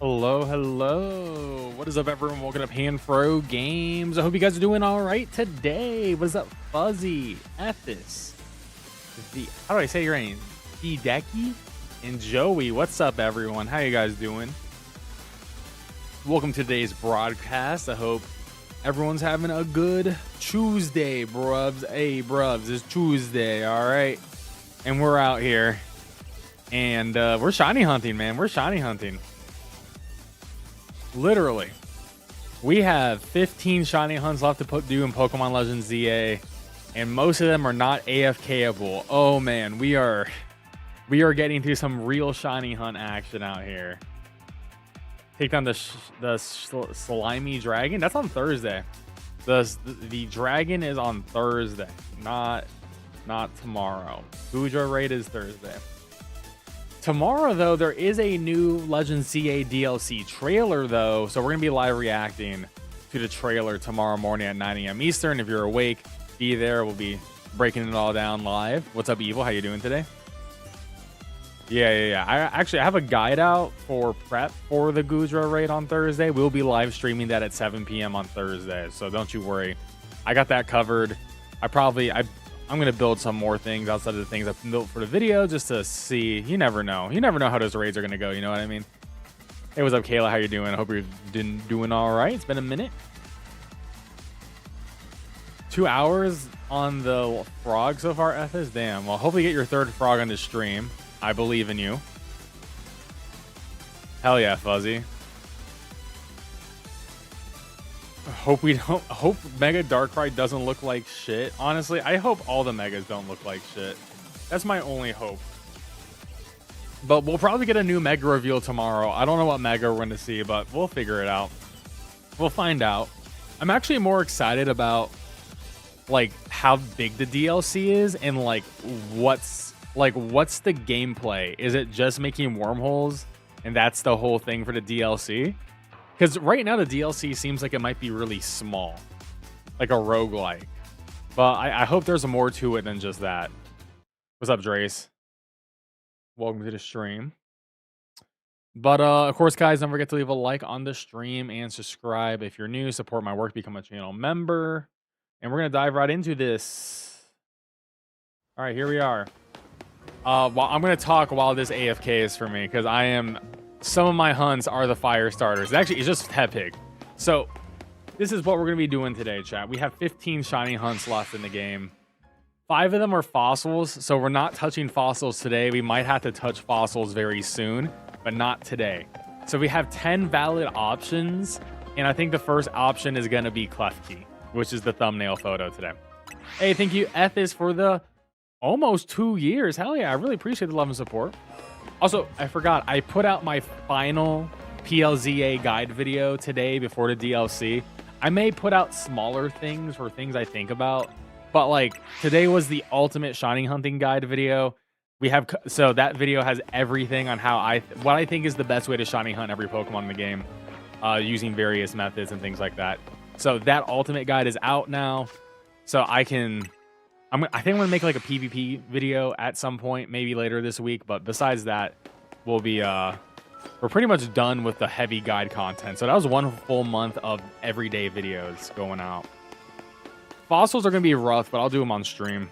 Hello, hello. What is up, everyone? Welcome to PanFro Games. I hope you guys are doing all right today. What is up, Fuzzy, Ethis, how do I say your name? Decky and Joey. What's up, everyone? How you guys doing? Welcome to today's broadcast. I hope everyone's having a good Tuesday, bruvs. Hey, bruvs, it's Tuesday, all right? And we're out here. And we're shiny hunting, man. We're shiny hunting. Literally. We have 15 shiny hunts left to do in Pokemon Legends ZA. And most of them are not AFK-able. Oh, man. We are getting through some real shiny hunt action out here. Take down the slimy dragon. That's on Thursday. The dragon is on Thursday. Not tomorrow. Gujo raid is Thursday. Tomorrow, though, there is a new Legends CA DLC trailer, though. So we're going to be live reacting to the trailer tomorrow morning at 9 a.m. Eastern. If you're awake, be there. We'll be breaking it all down live. What's up, Evil? How you doing today? Yeah. I have a guide out for prep for the Gujo raid on Thursday. We'll be live streaming that at 7 p.m. on Thursday. So don't you worry. I got that covered. I'm going to build some more things outside of the things I've built for the video just to see. You never know. You never know how those raids are going to go. You know what I mean? Hey, what's up, Kayla? How you doing? I hope you're doing all right. It's been a minute. 2 hours on the frog so far, Ethis? Damn. Well, hopefully you get your third frog on the stream. I believe in you. Hell yeah, Fuzzy. Hope Mega Darkrai doesn't look like shit. Honestly, I hope all the Megas don't look like shit. That's my only hope. But we'll probably get a new Mega reveal tomorrow. I don't know what Mega we're going to see, but we'll figure it out. We'll find out. I'm actually more excited about like how big the DLC is and like what's the gameplay. Is it just making wormholes and that's the whole thing for the DLC? Because right now the DLC seems like it might be really small, like a roguelike. But I hope there's more to it than just that. What's up, Drace? Welcome to the stream. But of course, guys, don't forget to leave a like on the stream and subscribe if you're new. Support my work, become a channel member. And we're going to dive right into this. All right, here we are. Well, I'm going to talk while this AFK is for me because some of my hunts are the fire starters. Actually, it's just Tepig. So this is what we're going to be doing today, chat. We have 15 shiny hunts left in the game. 5 of them are fossils, so we're not touching fossils today. We might have to touch fossils very soon, but not today. So we have 10 valid options, and I think the first option is going to be Klefki, which is the thumbnail photo today. Hey, thank you, Ethis, for the almost 2 years. Hell yeah, I really appreciate the love and support. Also, I forgot, I put out my final PLZA guide video today before the DLC. I may put out smaller things for things I think about, but like today was the ultimate shiny hunting guide video. So that video has everything on what I think is the best way to shiny hunt every Pokemon in the game, using various methods and things like that. So that ultimate guide is out now. So I think I'm gonna make like a PvP video at some point, maybe later this week. But besides that, we'll be we're pretty much done with the heavy guide content. So that was 1 full month of everyday videos going out. Fossils are gonna be rough, but I'll do them on stream.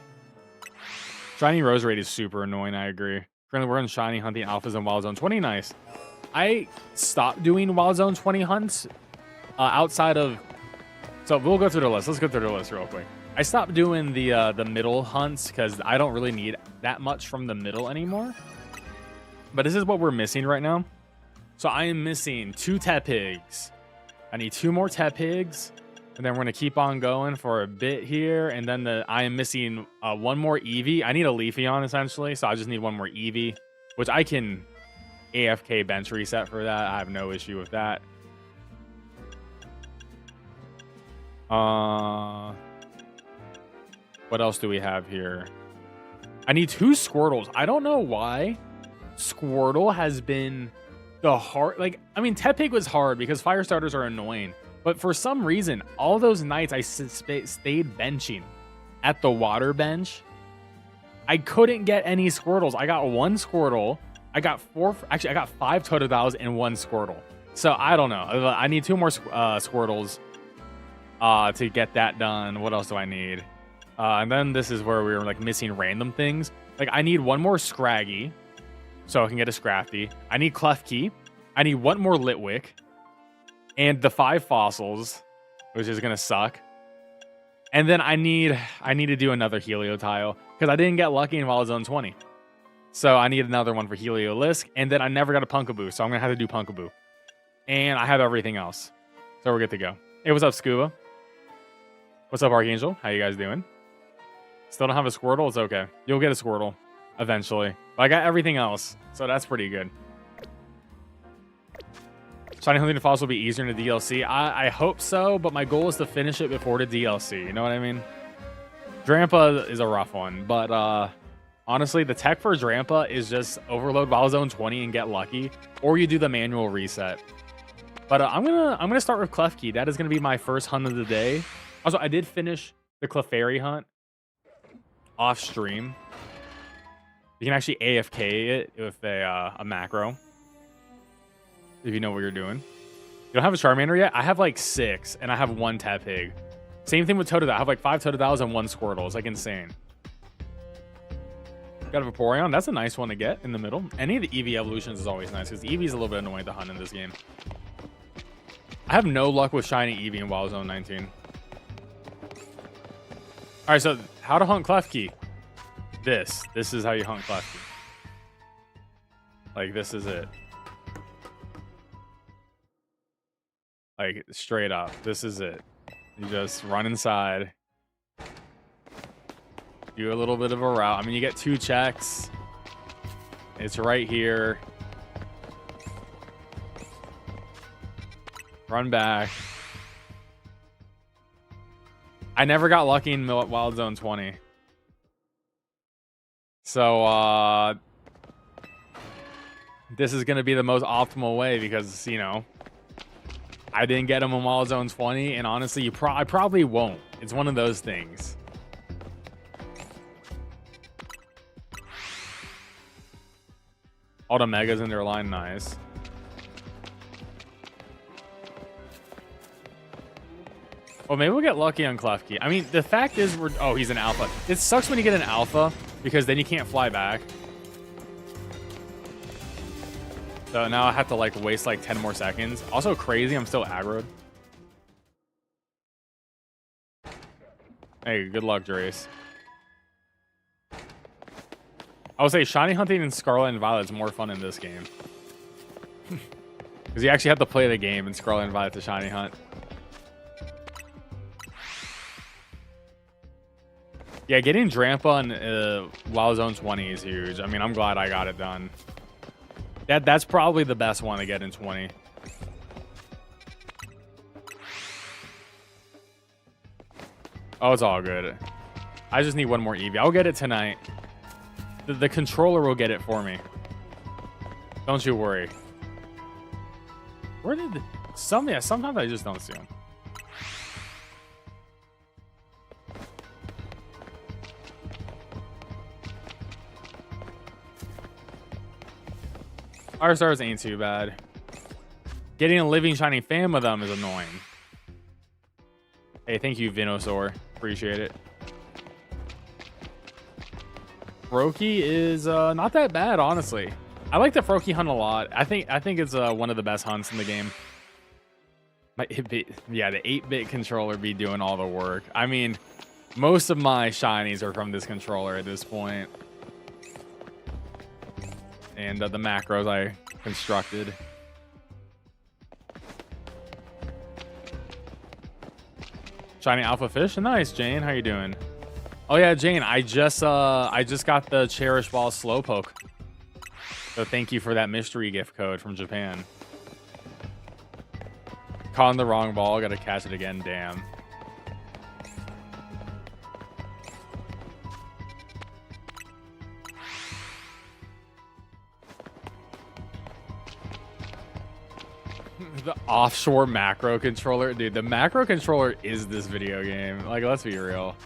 Shiny Rose Raid is super annoying. I agree. Currently, we're in shiny hunting alphas in Wild Zone 20. Nice. I stopped doing Wild Zone 20 hunts outside of. So we'll go through the list. Let's go through the list real quick. I stopped doing the middle hunts because I don't really need that much from the middle anymore. But this is what we're missing right now. So I am missing 2 Tepigs. I need 2 more Tepigs. And then we're going to keep on going for a bit here. And then I am missing 1 more Eevee. I need a Leafeon, essentially. So I just need 1 more Eevee, which I can AFK bench reset for that. I have no issue with that. What else do we have here? I need 2 Squirtles. I don't know why Squirtle has been the hard. Like, I mean, Tepig was hard because fire starters are annoying. But for some reason, all those nights I stayed benching at the water bench. I couldn't get any Squirtles. I got 1 Squirtle. I got 5 Totodiles and 1 Squirtle. So I don't know. I need 2 more Squirtles to get that done. What else do I need? And then this is where we were like missing random things. Like I need 1 more Scraggy so I can get a Scrafty. I need Klefki. I need 1 more Litwick. And the 5 fossils, which is gonna suck. And then I need to do another Helioptile because I didn't get lucky in Wild Zone 20. So I need another one for Heliolisk, and then I never got a Pumpkaboo, so I'm gonna have to do Pumpkaboo. And I have everything else, so we're good to go. Hey, what's up, Scuba? What's up, Archangel? How you guys doing? Still don't have a Squirtle? It's okay. You'll get a Squirtle eventually. But I got everything else, so that's pretty good. Shiny Hunting Fossil will be easier in the DLC. I hope so, but my goal is to finish it before the DLC. You know what I mean? Drampa is a rough one, but honestly, the tech for Drampa is just overload Wild Zone 20 and get lucky, or you do the manual reset. But I'm gonna start with Klefki. That is gonna be my first hunt of the day. Also, I did finish the Clefairy hunt off stream. You can actually AFK it with a macro. If you know what you're doing. You don't have a Charmander yet? I have like 6, and I have 1 Tepig. Same thing with Totodile. I have like 5 Totodiles and 1 Squirtle. It's like insane. Got a Vaporeon. That's a nice one to get in the middle. Any of the Eevee evolutions is always nice, because Eevee is a little bit annoying to hunt in this game. I have no luck with shiny Eevee in Wild Zone 19. Alright, so how to hunt Klefki. This is how you hunt Klefki. Like, this is it. Like, straight up. This is it. You just run inside. Do a little bit of a route. I mean, you get 2 checks. It's right here. Run back. I never got lucky in Wild Zone 20. So, this is going to be the most optimal way because, you know, I didn't get him in Wild Zone 20, and honestly, I probably won't. It's one of those things. All the megas in their line, nice. Well, maybe we'll get lucky on Klefki. I mean, the fact is, oh, he's an alpha. It sucks when you get an alpha because then you can't fly back. So now I have to like waste like 10 more seconds. Also crazy, I'm still aggroed. Hey, good luck, Drace. I would say shiny hunting in Scarlet and Violet is more fun in this game. Because you actually have to play the game in Scarlet and Violet to shiny hunt. Yeah, getting Drampa in Wild Zone 20 is huge. I mean, I'm glad I got it done. That's probably the best one to get in 20. Oh, it's all good. I just need 1 more Eevee. I'll get it tonight. The controller will get it for me. Don't you worry. Where did sometimes I just don't see them. Our stars ain't too bad. Getting a living shiny fan with them is annoying. Hey, thank you, Vinosaur. Appreciate it. Froakie is not that bad, honestly. I like the Froakie hunt a lot. I think it's one of the best hunts in the game. Yeah, the 8-bit controller be doing all the work. I mean, most of my shinies are from this controller at this point. And the macros I constructed. Shiny alpha fish, nice. Jane, how you doing? Oh yeah, Jane, I just got the Cherish Ball Slowpoke. So thank you for that mystery gift code from Japan. Caught on the wrong ball, gotta catch it again. Damn. The offshore macro controller. Dude, the macro controller is this video game. Like, let's be real.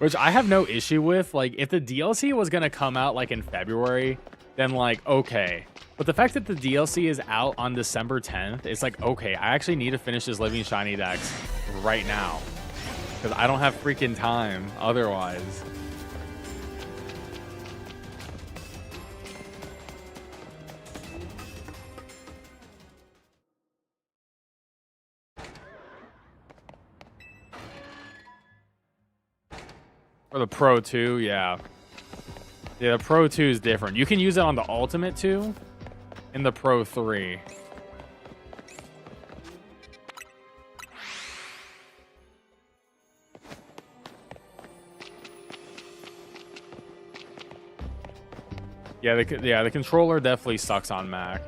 Which I have no issue with. Like, if the DLC was gonna come out, like, in February, then, like, okay. But the fact that the DLC is out on December 10th, it's like, okay, I actually need to finish this Living Shiny Dex right now. Because I don't have freaking time otherwise. Or the Pro 2, yeah. Yeah, the Pro 2 is different. You can use it on the Ultimate 2 and the Pro 3. Yeah, the controller definitely sucks on Mac.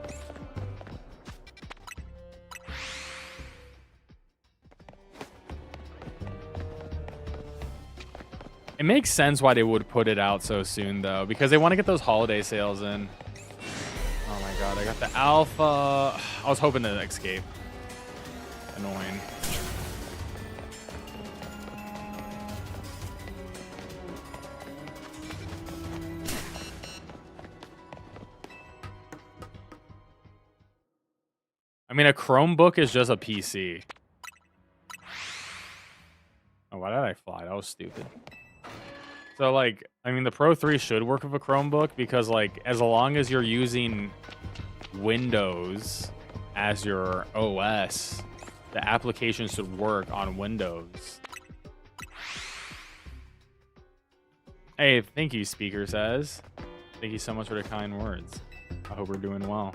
It makes sense why they would put it out so soon, though, because they want to get those holiday sales in. Oh my god, I got the alpha. I was hoping to escape. Annoying. I mean, a Chromebook is just a PC. Oh, why did I fly? That was stupid. So, like, I mean, the Pro 3 should work with a Chromebook because, like, as long as you're using Windows as your OS, the application should work on Windows. Hey, thank you, Speaker says. Thank you so much for the kind words. I hope we're doing well.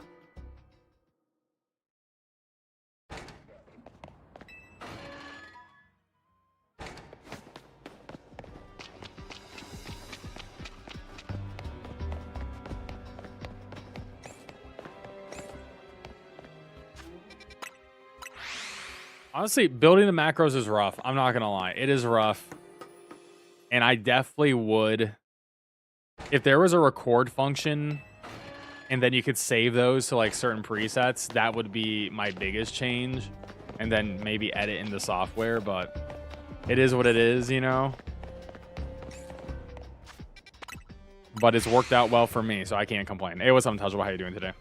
Honestly, building the macros is rough. I'm not going to lie. It is rough. And I definitely would... If there was a record function and then you could save those to like certain presets, that would be my biggest change. And then maybe edit in the software, but it is what it is, you know? But it's worked out well for me, so I can't complain. Hey, what's up, Untouchable? How you doing today?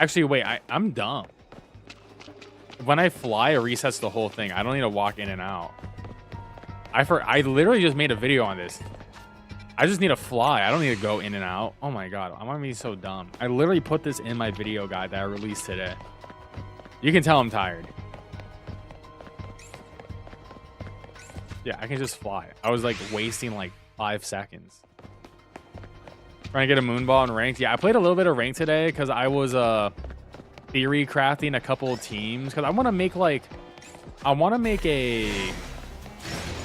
Actually, wait, I'm dumb. When I fly, it resets the whole thing. I don't need to walk in and out. I literally just made a video on this. I just need to fly. I don't need to go in and out. Oh my god, I'm gonna be so dumb. I literally put this in my video guide that I released today. You can tell I'm tired. Yeah, I can just fly. I was like wasting like 5 seconds. Trying to get a moonball and ranked. Yeah, I played a little bit of ranked today because I was theory crafting a couple of teams because I want to make like a,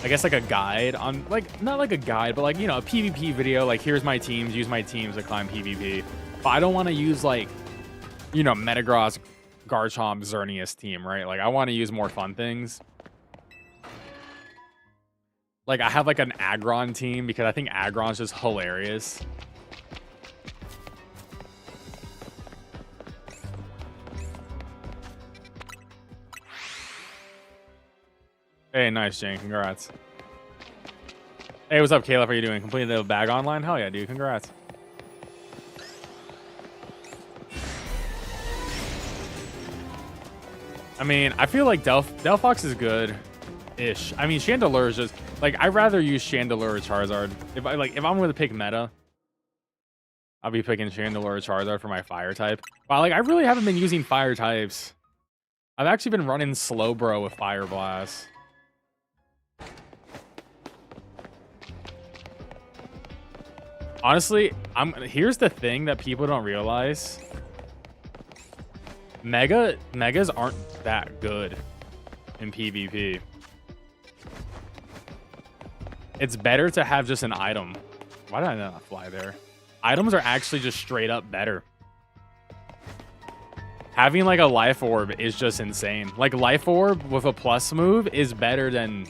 I guess like a guide on like, not like a guide, but like, you know, a PvP video. Like, here's my teams, use my teams to climb PvP. But I don't want to use like, you know, Metagross, Garchomp, Xerneas team, right? Like, I want to use more fun things. Like, I have like an Aggron team because I think Aggron's just hilarious. Hey, nice, Jane. Congrats. Hey, what's up, Caleb? How are you doing? Completed the bag online? Hell yeah, dude. Congrats. I mean, I feel like Delphox is good-ish. I mean, Chandelure is just... Like, I'd rather use Chandelure or Charizard. If I'm going to pick meta, I'll be picking Chandelure or Charizard for my fire type. But, like, I really haven't been using fire types. I've actually been running Slowbro with Fire Blast. Honestly, here's the thing that people don't realize. Megas aren't that good in PvP. It's better to have just an item. Why did I not fly there? Items are actually just straight up better. Having like a Life Orb is just insane. Like, Life Orb with a plus move is better than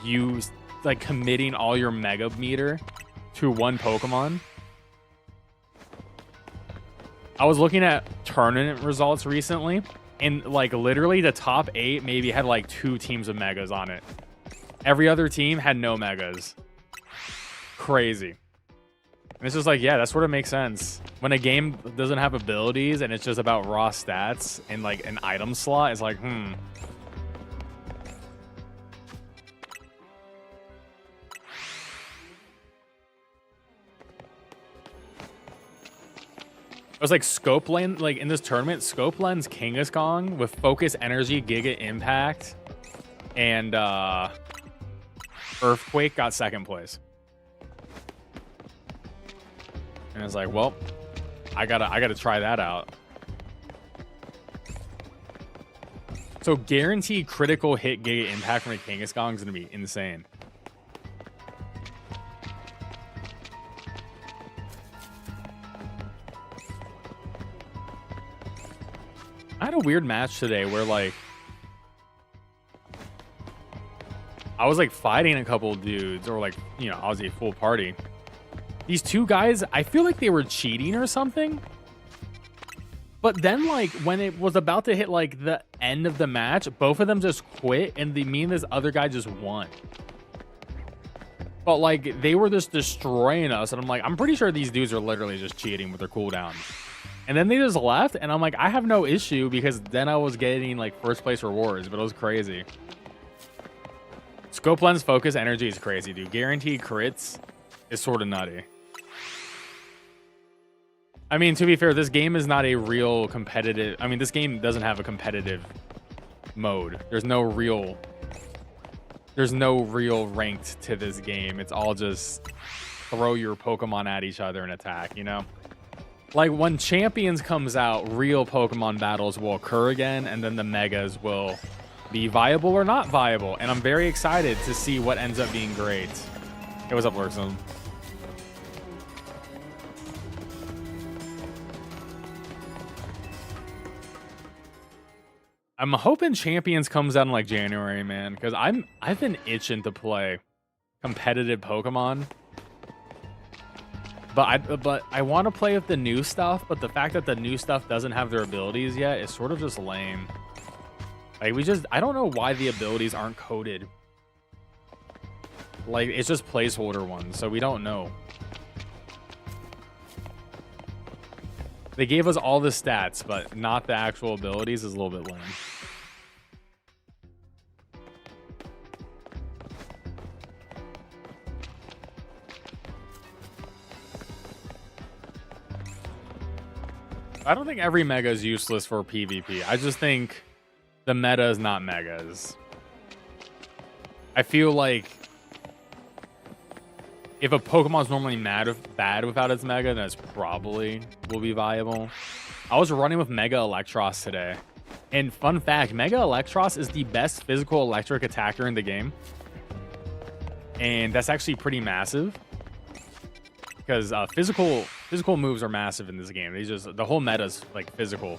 you like committing all your Mega Meter to one Pokemon. I was looking at tournament results recently, And like literally the top 8 maybe had like 2 teams of megas on it. Every other team had no megas. Crazy. And it's just like, yeah, that sort of makes sense. When a game doesn't have abilities and it's just about raw stats and like an item slot, it's like, It was like Scope Lens, like in this tournament, Scope Lens Kangaskong with Focus Energy, Giga Impact, and Earthquake got 2nd place. And it's like, well, I gotta try that out. So guaranteed critical hit Giga Impact from a Kangaskong is gonna be insane. I had a weird match today where like I was like fighting a couple dudes, or like, you know, I was a full party. These 2 guys, I feel like they were cheating or something. But then like when it was about to hit like the end of the match, both of them just quit and me and this other guy just won. But like they were just destroying us, and I'm like, I'm pretty sure these dudes are literally just cheating with their cooldowns. And then they just left, and I'm like, I have no issue, because then I was getting like 1st place rewards, but it was crazy. Scope Lens Focus Energy is crazy, dude. Guaranteed crits is sort of nutty. I mean, to be fair, this game is not a real competitive... I mean, this game doesn't have a competitive mode. There's no real ranked to this game. It's all just throw your Pokemon at each other and attack, you know? Like, when Champions comes out, real Pokemon battles will occur again, and then the Megas will be viable or not viable. And I'm very excited to see what ends up being great. Hey, what's up, Lurkson? I'm hoping Champions comes out in, like, January, man, because I've been itching to play competitive Pokemon. But I want to play with the new stuff, but the fact that the new stuff doesn't have their abilities yet is sort of just lame. Like, I don't know why the abilities aren't coded. Like, it's just placeholder ones, so we don't know. They gave us all the stats, but not the actual abilities is a little bit lame. I don't think every mega is useless for PvP. I just think the meta is not megas. I feel like if a Pokemon's normally bad without its mega, then it's probably will be viable. I was running with Mega Electros today. And fun fact, Mega Electros is the best physical electric attacker in the game. And that's actually pretty massive. Because physical moves are massive in this game. The whole meta's like physical.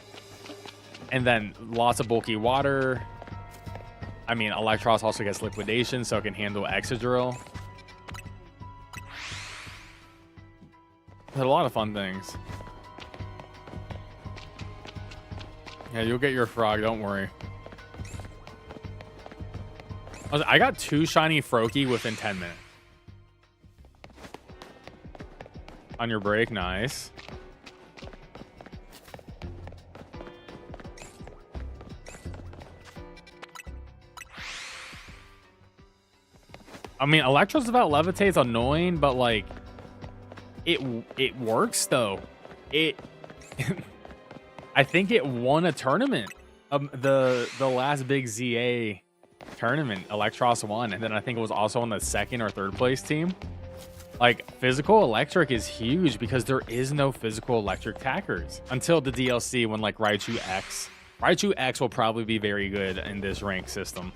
And then lots of bulky water. I mean, Electros also gets liquidation, so it can handle Excadrill. Had a lot of fun things. Yeah, you'll get your frog, don't worry. I got 2 shiny Froakie within 10 minutes. On your break, nice. I mean, Electros without Levitate's annoying, but like it works though. I think it won a tournament. The last big ZA tournament, Electros won, and then I think it was also on the 2nd or 3rd place team. Like, physical electric is huge because there is no physical electric attackers until the DLC when, like, Raichu X. Raichu X will probably be very good in this rank system.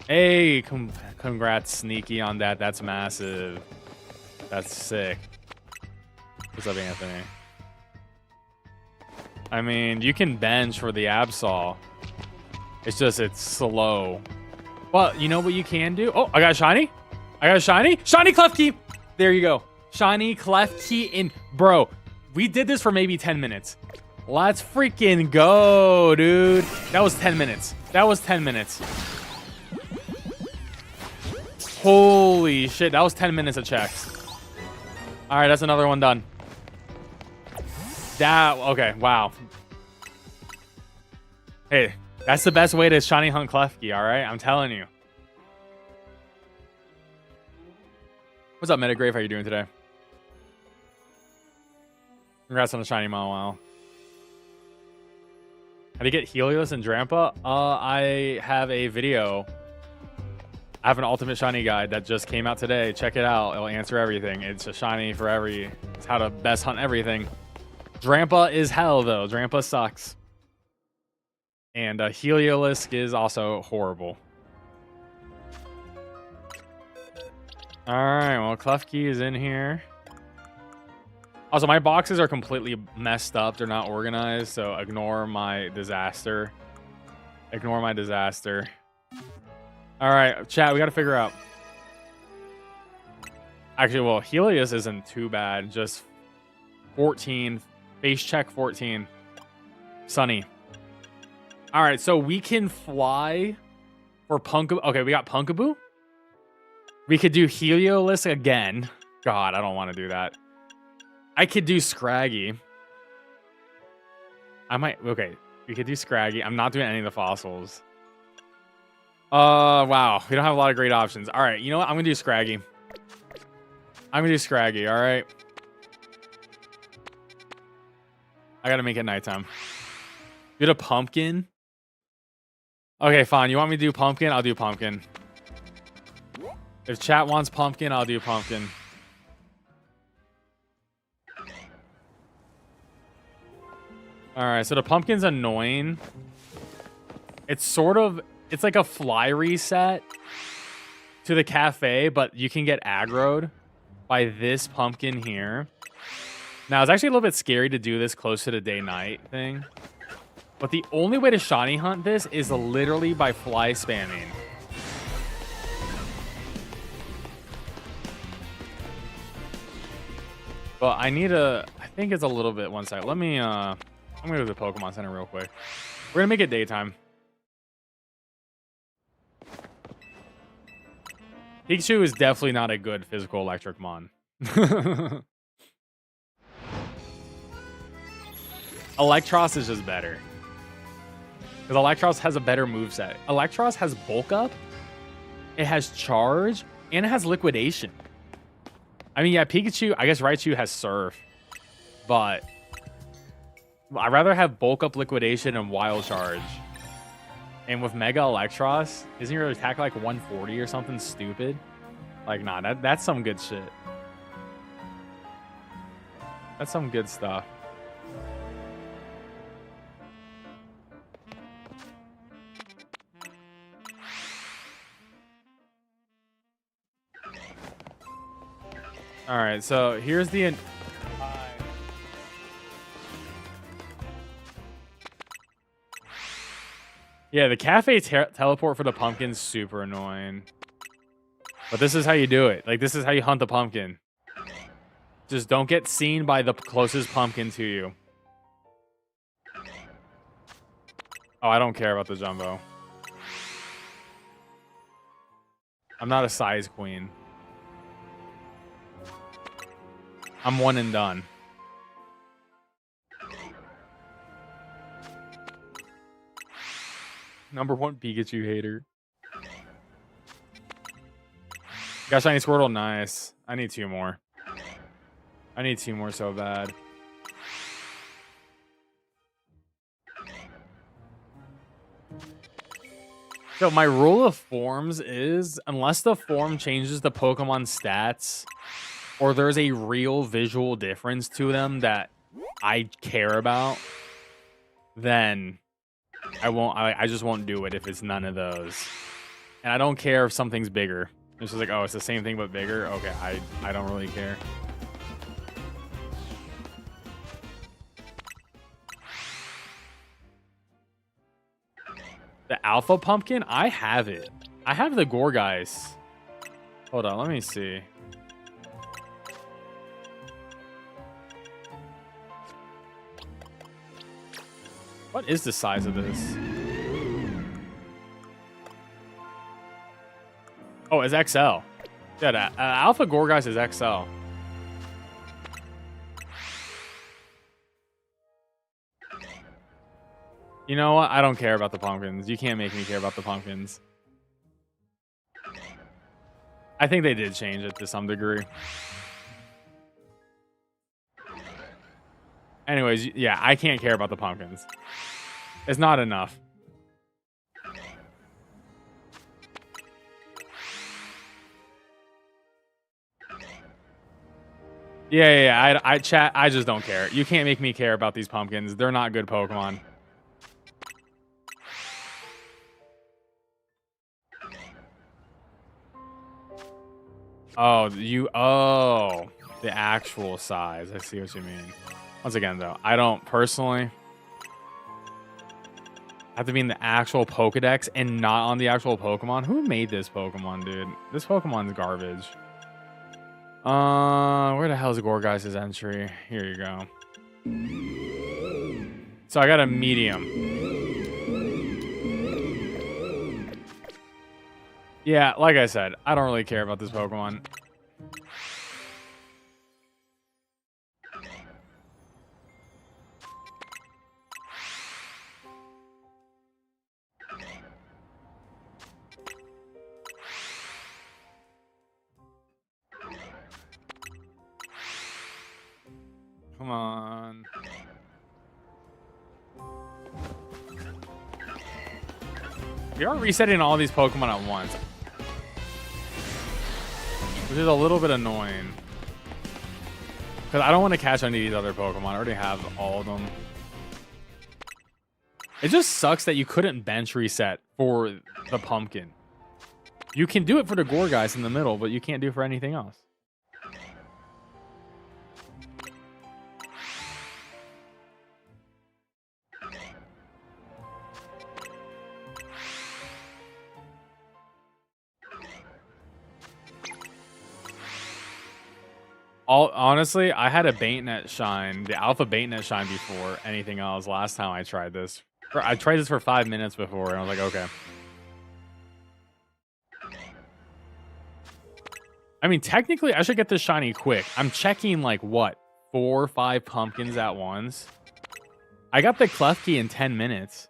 Hey, congrats, Sneaky, on that. That's massive. That's sick. What's up, Anthony? I mean, you can bench for the Absol. It's just, it's slow. But you know what you can do? Oh, I got a shiny. I got a shiny. Shiny Klefki. There you go. Shiny Klefki in. Bro, we did this for maybe 10 minutes. Let's freaking go, dude. That was 10 minutes. That was 10 minutes. Holy shit. That was 10 minutes of checks. All right, that's another one done. Okay, wow. Hey, that's the best way to shiny hunt Klefki, all right? I'm telling you. What's up, Metagrave? How you doing today? Congrats on the shiny Mawile. How do you get Helios and Drampa? I have a video. I have an ultimate shiny guide that just came out today. Check it out. It'll answer everything. It's a shiny for it's how to best hunt everything. Drampa is hell, though. Drampa sucks. And Heliolisk is also horrible. Alright, well, Klefki is in here. Also, my boxes are completely messed up. They're not organized, so ignore my disaster. Ignore my disaster. Alright, chat, we gotta figure out. Actually, well, Helios isn't too bad. Just 14. Base check 14. Sunny. Alright, so we can fly for Pumpkaboo. Okay, we got Pumpkaboo. We could do Heliolisk again. God, I don't want to do that. I could do Scraggy. Okay, we could do Scraggy. I'm not doing any of the fossils. Wow. We don't have a lot of great options. All right, you know what? I'm going to do Scraggy. I'm going to do Scraggy, all right? I got to make it nighttime. Get a pumpkin. Okay, fine. You want me to do pumpkin? I'll do pumpkin. If chat wants pumpkin, I'll do pumpkin. Alright, so the pumpkin's annoying. It's like a fly reset to the cafe, but you can get aggroed by this pumpkin here. Now, it's actually a little bit scary to do this close to the day-night thing. But the only way to shiny hunt this is literally by fly spamming. But I think it's a little bit one side. I'm gonna go to the Pokemon Center real quick. We're gonna make it daytime. Pikachu is definitely not a good physical electric mon. Electros is just better. Because Electros has a better moveset. Electros has bulk up, it has charge, and it has liquidation. I mean, yeah, Pikachu, I guess Raichu has Surf, but I'd rather have bulk up, liquidation, and wild charge. And with Mega Electros, isn't your attack like 140 or something stupid? Like, nah, that's some good shit. That's some good stuff. All right, so here's the... Yeah, the cafe teleport for the pumpkin's super annoying. But this is how you do it. Like, this is how you hunt the pumpkin. Just don't get seen by the closest pumpkin to you. Oh, I don't care about the jumbo. I'm not a size queen. I'm one and done. #1 Pikachu hater. Got shiny Squirtle, nice. I need 2 more. I need 2 more so bad. So my rule of forms is, unless the form changes the Pokemon stats, or there's a real visual difference to them that I care about, then I just won't do it if it's none of those. And I don't care if something's bigger. It's just like, oh, it's the same thing but bigger. Okay, I don't really care. The Alpha Pumpkin? I have it. I have the Gorgeist. Hold on, let me see. What is the size of this? Oh, it's XL. Yeah, Alpha Gorgeist is XL. You know what? I don't care about the pumpkins. You can't make me care about the pumpkins. I think they did change it to some degree. Anyways, yeah, I can't care about the pumpkins. It's not enough. Yeah. I chat. I just don't care. You can't make me care about these pumpkins. They're not good Pokemon. Oh, the actual size. I see what you mean. Once again, though, I don't personally have to be in the actual Pokedex and not on the actual Pokemon. Who made this Pokemon, dude? This Pokemon's garbage. Where the hell is Gorgeist's entry? Here you go. So I got a medium. Yeah, like I said, I don't really care about this Pokemon. Come on. We are resetting all these Pokemon at once, which is a little bit annoying. Because I don't want to catch any of these other Pokemon. I already have all of them. It just sucks that you couldn't bench reset for the pumpkin. You can do it for the Gorgeist in the middle, but you can't do it for anything else. Honestly, I had a Baitnet shine, the Alpha Baitnet shine before anything else last time I tried this. I tried this for 5 minutes before, and I was like, okay. I mean, technically, I should get this shiny quick. I'm checking, like, what? 4 or 5 pumpkins at once? I got the Klefki in 10 minutes.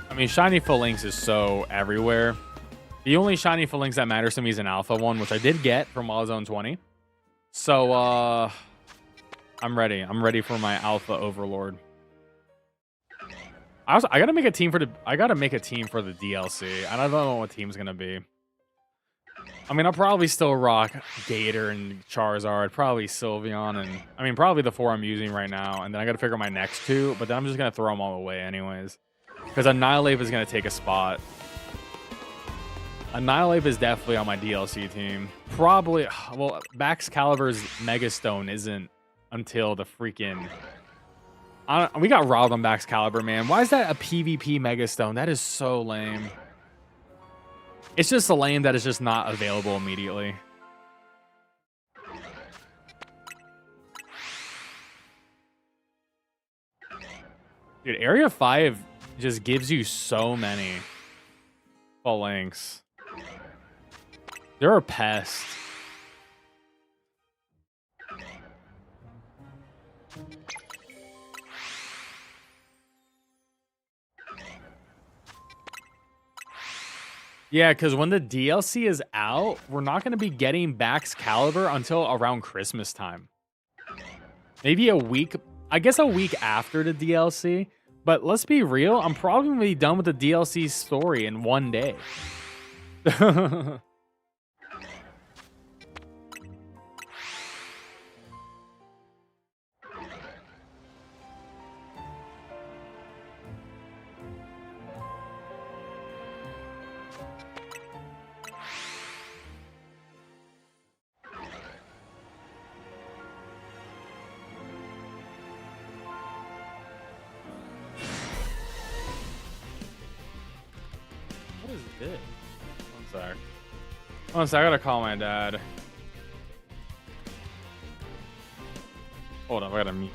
I mean, shiny Phalanx is so everywhere. The only shiny Phalanx that matters to me is an alpha one, which I did get from Zone 20. So, I'm ready. I'm ready for my alpha overlord. I gotta make a team for the DLC. I don't know what team's gonna be. I mean, I'll probably still rock Gator and Charizard, probably Sylveon, and I mean, probably the 4 I'm using right now. And then I gotta figure out my next 2, but then I'm just gonna throw them all away anyways. Because Annihilate is going to take a spot. Annihilate is definitely on my DLC team. Probably, well, Baxcalibur's Megastone isn't until the freaking... we got robbed on Baxcalibur, man. Why is that a PvP Megastone? That is so lame. It's just so lame that it's just not available immediately. Dude, Area 5... just gives you so many Phalanx. They're a pest. Yeah, because when the DLC is out, we're not going to be getting Baxcalibur until around Christmas time. Maybe a week, I guess a week after the DLC. But let's be real, I'm probably going to be done with the DLC story in 1 day. What is this? One sec. One sec, I gotta call my dad. Hold up, I gotta mute.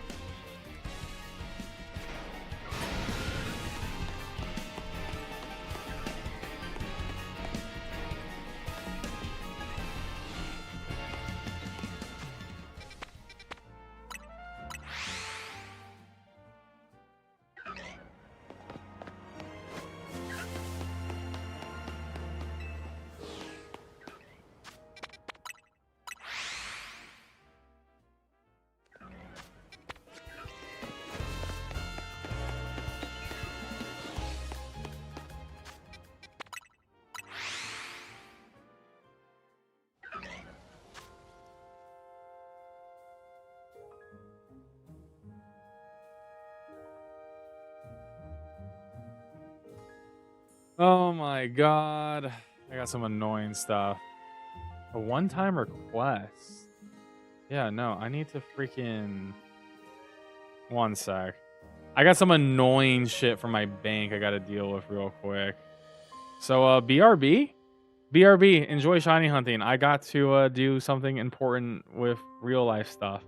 Oh my god. I got some annoying stuff. A one-time request. Yeah, no, I need to freaking... One sec. I got some annoying shit from my bank I gotta deal with real quick. So, BRB? BRB, enjoy shiny hunting. I got to do something important with real life stuff.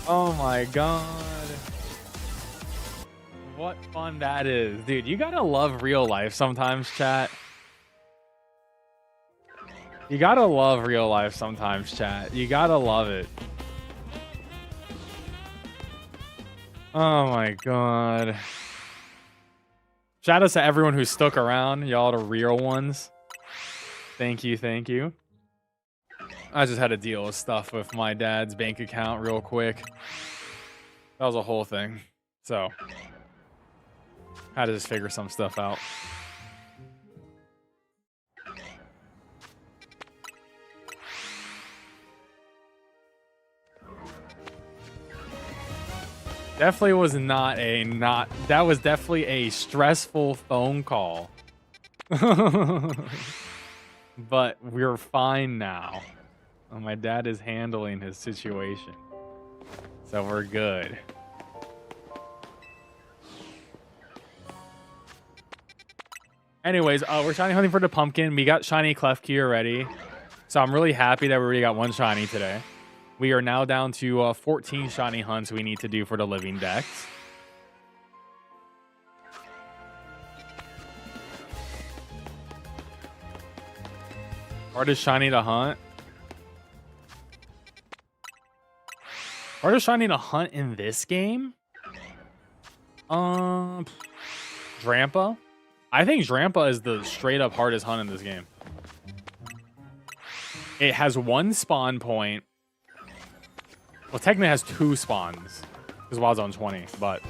Oh my god. What fun that is. Dude, you gotta love real life sometimes, chat. You gotta love real life sometimes, chat. You gotta love it. Oh my god. Shout out to everyone who stuck around. Y'all the real ones. Thank you, thank you. I just had to deal with stuff with my dad's bank account real quick. That was a whole thing. So, had to just figure some stuff out. Definitely was that was definitely a stressful phone call. But we're fine now. My dad is handling his situation. So we're good. Anyways, we're shiny hunting for the pumpkin. We got shiny Klefki already. So I'm really happy that we already got one shiny today. We are now down to 14 shiny hunts we need to do for the living dex. Hardest shiny to hunt. Hardest shiny to hunt in this game? Drampa. I think Drampa is the straight up hardest hunt in this game. It has one spawn point. Well, technically it has two spawns. Because Wild Zone 20, but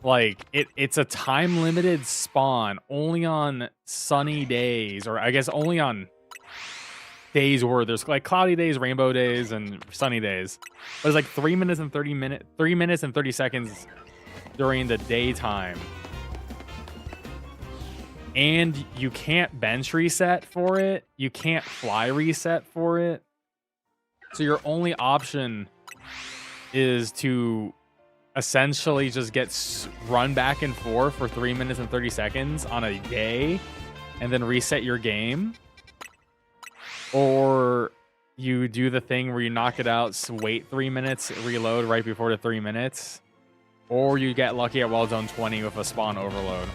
like it's a time limited spawn only on sunny days, or I guess only on days where there's like cloudy days, rainbow days, and sunny days. But it's like 3 minutes and 30 seconds during the daytime. And you can't bench reset for it. You can't fly reset for it. So your only option is to essentially just get run back and forth for 3 minutes and 30 seconds on a day and then reset your game. Or you do the thing where you knock it out, wait 3 minutes, reload right before the 3 minutes. Or you get lucky at Wild Zone 20 with a spawn overload.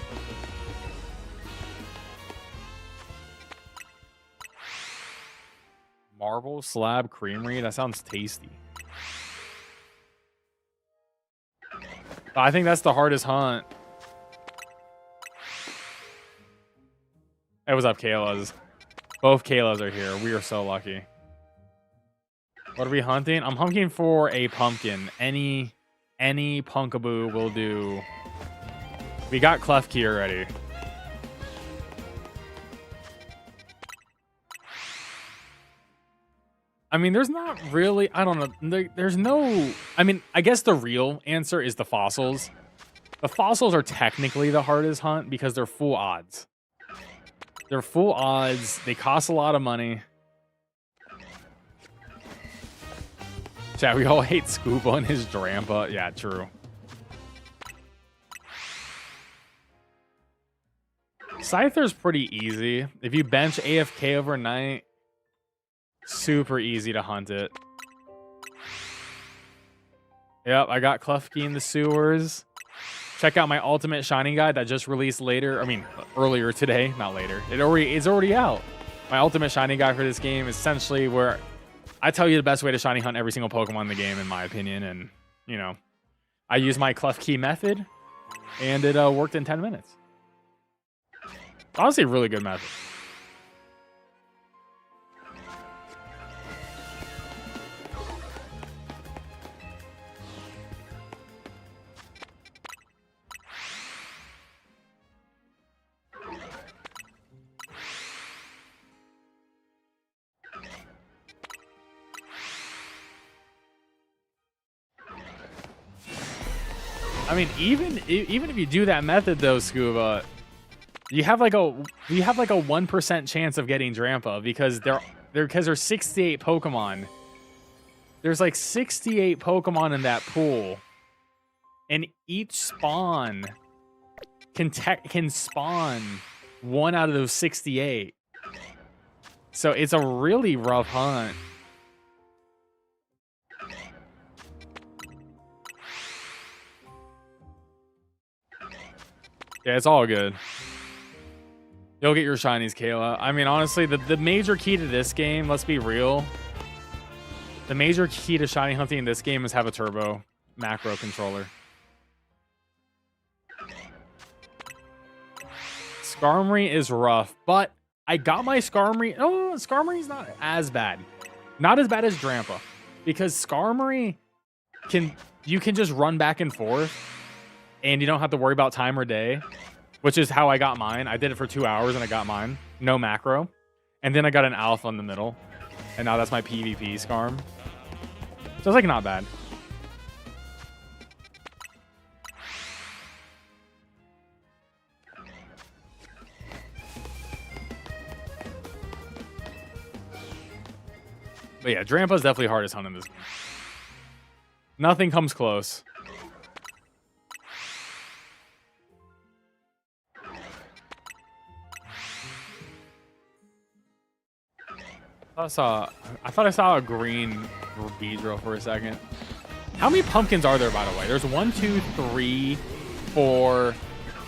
Marble slab creamery? That sounds tasty. I think that's the hardest hunt. Hey, what's up, Kayla's? Both Kayla's are here. We are so lucky. What are we hunting? I'm hunting for a pumpkin. Any Pumpkaboo will do. We got Klefki already. I mean, there's not really, I don't know. There's no, I mean, I guess the real answer is the fossils. The fossils are technically the hardest hunt because they're full odds. They're full odds. They cost a lot of money. Chat, we all hate Scuba and his Drampa. Yeah, true. Scyther's pretty easy. If you bench AFK overnight, super easy to hunt it. Yep, I got Klefki in the sewers. Check out my ultimate shiny guide that just released earlier today, not later. It's already out. My ultimate shiny guide for this game is essentially where I tell you the best way to shiny hunt every single Pokemon in the game, in my opinion. And, you know, I use my Klefki method, and it worked in 10 minutes. Honestly, a really good method. I mean, even if you do that method though, Scuba, you have like a 1% chance of getting Drampa because there's 68 Pokemon. There's like 68 Pokemon in that pool, and each spawn can spawn one out of those 68. So it's a really rough hunt. Yeah, it's all good. You'll get your shinies, Kayla. I mean, honestly, the major key to this game, let's be real. The major key to shiny hunting in this game is have a turbo macro controller. Skarmory is rough, but I got my Skarmory. Oh, Skarmory's not as bad. Not as bad as Drampa. Because Skarmory you can just run back and forth and you don't have to worry about time or day, which is how I got mine. I did it for 2 hours and I got mine. No macro. And then I got an alpha in the middle. And now that's my PvP Skarm. So it's like not bad. But yeah, Drampa's definitely hardest hunt in this game. Nothing comes close. I thought I saw a green Beedrill for a second. How many pumpkins are there, by the way? There's 1, 2, 3, 4.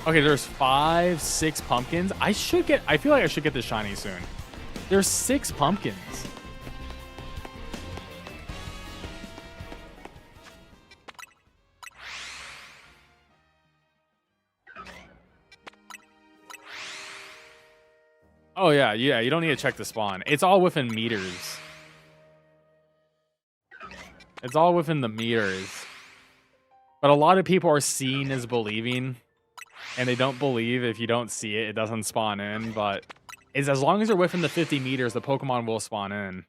Okay, there's 5, 6 pumpkins. I feel like I should get this shiny soon. There's 6 pumpkins. Oh, yeah, you don't need to check the spawn. It's all within meters. It's all within the meters. But a lot of people are seeing as believing, and they don't believe if you don't see it, it doesn't spawn in. But it's as long as you're within the 50 meters, the Pokemon will spawn in.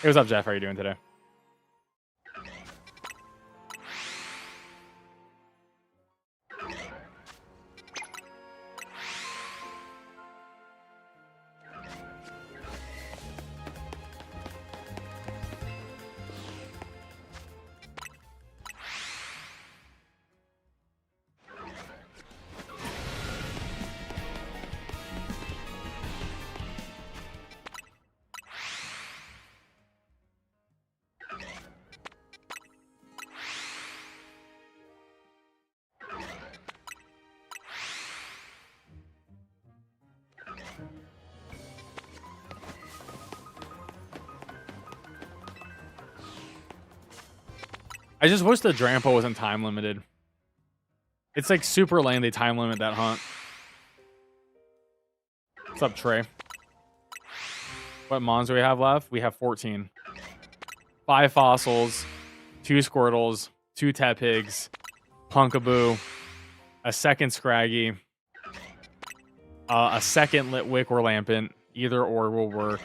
Hey, what's up, Jeff? How are you doing today? I just wish the Drampa wasn't time limited. It's like super lame they time limit that hunt. What's up, Trey? What mons do we have left? We have 14. 5 fossils, 2 Squirtles, 2 Tepigs, Pumpkaboo, a second Scraggy, a second Litwick or Lampent. Either or will work.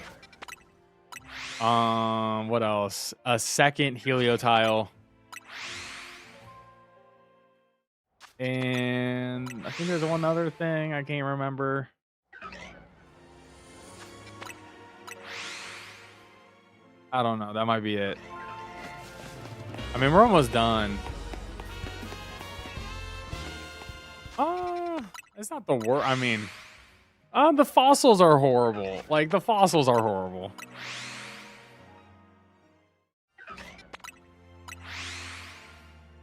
What else? A second Helioptile. And I think there's one other thing I can't remember. I don't know. That might be it. I mean, we're almost done. It's not the worst. I mean, the fossils are horrible. Like, the fossils are horrible.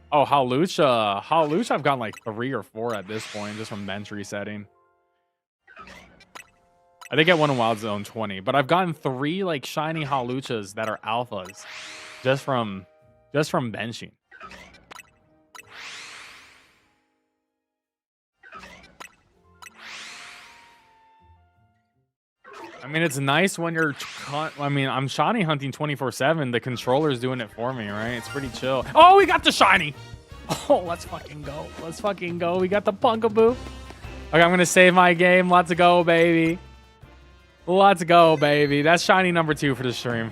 Oh, Hawlucha. Hawlucha, I've gotten like 3 or 4 at this point, just from bench resetting. I did get one in Wild Zone 20, but I've gotten 3 like shiny Hawluchas that are alphas just from benching. I mean, it's nice when you're... I mean, I'm shiny hunting 24/7. The controller's doing it for me, right? It's pretty chill. Oh, we got the shiny! Oh, let's fucking go. Let's fucking go. We got the Pumpkaboo. Okay, I'm going to save my game. Let's go, baby. Let's go, baby. That's shiny number 2 for the stream.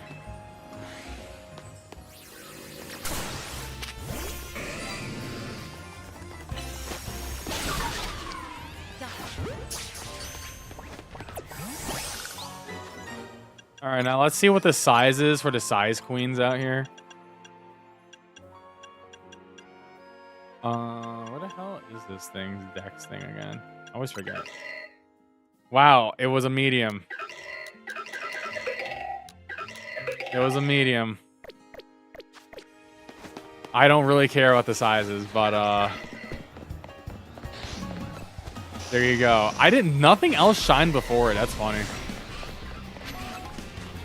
All right, now let's see what the size is for the size queens out here. What the hell is this thing? Dex thing again? I always forget. Wow, it was a medium. It was a medium. I don't really care about the sizes, but There you go. Nothing else shined before it. That's funny.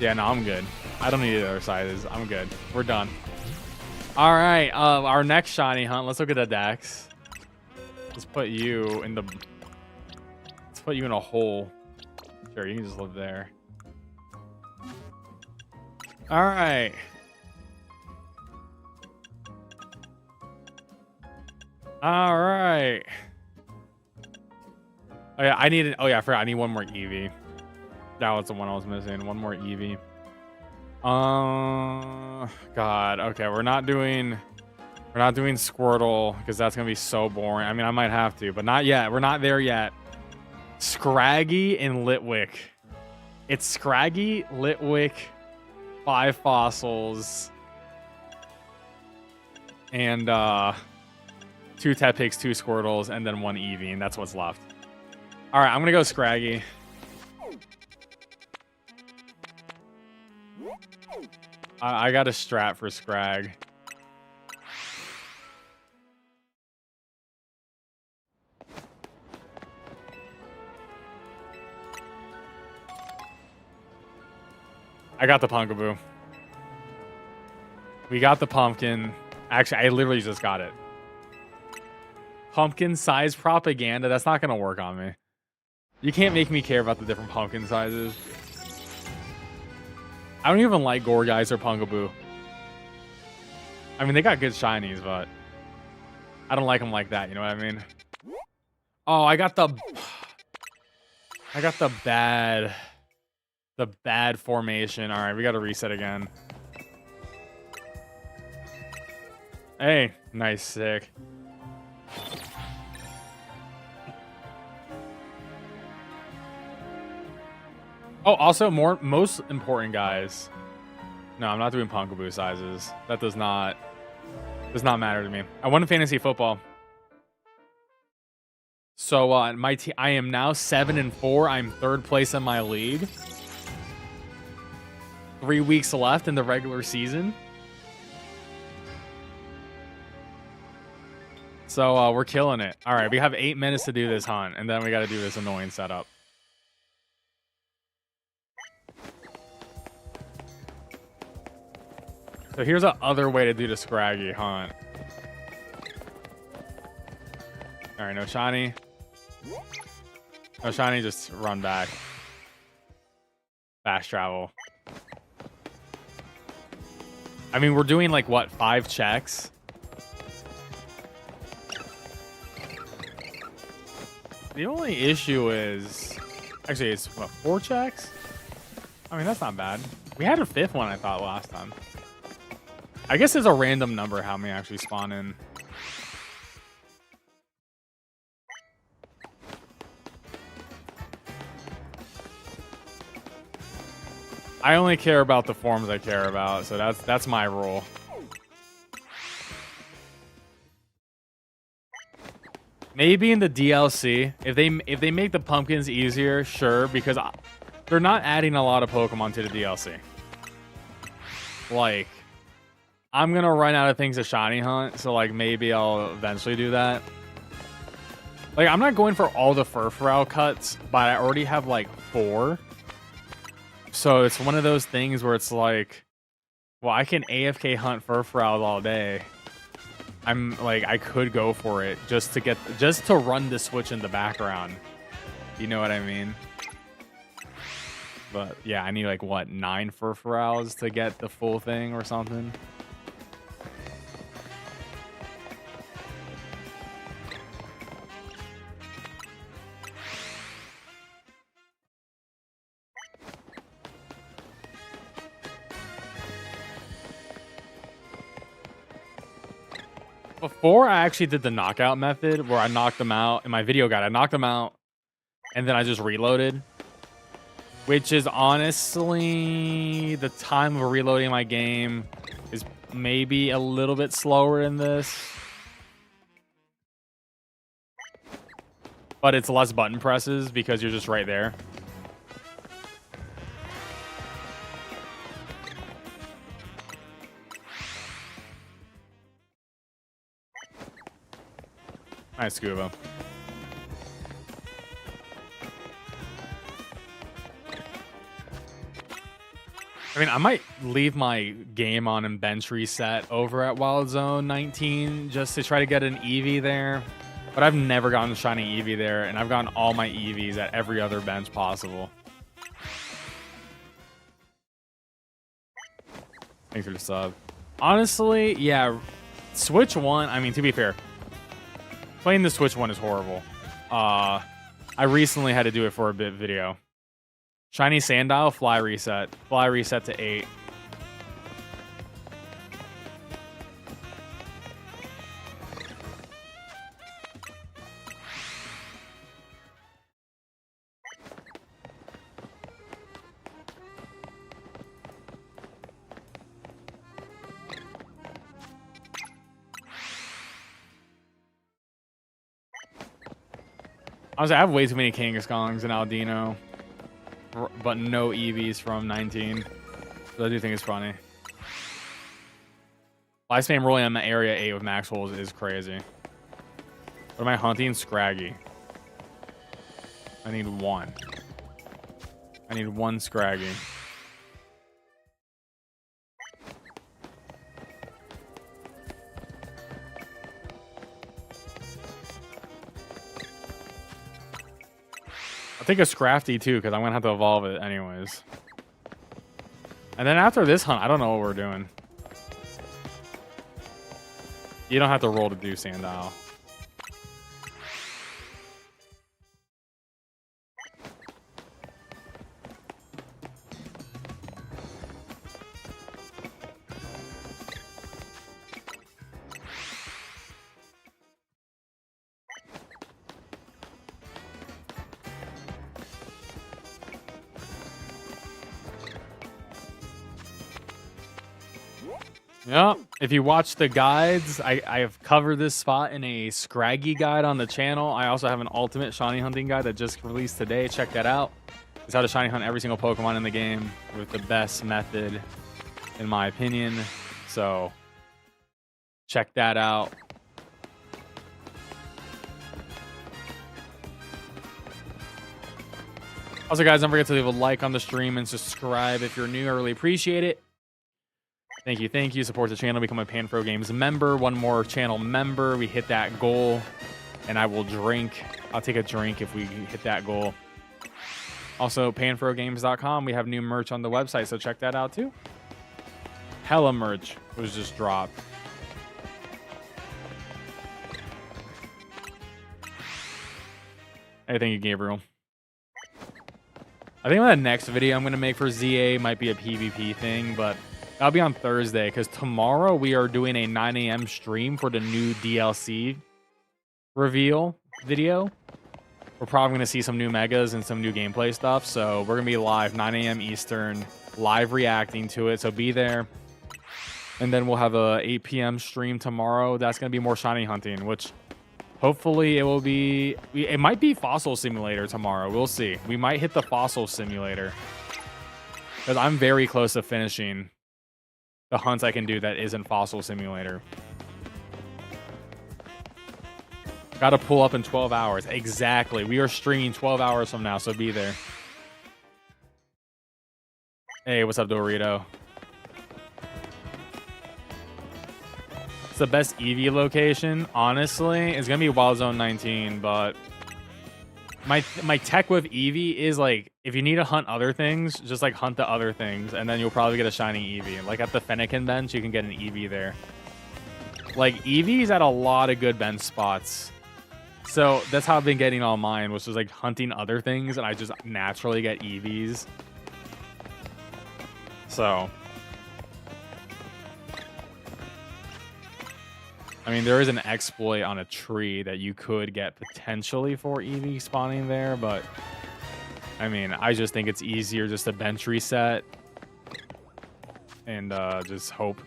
Yeah, no, I'm good. I don't need the other sizes. I'm good. We're done. All right, our next shiny hunt. Let's look at the decks. Let's put you in the... Let's put you in a hole. Sure, you can just live there. All right. All right. Oh yeah, I forgot. I need one more Eevee. That was the one I was missing. One more Eevee. God. Okay, we're not doing Squirtle because that's gonna be so boring. I mean, I might have to, but not yet. We're not there yet. Scraggy and Litwick. It's Scraggy, Litwick, 5 fossils, and 2 Tepix, 2 Squirtles, and then 1 Eevee, and that's what's left. All right, I'm gonna go Scraggy. I got a strat for Scrag. I got the Pumpkaboo. We got the pumpkin. Actually, I literally just got it. Pumpkin size propaganda. That's not going to work on me. You can't make me care about the different pumpkin sizes. I don't even like Gorgeist or Pumpkaboo. I mean, they got good shinies, but I don't like them like that. You know what I mean? Oh, I got the bad formation. All right, we got to reset again. Hey, nice, sick. Oh, also most important, guys. No, I'm not doing Pumpkaboo sizes. That does not matter to me. I won fantasy football. So I am now 7-4. I'm 3rd place in my league. 3 weeks left in the regular season. So we're killing it. All right, we have 8 minutes to do this hunt, and then we got to do this annoying setup. So here's the other way to do the Scraggy hunt. All right, no shiny. No shiny, just run back. Fast travel. I mean, we're doing like, what, 5 checks? The only issue is... Actually, it's, what, 4 checks? I mean, that's not bad. We had a 5th one, I thought, last time. I guess there's a random number how many actually spawn in. I only care about the forms I care about, so that's my rule. Maybe in the DLC, if they make the pumpkins easier, sure, because they're not adding a lot of Pokemon to the DLC. Like, I'm gonna run out of things to shiny hunt, so like maybe I'll eventually do that. Like, I'm not going for all the Furfrou cuts, but I already have like 4. So it's one of those things where it's like, well, I can AFK hunt Furfrous all day. I'm like, I could go for it just to run the switch in the background. You know what I mean? But yeah, I need like, what, 9 Furfrous to get the full thing or something. Before I actually did the knockout method where I knocked them out in my video guide, I knocked them out and then I just reloaded, which is honestly the time of reloading my game is maybe a little bit slower in this, but it's less button presses because you're just right there. Nice, Scuba. I mean, I might leave my game on and bench reset over at Wild Zone 19 just to try to get an Eevee there. But I've never gotten shiny Eevee there, and I've gotten all my Eevees at every other bench possible. Thanks for the sub. Honestly, yeah, Switch 1, I mean, to be fair, playing the Switch 1 is horrible. I recently had to do it for a bit video. Shiny Sandile, fly reset. Fly reset to 8. Honestly, I have way too many Kangaskhangs and Aldino, but no Eevees from 19. So I do think it's funny. Life spam rolling on the area 8 with max holes is crazy. What am I hunting? Scraggy. I need one. I need one Scraggy. I'll take a Scrafty too, because I'm gonna have to evolve it anyways. And then after this hunt, I don't know what we're doing. You don't have to roll to do Sandile. Yep. If you watch the guides, I have covered this spot in a Scraggy guide on the channel. I also have an ultimate shiny hunting guide that just released today. Check that out. It's how to shiny hunt every single Pokemon in the game with the best method, in my opinion. So check that out. Also, guys, don't forget to leave a like on the stream and subscribe if you're new. I really appreciate it. Thank you, thank you. Support the channel, become a PanFro Games member. One more channel member, we hit that goal, and I will drink. I'll take a drink if we hit that goal. Also, panfrogames.com, we have new merch on the website, so check that out too. Hella merch was just dropped. Hey, thank you, Gabriel. I think the next video I'm going to make for ZA might be a PvP thing, but that'll be on Thursday, because tomorrow we are doing a 9 a.m. stream for the new DLC reveal video. We're probably going to see some new megas and some new gameplay stuff, so we're going to be live 9 a.m. Eastern, live reacting to it, so be there. And then we'll have a 8 p.m. stream tomorrow. That's going to be more shiny hunting, which hopefully it will be... It might be Fossil Simulator tomorrow. We'll see. We might hit the Fossil Simulator, because I'm very close to finishing the hunts I can do that isn't Fossil Simulator. Got to pull up in 12 hours. Exactly. We are streaming 12 hours from now, so be there. Hey, what's up, Dorito? It's the best Eevee location, honestly. It's going to be Wild Zone 19, but my tech with Eevee is like, if you need to hunt other things, just like hunt the other things, and then you'll probably get a shiny Eevee. Like at the Fennekin bench, you can get an Eevee there. Like Eevee's at a lot of good bench spots. So that's how I've been getting all mine, which is like hunting other things, and I just naturally get Eevees. So I mean, there is an exploit on a tree that you could get potentially for Eevee spawning there, but I mean, I just think it's easier just to bench reset and just hope.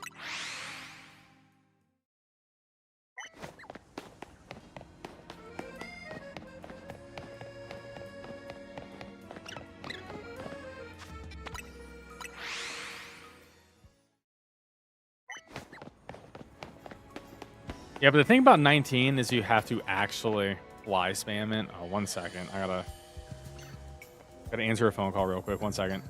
Yeah, but the thing about 19 is you have to actually fly spam it. Oh, 1 second. I gotta answer a phone call real quick. 1 second.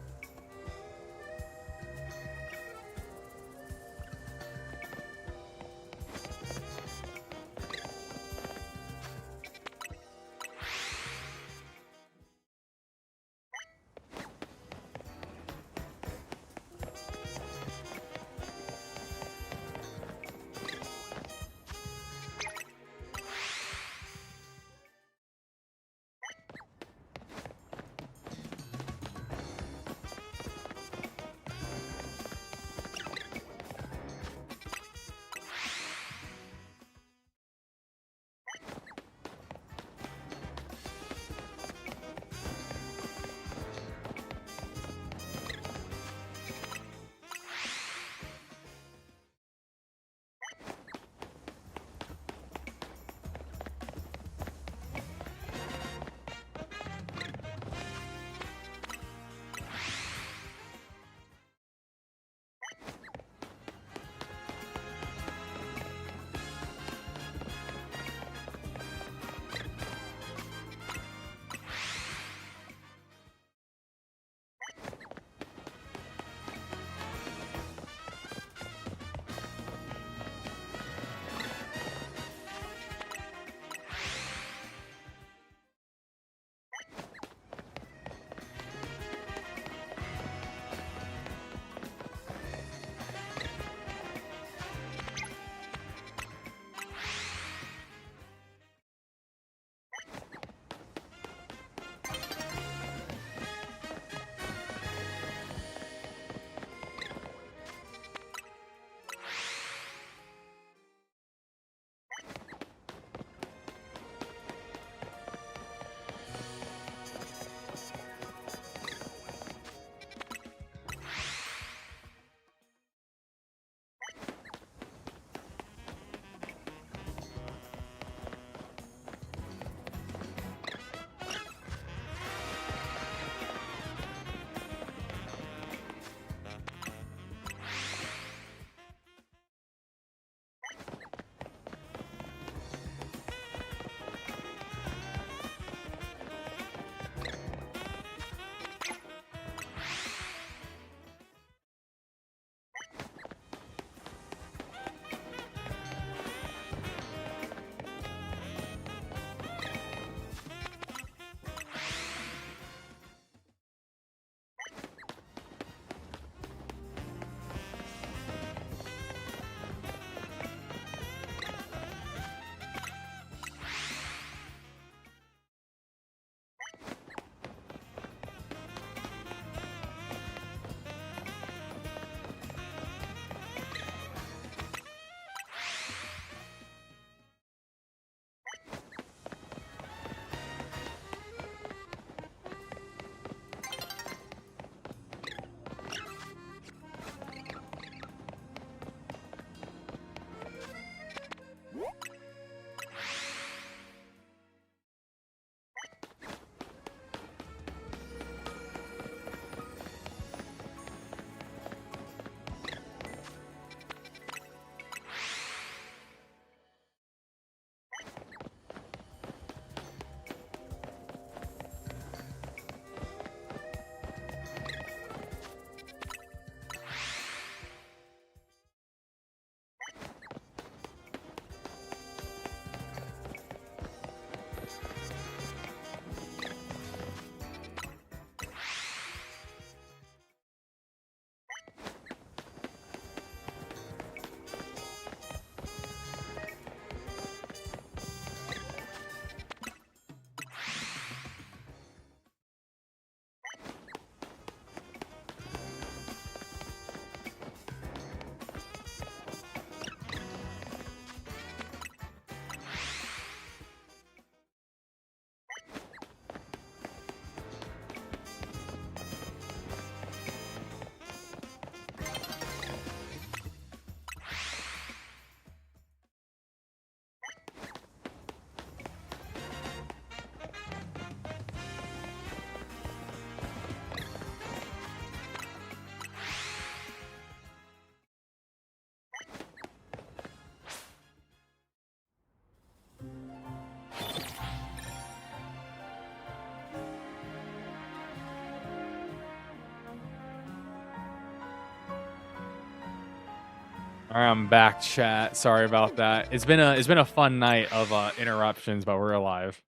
All right, I'm back, chat. Sorry about that. It's been a fun night of interruptions, but we're alive.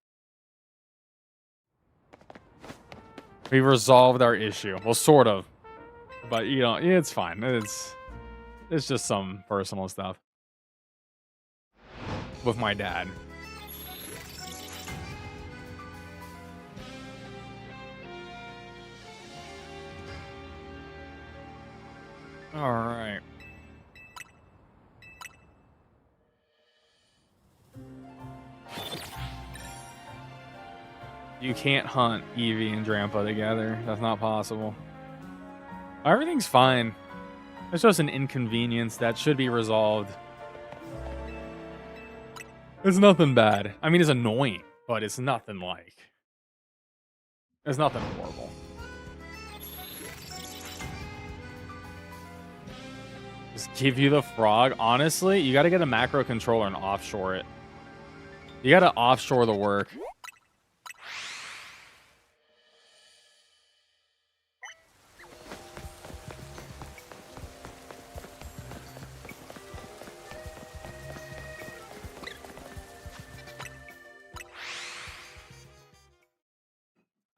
We resolved our issue. Well, sort of, but you know, it's fine. It's just some personal stuff with my dad. All right. You can't hunt Eevee and Drampa together. That's not possible. Everything's fine. It's just an inconvenience that should be resolved. It's nothing bad. I mean, it's annoying, but it's nothing like... It's nothing horrible. Just give you the frog. Honestly, you gotta get a macro controller and offshore it. You gotta offshore the work.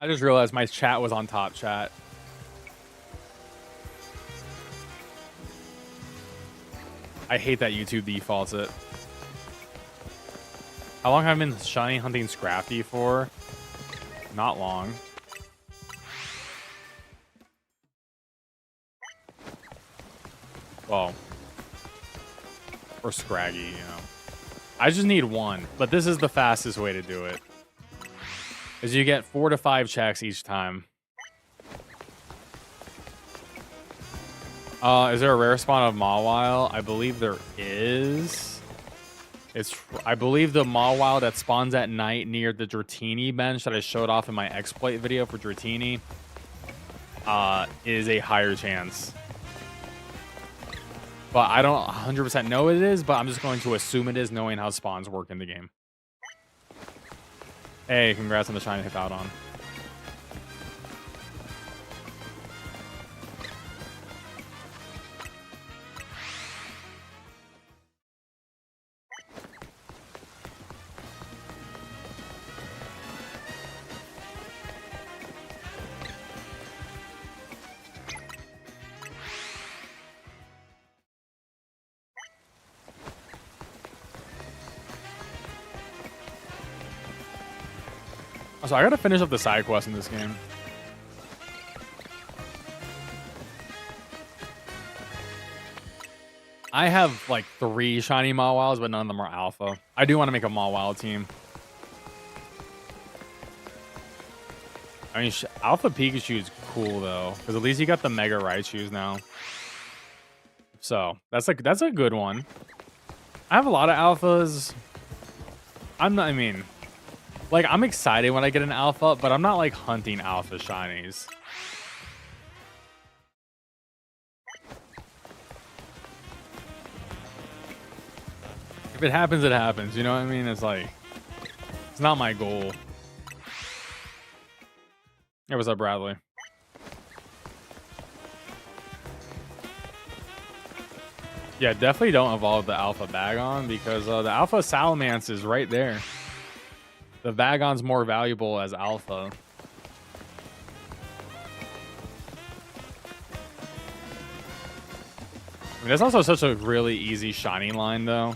I just realized my chat was on top chat. I hate that YouTube defaults it. How long have I been shiny hunting Scraggy for? Not long. Well, or Scraggy, you know. I just need one, but this is the fastest way to do it. Is you get 4 to 5 checks each time. Is there a rare spawn of Mawile? I believe there is. I believe the Mawile that spawns at night near the Erdteee bench that I showed off in my exploit video for Erdteee is a higher chance. But I don't 100% know it is, but I'm just going to assume it is, knowing how spawns work in the game. Hey, congrats on the shiny Hippowdon. So I gotta finish up the side quest in this game. I have like 3 shiny Mawiles, but none of them are alpha. I do want to make a Mawile team. I mean, Alpha Pikachu is cool though, because at least you got the Mega Raichus now. So that's a good one. I have a lot of alphas. I mean, like, I'm excited when I get an alpha, but I'm not like hunting alpha shinies. If it happens, it happens. You know what I mean? It's like, it's not my goal. Hey, what's up, Bradley? Yeah, definitely don't evolve the Alpha Bagon because the Alpha Salamence is right there. The Vagon's more valuable as Alpha. I mean, that's also such a really easy shiny line, though.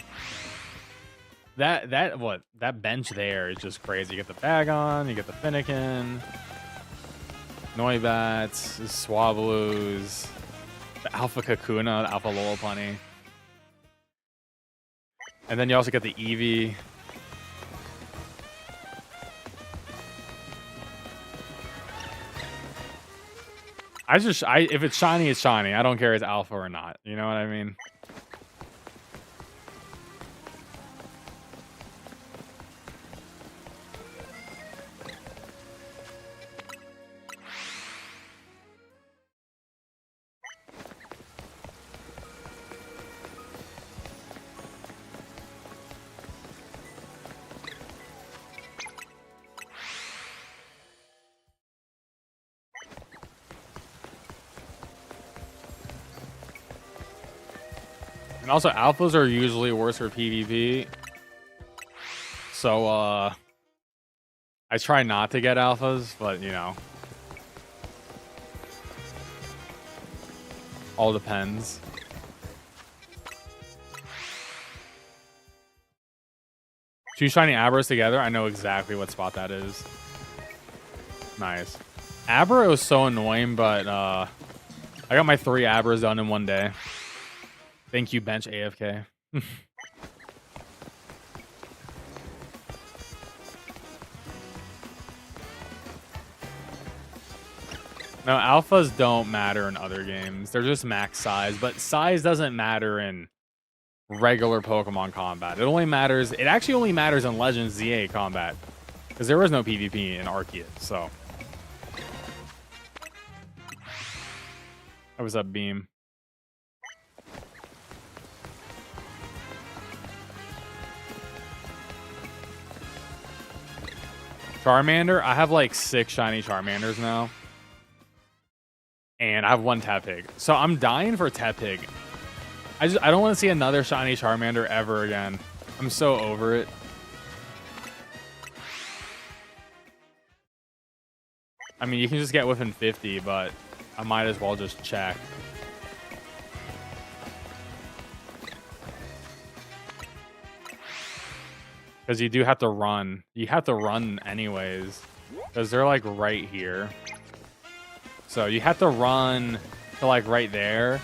That bench there is just crazy. You get the Bagon, you get the Finnegan, Noibats, Swablues, the Alpha Kakuna, the Alpha Lopunny. And then you also get the Eevee. If it's shiny, it's shiny. I don't care if it's alpha or not. You know what I mean? And also, alphas are usually worse for PvP. So, I try not to get alphas, but, you know. All depends. Two shiny Abras together. I know exactly what spot that is. Nice. Abra was so annoying, but I got my 3 Abras done in one day. Thank you, bench AFK. No, alphas don't matter in other games. They're just max size, but size doesn't matter in regular Pokemon combat. It actually only matters in Legends ZA combat, because there was no PvP in Arceus, so. That was up, Beam. Charmander, I have like 6 shiny Charmanders now. And I have 1 Tepig. So I'm dying for Tepig. I don't want to see another shiny Charmander ever again. I'm so over it. I mean, you can just get within 50, but I might as well just check. Because you do have to run. You have to run anyways. Because they're like right here. So you have to run to like right there.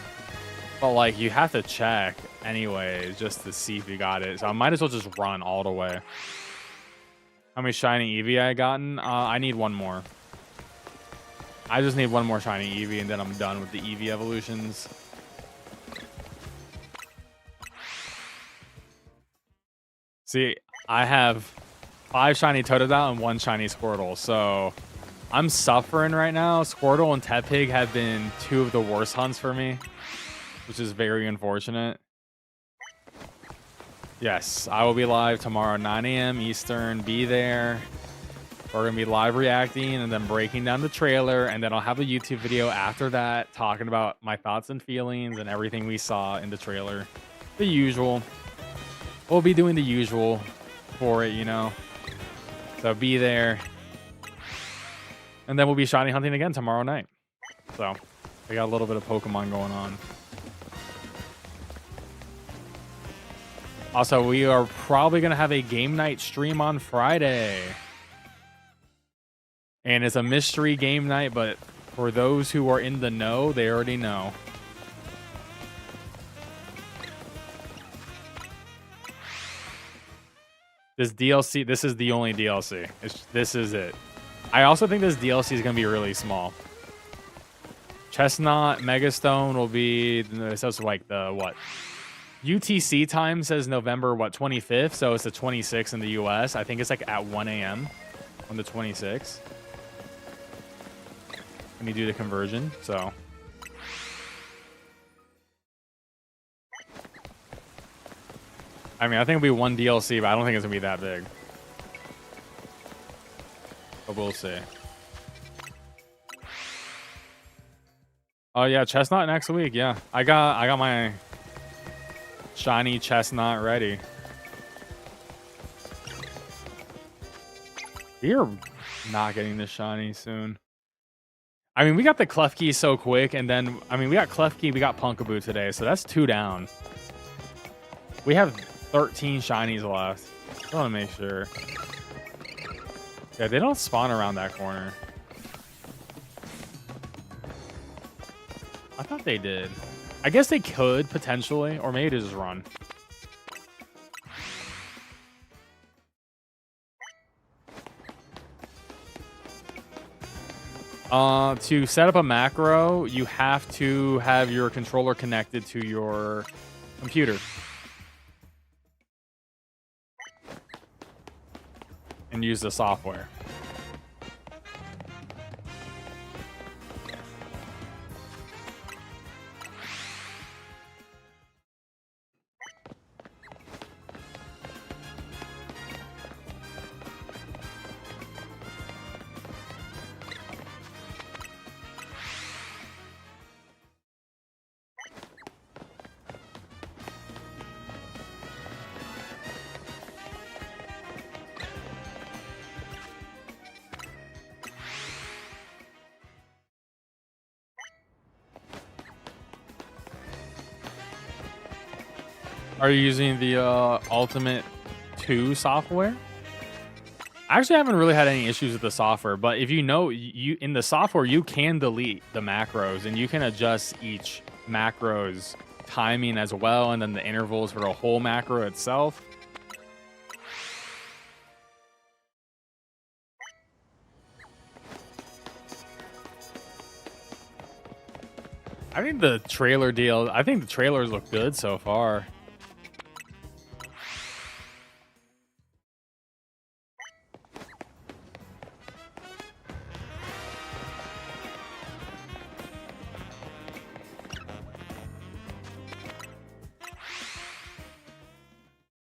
But like you have to check anyways just to see if you got it. So I might as well just run all the way. How many shiny Eevee I gotten? I need 1 more. I just need 1 more shiny Eevee and then I'm done with the Eevee evolutions. See, I have 5 shiny Totodile and 1 shiny Squirtle, so I'm suffering right now. Squirtle and Tepig have been 2 of the worst hunts for me, which is very unfortunate. Yes, I will be live tomorrow, 9 a.m. Eastern. Be there. We're going to be live reacting and then breaking down the trailer, and then I'll have a YouTube video after that talking about my thoughts and feelings and everything we saw in the trailer. The usual. We'll be doing the usual for it, you know. So be there. And then we'll be shiny hunting again tomorrow night. So we got a little bit of Pokemon going on. Also, we are probably going to have a game night stream on Friday. And it's a mystery game night, but for those who are in the know, they already know. This DLC, this is the only DLC. This is it. I also think this DLC is going to be really small. Chestnut, Megastone will be, this is like the, what? UTC time says November, what, 25th? So it's the 26th in the US. I think it's like at 1 a.m. on the 26th. When you do the conversion, so. I mean, I think it'll be 1 DLC, but I don't think it's going to be that big. But we'll see. Oh yeah, Chestnut next week. Yeah, I got my shiny Chestnut ready. We're not getting this shiny soon. I mean, we got the Klefki so quick, and then I mean, we got Klefki, we got Pumpkaboo today, so that's 2 down. We have 13 shinies left. I want to make sure. Yeah, they don't spawn around that corner. I thought they did. I guess they could, potentially. Or maybe they just run. To set up a macro, you have to have your controller connected to your computer. And use the software. Are you using the Ultimate 2 software? I actually haven't really had any issues with the software, but if you know, you in the software, you can delete the macros and you can adjust each macro's timing as well, and then the intervals for the whole macro itself. I think the trailers look good so far.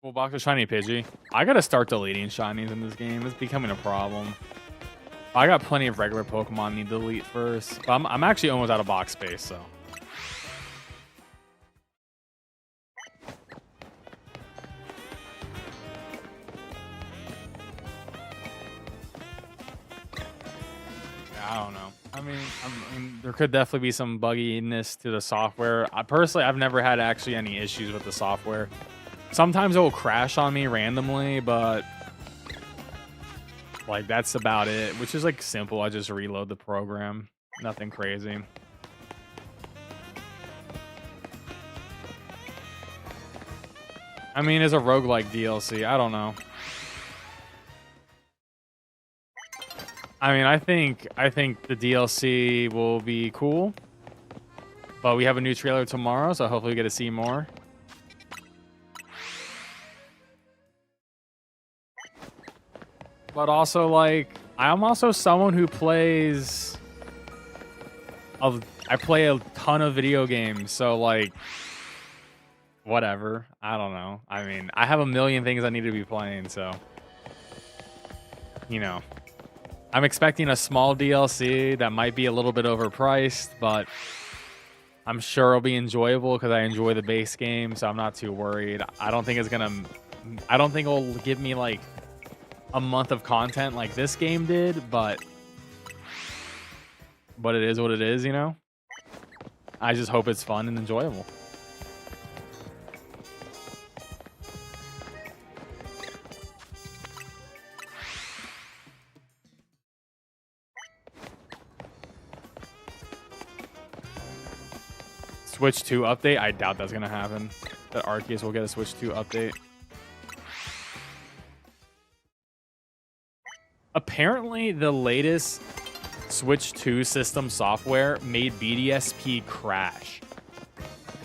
Full box of shiny Pidgey. I gotta start deleting shinies in this game. It's becoming a problem. I got plenty of regular Pokemon I need to delete first. But I'm actually almost out of box space, so. Yeah, I don't know. I mean, there could definitely be some bugginess to the software. I've never had actually any issues with the software. Sometimes it will crash on me randomly, but like that's about it, which is like simple. I just reload the program. Nothing crazy. I mean, it's a roguelike DLC. I don't know. I mean, I think the DLC will be cool. But we have a new trailer tomorrow, so hopefully we get to see more. But also, like, I'm also someone who plays... I play a ton of video games, so, like... Whatever. I don't know. I mean, I have a million things I need to be playing, so... You know. I'm expecting a small DLC that might be a little bit overpriced, but... I'm sure it'll be enjoyable because I enjoy the base game, so I'm not too worried. I don't think it'll give me, like... a month of content like this game did, but it is what it is, you know? I just hope it's fun and enjoyable. Switch 2 update? I doubt that's gonna happen. That Arceus will get a Switch 2 update. Apparently, the latest Switch 2 system software made BDSP crash.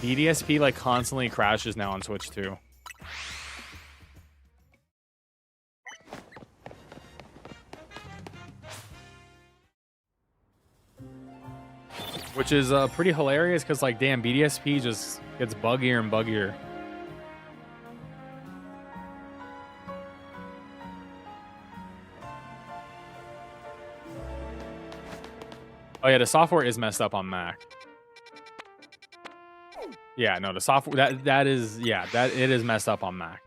BDSP like constantly crashes now on Switch 2. Which is pretty hilarious because, like, damn, BDSP just gets buggier and buggier. Oh yeah, the software is messed up on Mac. Yeah, no, the software it is messed up on Mac.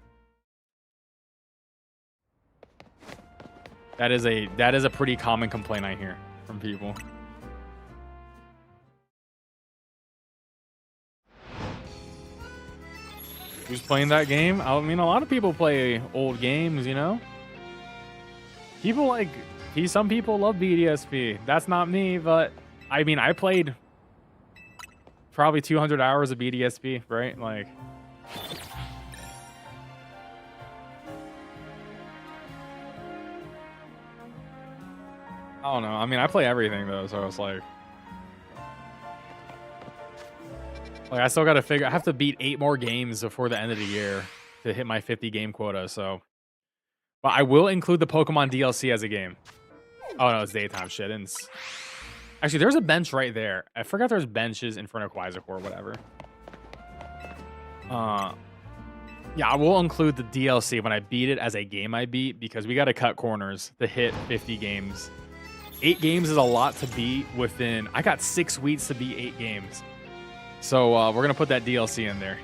That is a pretty common complaint I hear from people. Who's playing that game? I mean, a lot of people play old games, you know? People like... Some people love BDSP. That's not me, but... I mean, I played... probably 200 hours of BDSP, right? Like... I don't know. I mean, I play everything, though, so it's like... Like, I still gotta figure... I have to beat 8 more games before the end of the year to hit my 50 game quota, so... But I will include the Pokemon DLC as a game. Oh, no, it's daytime shit. Actually, there's a bench right there. I forgot there's benches in front of Quasar or whatever. Yeah, I will include the DLC when I beat it as a game I beat, because we got to cut corners to hit 50 games. 8 games is a lot to beat within... I got 6 weeks to beat 8 games. So we're going to put that DLC in there.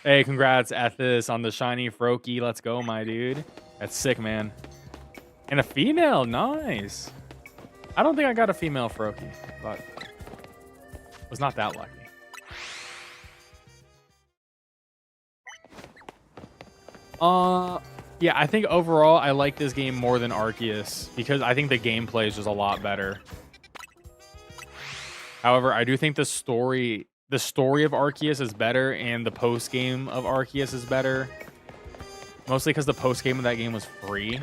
Hey, congrats, Ethis, on the shiny Froakie. Let's go, my dude. That's sick, man. And a female. Nice. I don't think I got a female Froakie, but... Was not that lucky. Yeah, I think overall I like this game more than Arceus because I think the gameplay is just a lot better. However, I do think the story of Arceus is better and the post game of Arceus is better. Mostly because the post game of that game was free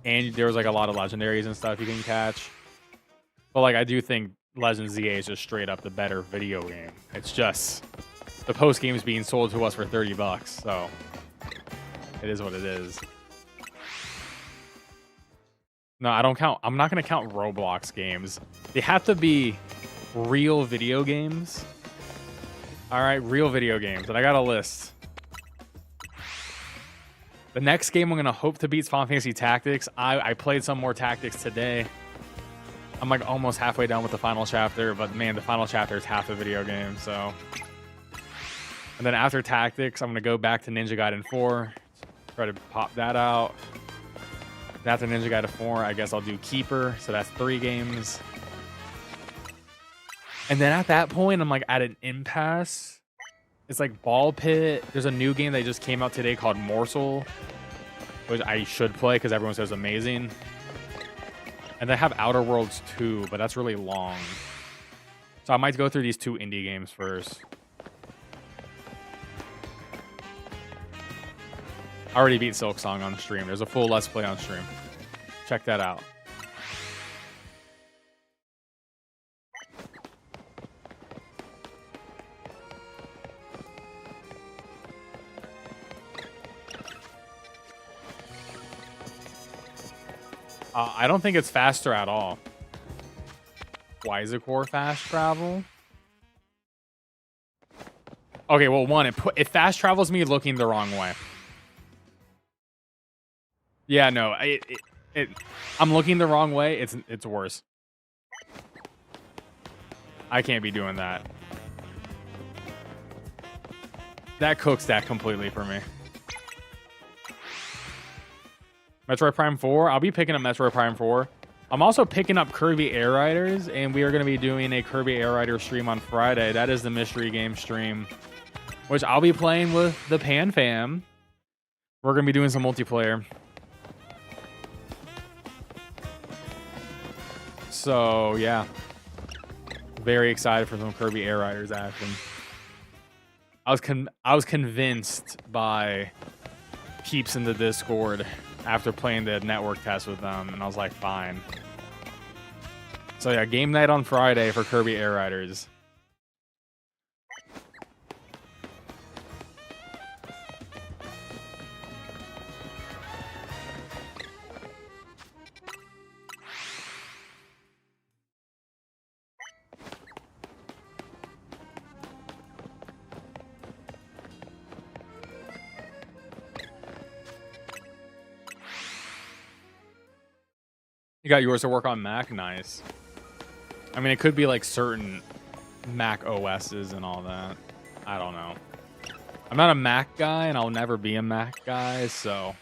and there was like a lot of legendaries and stuff you can catch. But like I do think Legends ZA is just straight up the better video game. It's just the post game is being sold to us for $30, so it is what it is. No, I don't count. I'm not going to count Roblox games. They have to be real video games. All right, real video games. And I got a list. The next game I'm going to hope to beat is Final Fantasy Tactics. I played some more Tactics today. I'm like almost halfway done with the final chapter, but man, the final chapter is half the video game, so. And then after Tactics, I'm going to go back to Ninja Gaiden 4. Try to pop that out. And after Ninja Gaiden 4, I guess I'll do Keeper. So that's 3 games. And then at that point, I'm like at an impasse. It's like Ball Pit. There's a new game that just came out today called Morsel, which I should play because everyone says amazing. And they have Outer Worlds 2, but that's really long. So I might go through these 2 indie games first. I already beat Silk Song on stream. There's a full Let's Play on stream. Check that out. I don't think it's faster at all. Core fast travel? Okay, well, one, it fast travels me looking the wrong way. Yeah, no, I'm looking the wrong way. It's worse. I can't be doing that. That cooks that completely for me. Metroid Prime 4. I'll be picking up Metroid Prime 4. I'm also picking up Kirby Air Riders, and we are going to be doing a Kirby Air Rider stream on Friday. That is the mystery game stream, which I'll be playing with the Pan Fam. We're going to be doing some multiplayer. So, yeah. Very excited for some Kirby Air Riders action. I was convinced by peeps in the Discord after playing the network test with them, and I was like, fine. So yeah, game night on Friday for Kirby Air Riders. You got yours to work on Mac? Nice. I mean, it could be like certain Mac OSs and all that. I don't know. I'm not a Mac guy, and I'll never be a Mac guy, so...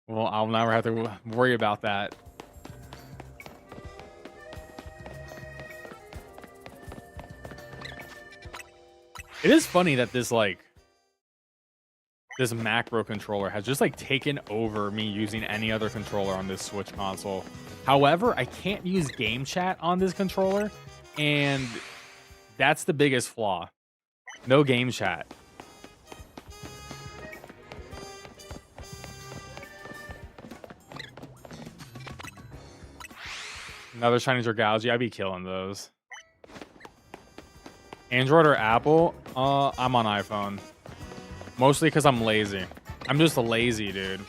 Well, I'll never have to worry about that. It is funny that this, like... This macro controller has just like taken over me using any other controller on this Switch console. However, I can't use game chat on this controller, and that's the biggest flaw. No game chat. Another Chinese or Gougy, I'd be killing those. Android or Apple? I'm on iPhone. Mostly because I'm lazy. I'm just lazy, dude.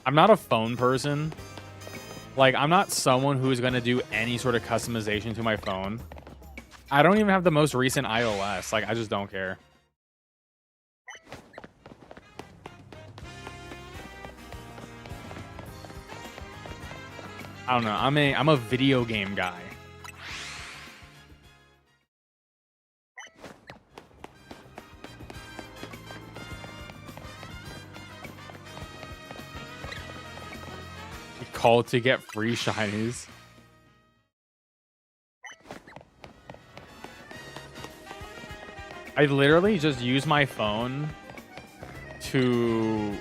I'm not a phone person. Like, I'm not someone who's going to do any sort of customization to my phone. I don't even have the most recent iOS. Like, I just don't care. I don't know. I'm a video game guy. call to get free shinies. I literally just use my phone to...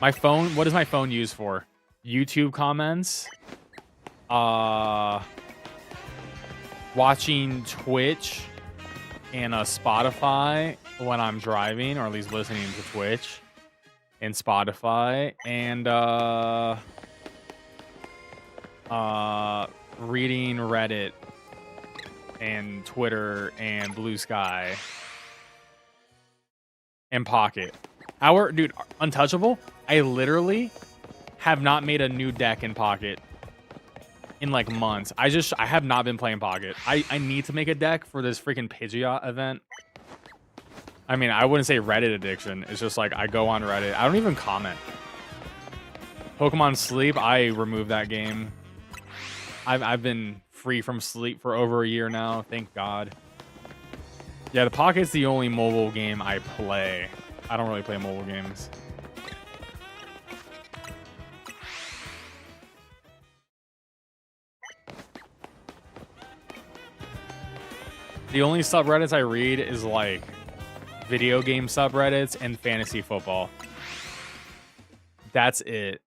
My phone... What is my phone used for? YouTube comments. Watching Twitch and Spotify when I'm driving, or at least listening to Twitch and Spotify, and reading Reddit and Twitter and Blue Sky and Pocket. Dude, Untouchable, I literally have not made a new deck in Pocket in like months. I have not been playing Pocket. I need to make a deck for this freaking Pidgeot event. I mean, I wouldn't say Reddit addiction. It's just like I go on Reddit. I don't even comment. Pokemon Sleep, I removed that game. I've been free from sleep for over a year now. Thank God. Yeah, the Pocket's the only mobile game I play. I don't really play mobile games. The only subreddits I read is like video game subreddits and fantasy football. That's it.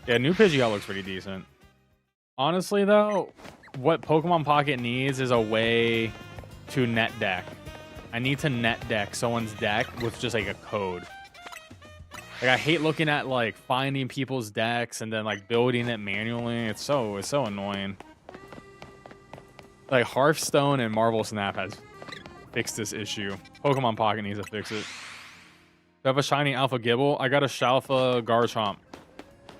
Yeah, new Pidgeot looks pretty decent. Honestly, though, what Pokemon Pocket needs is a way to net deck. I need to net deck someone's deck with just like a code. Like, I hate looking at like finding people's decks and then like building it manually. It's so annoying. Like Hearthstone and Marvel Snap has fixed this issue. Pokemon Pocket needs to fix it. Do I have a shiny Alpha Gibble? I got a Shalfa Garchomp.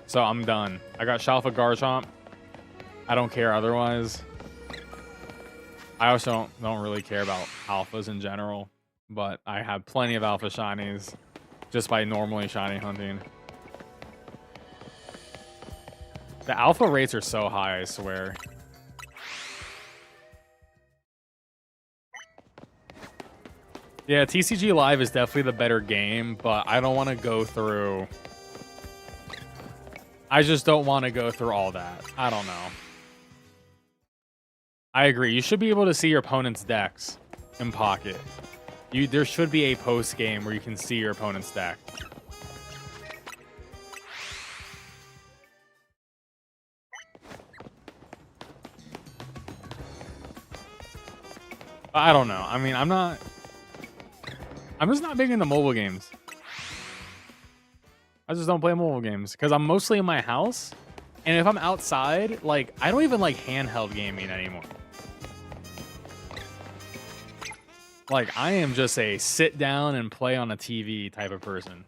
So I'm done. I got Shalfa Garchomp. I don't care otherwise. I also don't really care about alphas in general, but I have plenty of alpha shinies just by normally shiny hunting. The alpha rates are so high, I swear. Yeah, TCG Live is definitely the better game, but I don't want to go through... I just don't want to go through all that. I don't know. I agree. You should be able to see your opponent's decks in Pocket. There should be a post game where you can see your opponent's deck. I don't know. I mean, I'm just not big into mobile games. I just don't play mobile games because I'm mostly in my house. And if I'm outside, like, I don't even like handheld gaming anymore. Like, I am just a sit down and play on a TV type of person.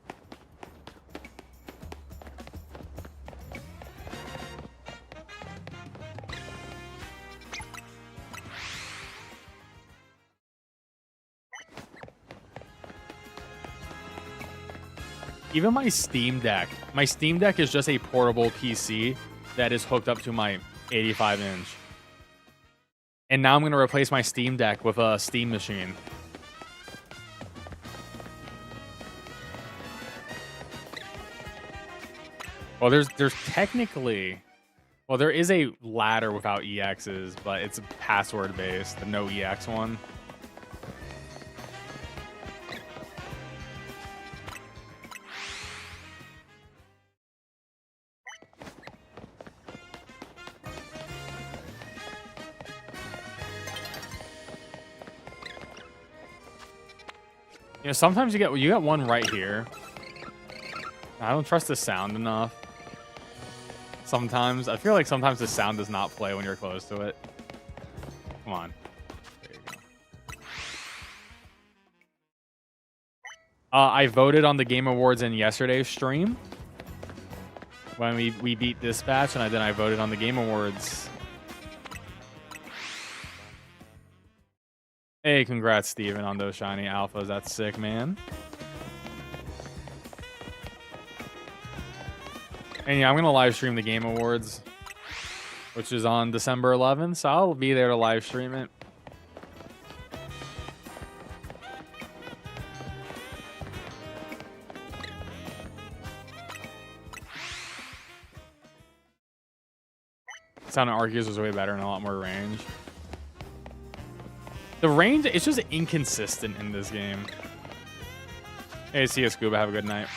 Even my Steam Deck. My Steam Deck is just a portable PC that is hooked up to my 85-inch. And now I'm going to replace my Steam Deck with a Steam machine. Well, there's technically... Well, there is a ladder without EXs, but it's password-based, the no EX one. You know, sometimes you get one right here. I don't trust the sound enough. Sometimes I feel like sometimes the sound does not play when you're close to it. Come on. There you go. I voted on the Game Awards in yesterday's stream when we beat Dispatch, and then I voted on the Game Awards. Hey, congrats, Steven, on those shiny alphas. That's sick, man. And yeah, I'm going to live stream the Game Awards, which is on December 11th, so I'll be there to live stream it. Sound of Arceus was way better and a lot more range. The range, it's just inconsistent in this game. Hey, see you, Scuba. Have a good night.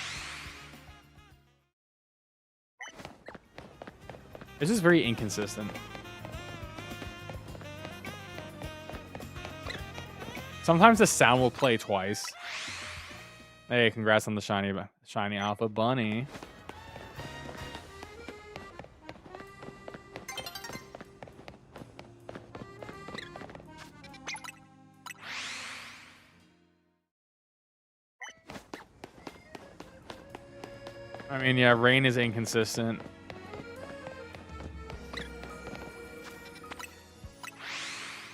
It's just very inconsistent. Sometimes the sound will play twice. Hey, congrats on the shiny alpha bunny. I mean, yeah, rain is inconsistent.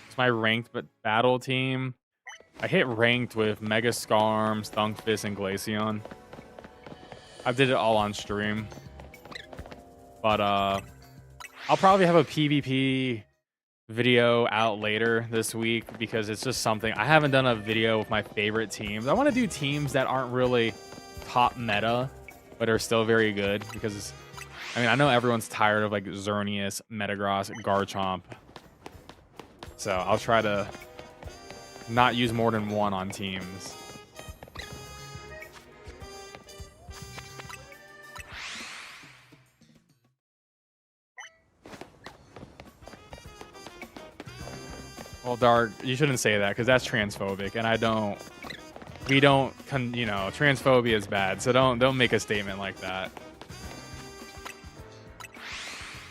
It's my ranked but battle team. I hit ranked with Mega Scarms, Thunkfist, and Glaceon. I did it all on stream. But I'll probably have a PvP video out later this week because it's just something. I haven't done a video with my favorite teams. I want to do teams that aren't really top meta, but are still very good because I mean, I know everyone's tired of like Xerneas, Metagross, Garchomp. So I'll try to not use more than one on teams. Well, Dark, you shouldn't say that because that's transphobic, and we don't, you know, transphobia is bad, so don't make a statement like that.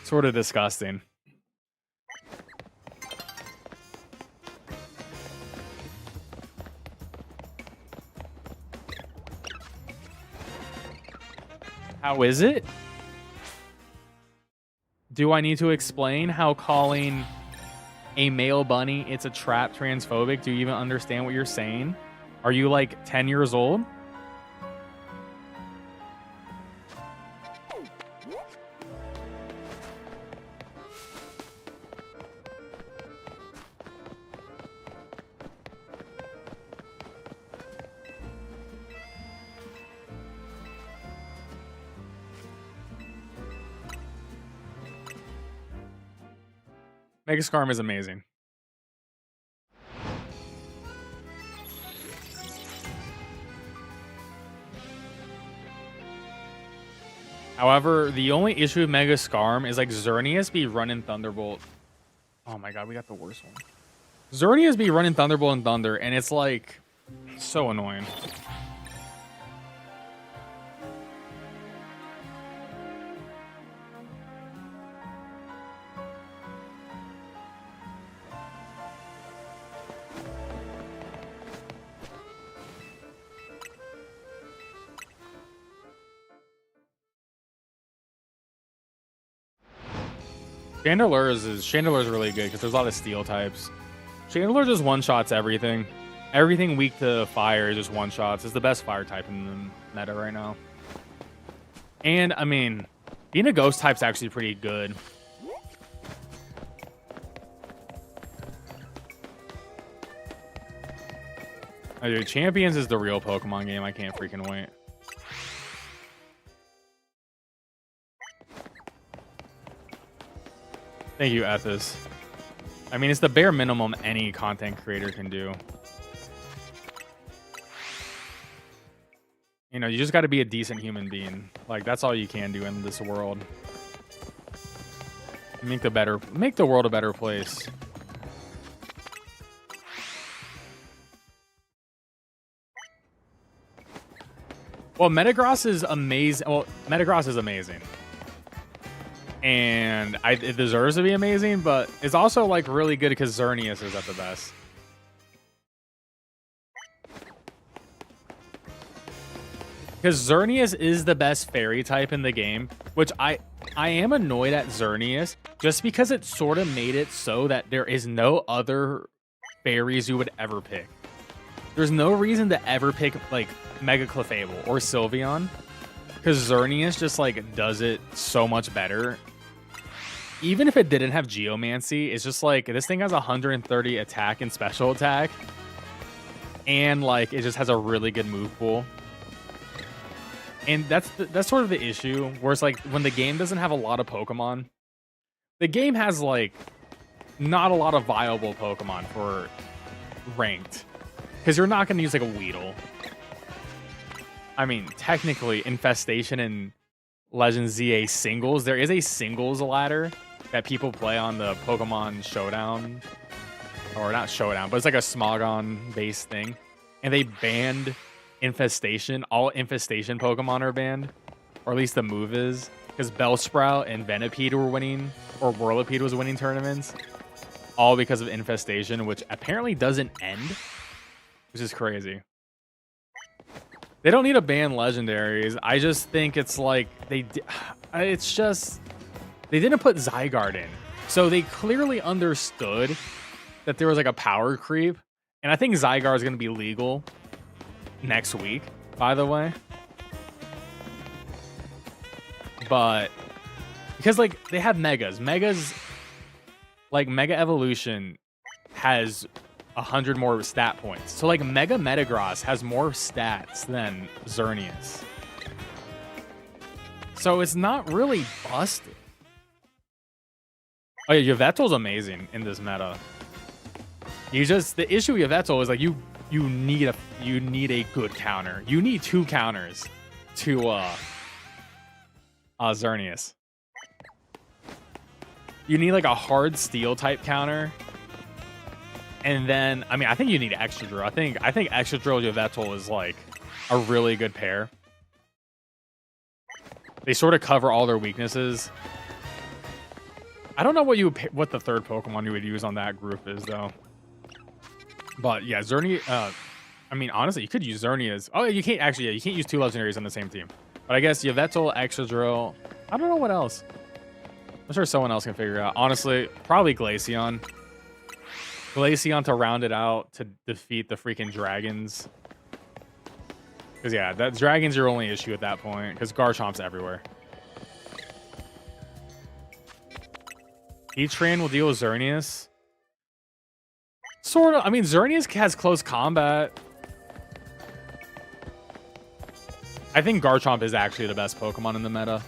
Sort of disgusting. How is it? Do I need to explain how calling a male bunny it's a trap transphobic? Do you even understand what you're saying? Are you like 10 years old? Mega Scarm is amazing. However, the only issue with Mega Scarm is like Xerneas be running Thunderbolt. Oh my god, we got the worst one. Xerneas be running Thunderbolt and Thunder, and it's like so annoying. Chandeler's really good because there's a lot of steel types. Chandeler just one-shots everything. Everything weak to fire is just one-shots. It's the best fire type in the meta right now. And, I mean, being a ghost type's actually pretty good. Oh, dude, Champions is the real Pokemon game. I can't freaking wait. Thank you, Ethis. I mean, it's the bare minimum any content creator can do. You know, you just got to be a decent human being. Like, that's all you can do in this world. Make the world a better place. Well, Metagross is amazing. Well, Metagross is amazing. And it deserves to be amazing, but it's also like really good because Xerneas is at the best. Because Xerneas is the best fairy type in the game, which I am annoyed at Xerneas just because it sort of made it so that there is no other fairies you would ever pick. There's no reason to ever pick like Mega Clefable or Sylveon because Xerneas just like does it so much better. Even if it didn't have Geomancy, it's just like this thing has 130 attack and special attack, and like it just has a really good move pool. And that's sort of the issue, where it's like when the game doesn't have a lot of Pokemon, the game has like not a lot of viable Pokemon for ranked, because you're not going to use like a Weedle. I mean, technically, Infestation and Legend ZA singles. There is a singles ladder that people play on the Pokemon Showdown, or not Showdown, but it's like a Smogon based thing, and they banned Infestation. All Infestation Pokemon are banned, or at least the move is, because Bellsprout and Venipede were winning, or Whirlipede was winning tournaments, all because of Infestation, which apparently doesn't end, which is crazy. They don't need to ban legendaries. I just think it's like it's just they didn't put Zygarde in, so they clearly understood that there was like a power creep, and I think Zygarde is going to be legal next week, by the way. But because like they have megas, like Mega Evolution has 100 more stat points. So like Mega Metagross has more stats than Xerneas. So it's not really busted. Oh yeah, Yveltal's amazing in this meta. The issue with Yveltal is like you need a good counter. You need 2 counters to Xerneas. You need like a hard steel type counter. And then, I mean, I think you need Extra Drill. I think Extra Drill Yveltal is like a really good pair. They sort of cover all their weaknesses. I don't know what the third Pokemon you would use on that group is though. But yeah, Xerneas. I mean, honestly, you could use Xerneas. Oh, you can't actually. Yeah, you can't use 2 legendaries on the same team. But I guess Yveltal, Extra Drill. I don't know what else. I'm sure someone else can figure it out. Honestly, probably Glaceon. Glaceon to round it out to defeat the freaking dragons. Because yeah, that dragon's your only issue at that point, because Garchomp's everywhere. Heatran will deal with Xerneas. Sort of. I mean, Xerneas has close combat. I think Garchomp is actually the best Pokemon in the meta.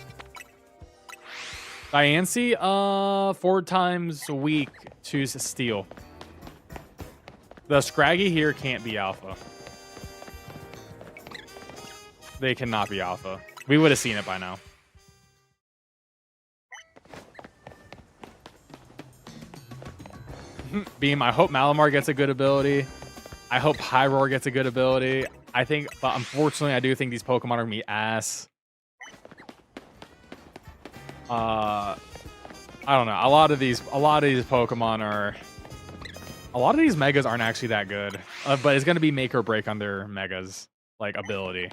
Diancie, 4 times weak to Steel. The Scraggy here can't be Alpha. They cannot be Alpha. We would have seen it by now. Beam, I hope Malamar gets a good ability. I hope Pyroar gets a good ability. But unfortunately, I do think these Pokemon are gonna be ass. I don't know. A lot of these Pokemon are. A lot of these Megas aren't actually that good, but it's gonna be make or break on their Megas like ability.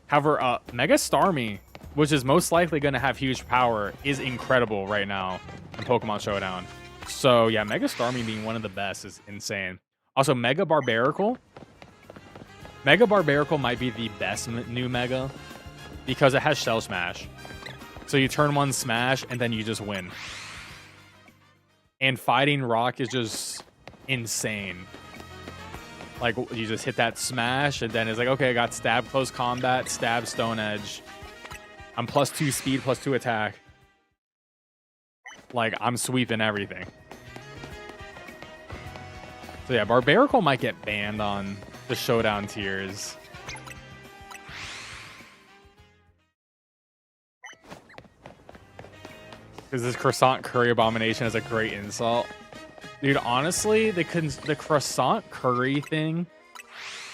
However, Mega Starmie, which is most likely gonna have huge power, is incredible right now in Pokemon Showdown. So yeah, Mega Starmie being one of the best is insane. Also, Mega Barbaracle. Mega Barbaracle might be the best new Mega because it has Shell Smash. So you turn 1 Smash and then you just win. And Fighting Rock is just insane. Like you just hit that Smash and then it's like, okay, I got Stab Close Combat, Stab Stone Edge. I'm +2 speed, +2 attack. Like I'm sweeping everything. So yeah, Barbaracle might get banned on the Showdown tiers. Because this Croissant Curry Abomination is a great insult. Dude, honestly, the Croissant Curry thing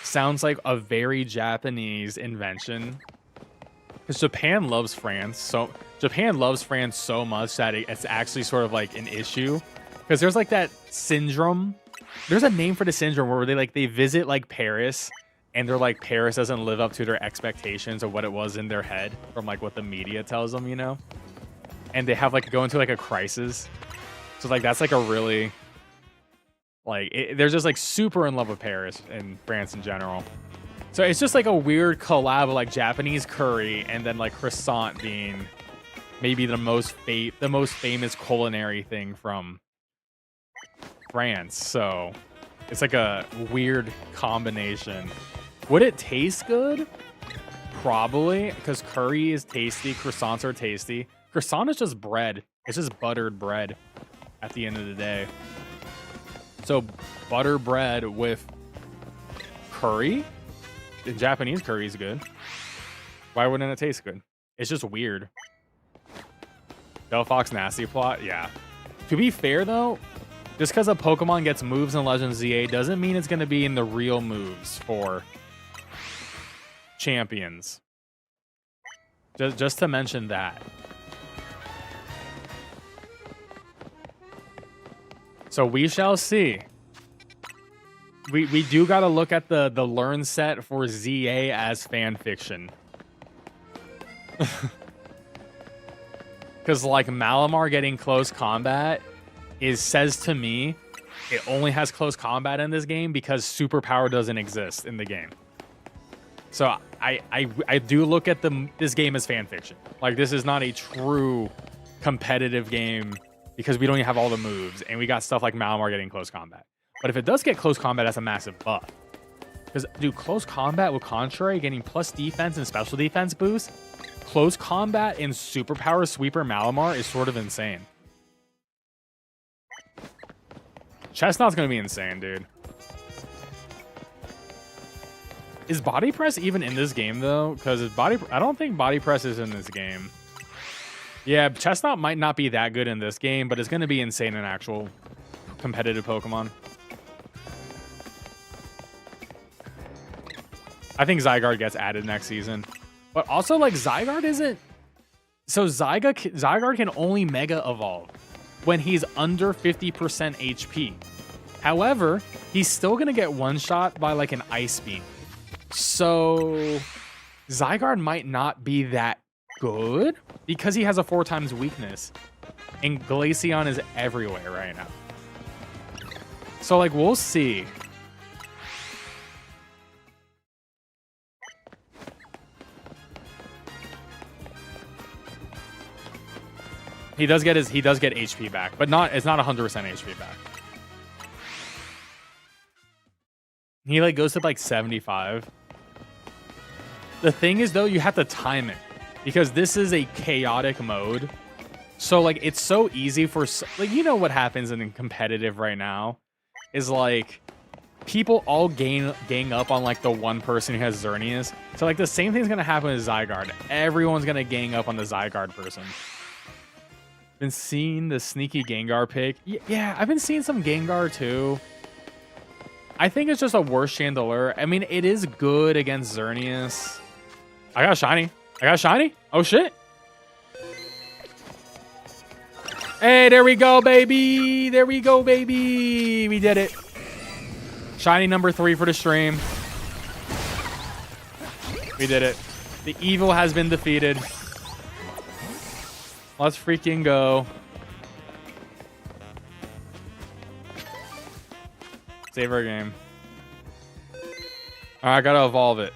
sounds like a very Japanese invention. Because Japan loves France so much that it's actually sort of like an issue. Because there's like that syndrome. There's a name for the syndrome where they visit like Paris and they're like Paris doesn't live up to their expectations of what it was in their head from like what the media tells them, you know? And they have like go into like a crisis. So like that's like a really they're just like super in love with Paris and France in general. So it's just like a weird collab of like Japanese curry and then like croissant being maybe the most famous culinary thing from France. So it's like a weird combination. Would it taste good? Probably, because curry is tasty, croissants are tasty. Croissant is just bread. It's just buttered bread at the end of the day. So butter bread with curry? In Japanese, curry is good. Why wouldn't it taste good? It's just weird. Delphox nasty plot? Yeah. To be fair, though, just because a Pokemon gets moves in Legends ZA doesn't mean it's going to be in the real moves for champions. Just to mention that. So we shall see. We do got to look at the learn set for ZA as fan fiction. Because like Malamar getting close combat says to me it only has close combat in this game because superpower doesn't exist in the game. So I do look at this game as fan fiction. Like, this is not a true competitive game because we don't even have all the moves and we got stuff like Malamar getting close combat. But if it does get close combat, that's a massive buff. Because, dude, close combat with Contrary getting plus defense and special defense boost, close combat in superpower sweeper Malamar is sort of insane. Chestnut's gonna be insane, dude. Is body press even in this game though? Because I don't think body press is in this game. Yeah, Chestnut might not be that good in this game, but it's gonna be insane in actual competitive Pokemon. I think Zygarde gets added next season. But also, like, Zygarde isn't... So Zygarde can only Mega Evolve when he's under 50% HP. However, he's still going to get one-shot by, like, an Ice Beam. So Zygarde might not be that good because he has a 4x weakness. And Glaceon is everywhere right now. So, like, we'll see. He does get HP back, but it's not 100% HP back. He like goes to like 75. The thing is though, you have to time it because this is a chaotic mode. So like it's so easy for like, you know what happens in competitive right now is like people all gang up on like the one person who has Xerneas. So like the same thing's gonna happen with Zygarde. Everyone's gonna gang up on the Zygarde person. Been seeing the sneaky Gengar pick. Yeah, I've been seeing some Gengar too. I think it's just a worse Chandelure. I mean, it is good against Xerneas. I got shiny. Oh shit. Hey, there we go, baby. We did it. Shiny number 3 for the stream. We did it. The evil has been defeated. Let's freaking go. Save our game. All right, I gotta evolve it.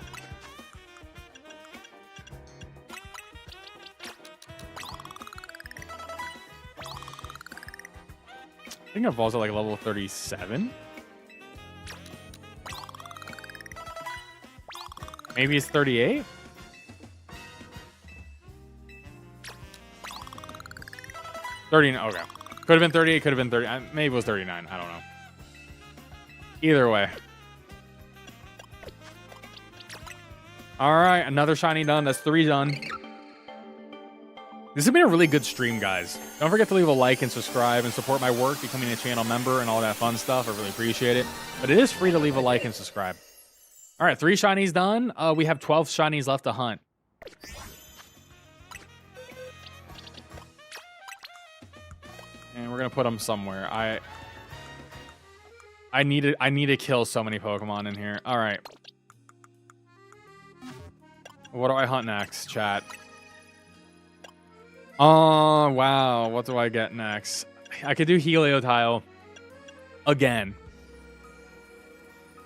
I think it evolves at like level 37. Maybe it's 38. Okay. Could have been 38, could have been 30. Maybe it was 39. I don't know. Either way. All right, another shiny done. That's 3 done. This has been a really good stream, guys. Don't forget to leave a like and subscribe and support my work, becoming a channel member and all that fun stuff. I really appreciate it. But it is free to leave a like and subscribe. All right, 3 shinies done. We have 12 shinies left to hunt. And we're gonna put them somewhere. I need to kill so many Pokemon in here. All right. What do I hunt next, chat? Oh wow, what do I get next? I could do Helioptile again.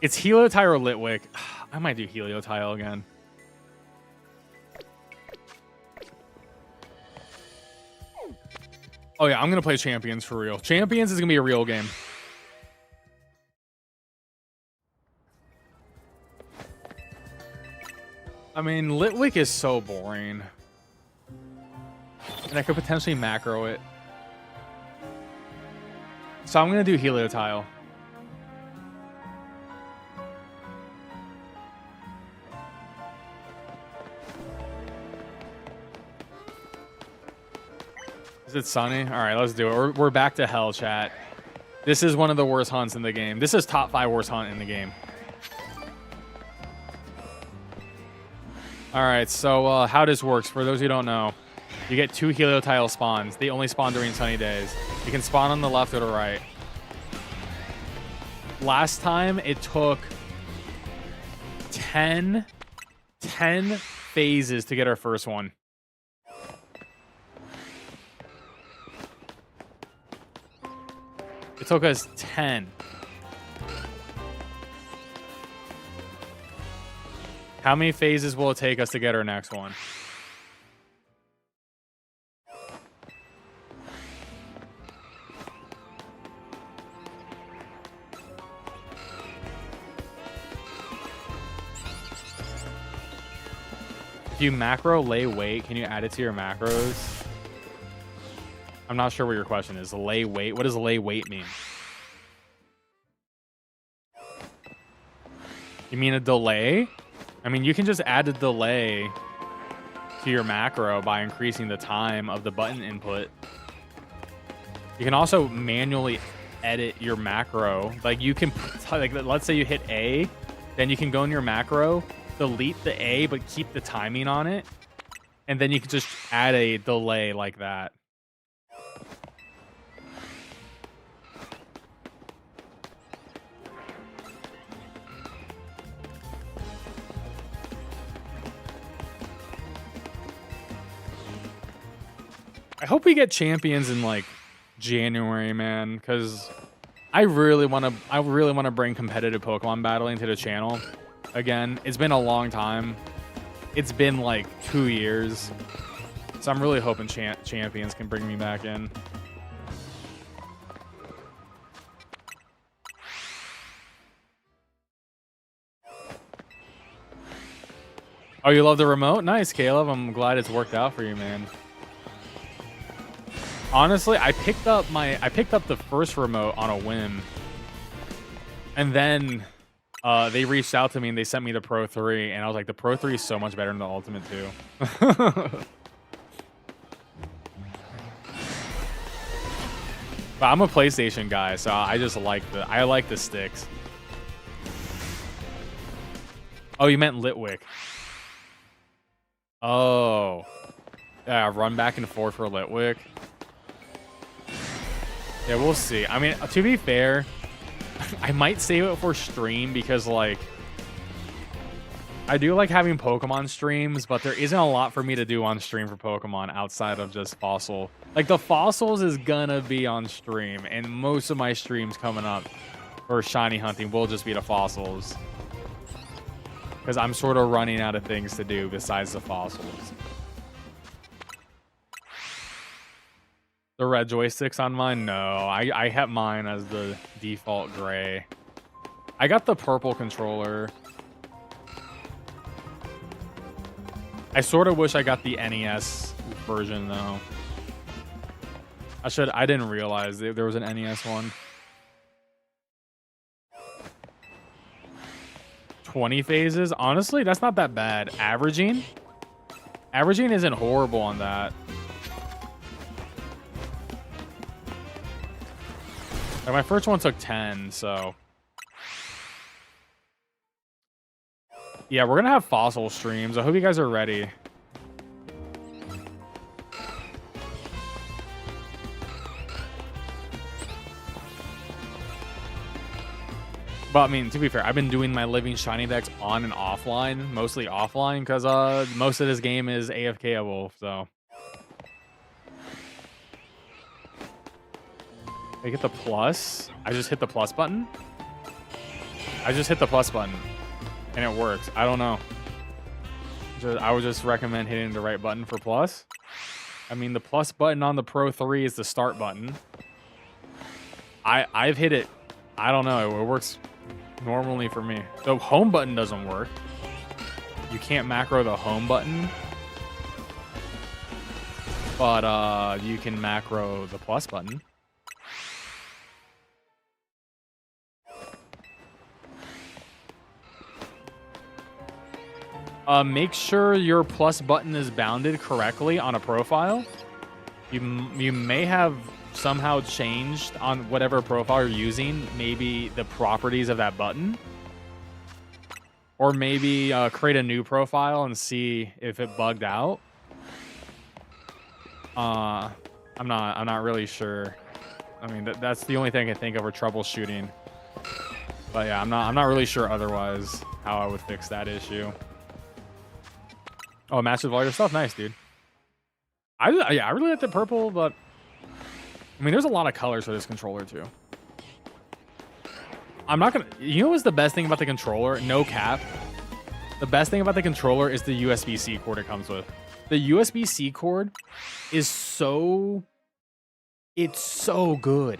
It's Helioptile or Litwick. I might do Helioptile again. Oh yeah, I'm gonna play Champions for real. Champions is gonna be a real game. I mean, Litwick is so boring. And I could potentially macro it. So I'm going to do Helioptile. Is it sunny? All right, let's do it. We're back to hell, chat. This is one of the worst hunts in the game. This is top 5 worst hunt in the game. All right, so how this works, for those who don't know, you get 2 Helioptile spawns. They only spawn during sunny days. You can spawn on the left or the right. Last time, it took 10 phases to get our first one. It took us 10. How many phases will it take us to get our next one? If you macro lay weight, can you add it to your macros? I'm not sure what your question is. Lay weight? What does lay weight mean? You mean a delay? I mean, you can just add a delay to your macro by increasing the time of the button input. You can also manually edit your macro. Like you can, like let's say you hit A, then you can go in your macro, delete the A, but keep the timing on it. And then you can just add a delay like that. I hope we get champions in like January, man, because I really want to bring competitive Pokemon battling to the channel again. It's been a long time. It's been like 2 years, so I'm really hoping champions can bring me back in. Oh, you love the remote? Nice, Caleb. I'm glad it's worked out for you, man. Honestly, I picked up the first remote on a whim, and then they reached out to me and they sent me the Pro 3, and I was like, the Pro 3 is so much better than the Ultimate 2. But I'm a PlayStation guy, so I just like the sticks. Oh, you meant Litwick. Oh, yeah, run back and forth for Litwick. Yeah, we'll see. I mean, to be fair, I might save it for stream because, like, I do like having Pokemon streams, but there isn't a lot for me to do on stream for Pokemon outside of just Fossil. Like, the Fossils is gonna be on stream, and most of my streams coming up for shiny hunting will just be the Fossils. Because I'm sort of running out of things to do besides the Fossils. The red joysticks on mine? No, I have mine as the default gray. I got the purple controller. I sort of wish I got the NES version though. I didn't realize there was an NES one. 20 phases? Honestly, that's not that bad. Averaging isn't horrible on that. Like my first one took 10, so. Yeah, we're gonna have Fossil streams. I hope you guys are ready. But I mean, to be fair, I've been doing my living shiny decks on and offline, mostly offline, because most of this game is AFK-able, so. I get the plus. I just hit the plus button. I just hit the plus button, and it works. I don't know. I would just recommend hitting the right button for plus. I mean, the plus button on the Pro 3 is the start button. I've hit it. I don't know. It works normally for me. The home button doesn't work. You can't macro the home button, but you can macro the plus button. Make sure your plus button is bounded correctly on a profile. You may have somehow changed on whatever profile you're using, maybe the properties of that button. Or maybe create a new profile and see if it bugged out. I'm not really sure. I mean, that's the only thing I can think of for troubleshooting. But yeah, I'm not really sure otherwise how I would fix that issue. Oh, match with all your stuff, nice, dude. I really like the purple, but I mean, there's a lot of colors for this controller too. I'm not gonna. You know what's the best thing about the controller? No cap. The best thing about the controller is the USB-C cord it comes with. The USB-C cord is so. It's so good.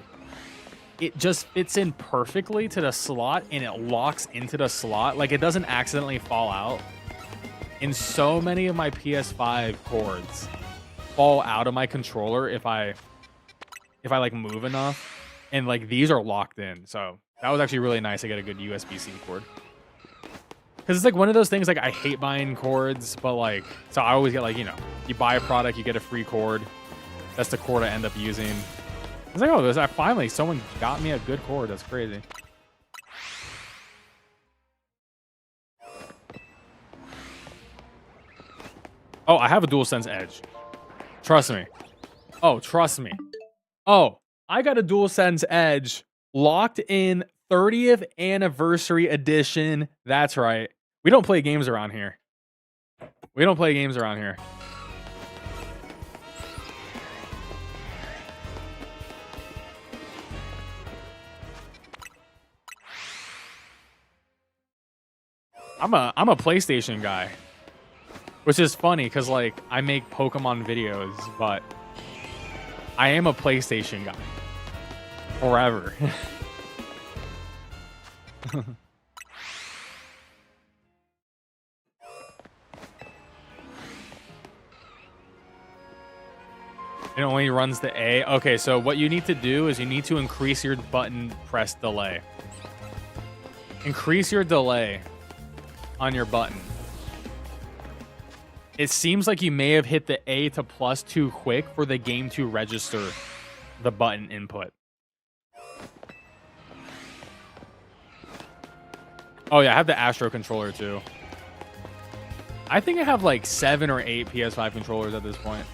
It just fits in perfectly to the slot and it locks into the slot. Like it doesn't accidentally fall out. And so many of my PS5 cords fall out of my controller if I like move enough. And like these are locked in. So that was actually really nice to get a good USB-C cord. Because it's like one of those things, like I hate buying cords, but like, so I always get like, you know, you buy a product, you get a free cord. That's the cord I end up using. It's like, oh, finally someone got me a good cord. That's crazy. Oh, I have a DualSense Edge. Trust me. Oh, trust me. Oh, I got a DualSense Edge locked in 30th anniversary edition. That's right. We don't play games around here. We don't play games around here. I'm a PlayStation guy. Which is funny because like I make Pokemon videos, but I am a PlayStation guy. Forever. It only runs the A. Okay, so what you need to do is you need to increase your button press delay. Increase your delay on your button. It seems like you may have hit the A to plus too quick for the game to register the button input. Oh yeah, I have the Astro controller too. I think I have like 7 or 8 PS5 controllers at this point.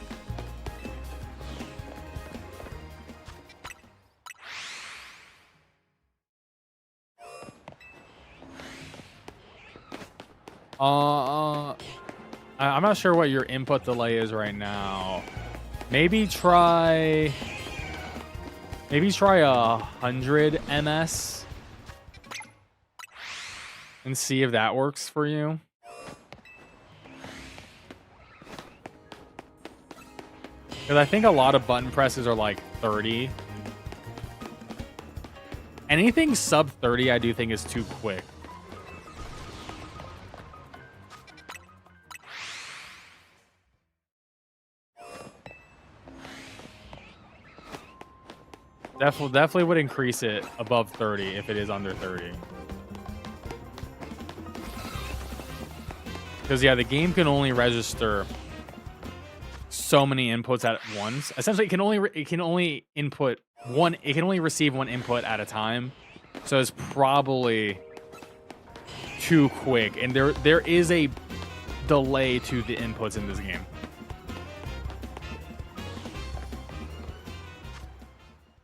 I'm not sure what your input delay is right now. Maybe try 100 ms and see if that works for you. Because I think a lot of button presses are like 30. Anything sub 30 I do think is too quick. Definitely would increase it above 30 if it is under 30. Because yeah, the game can only register so many inputs at once. Essentially, it can only input one. It can only receive one input at a time. So it's probably too quick, and there is a delay to the inputs in this game.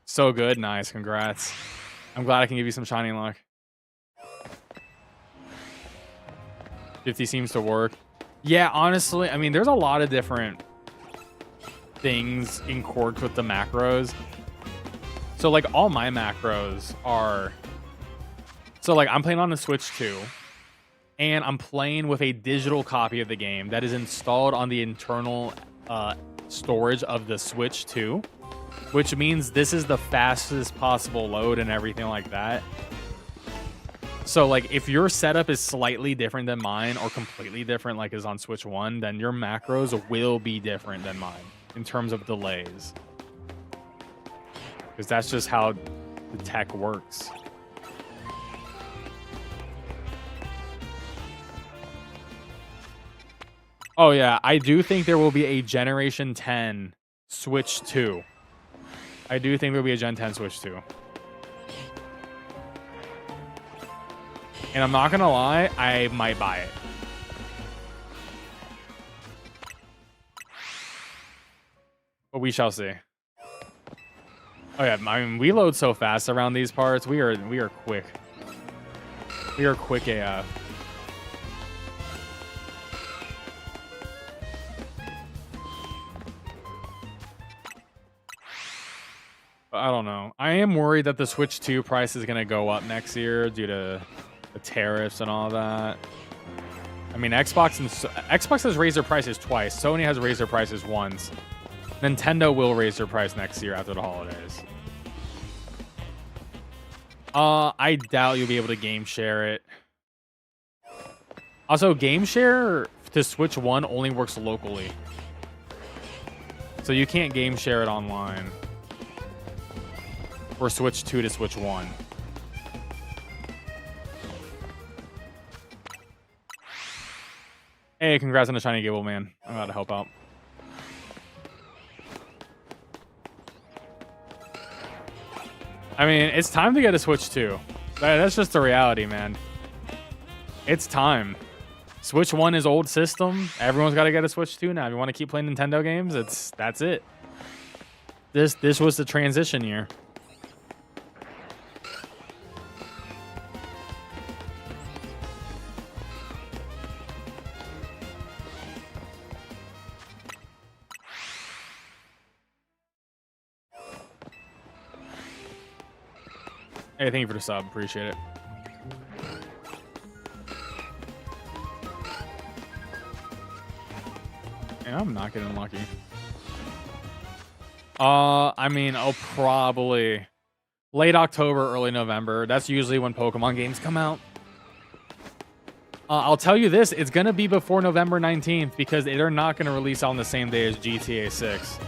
So good. Nice. Congrats. I'm glad I can give you some shining luck. 50 seems to work. Yeah, honestly, I mean, there's a lot of different things in cords with the macros. So, like, all my macros are... So, like, I'm playing on the Switch 2, and I'm playing with a digital copy of the game that is installed on the internal storage of the Switch 2. Which means this is the fastest possible load and everything like that. So, like, if your setup is slightly different than mine or completely different like is on Switch 1, then your macros will be different than mine in terms of delays. Because that's just how the tech works. Oh yeah, I do think there will be a Generation 10 Switch 2. I do think there'll be a Gen 10 Switch 2. And I'm not gonna lie, I might buy it. But we shall see. Oh yeah, I mean, we load so fast around these parts. We are quick. We are quick AF. I don't know. I am worried that the Switch 2 price is gonna go up next year due to the tariffs and all that. I mean, Xbox has raised their prices twice. Sony has raised their prices once. Nintendo will raise their price next year after the holidays. I doubt you'll be able to game share it. Also, game share to Switch 1 only works locally. So you can't game share it online. For Switch 2 to Switch 1. Hey, congrats on the shiny Gable, man. I'm about to help out. I mean, it's time to get a Switch 2. That's just the reality, man. It's time. Switch 1 is old system. Everyone's got to get a Switch 2 now. If you want to keep playing Nintendo games, that's it. This was the transition year. Hey, thank you for the sub. Appreciate it. And I'm not getting lucky. I mean, I'll probably late October, early November. That's usually when Pokemon games come out. I'll tell you this, it's going to be before November 19th because they're not going to release on the same day as GTA 6.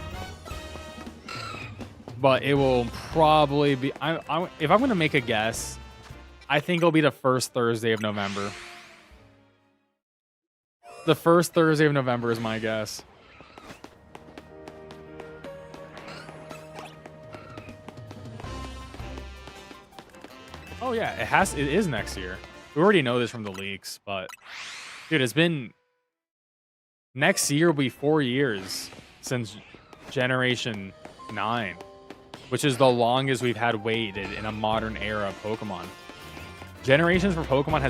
But it will probably be... if I'm going to make a guess, I think it'll be the first Thursday of November. The first Thursday of November is my guess. Oh yeah, it is next year. We already know this from the leaks, but dude, it's been... Next year will be 4 years since Generation 9. Which is the longest we've had waited in a modern era of Pokemon. Generations for Pokemon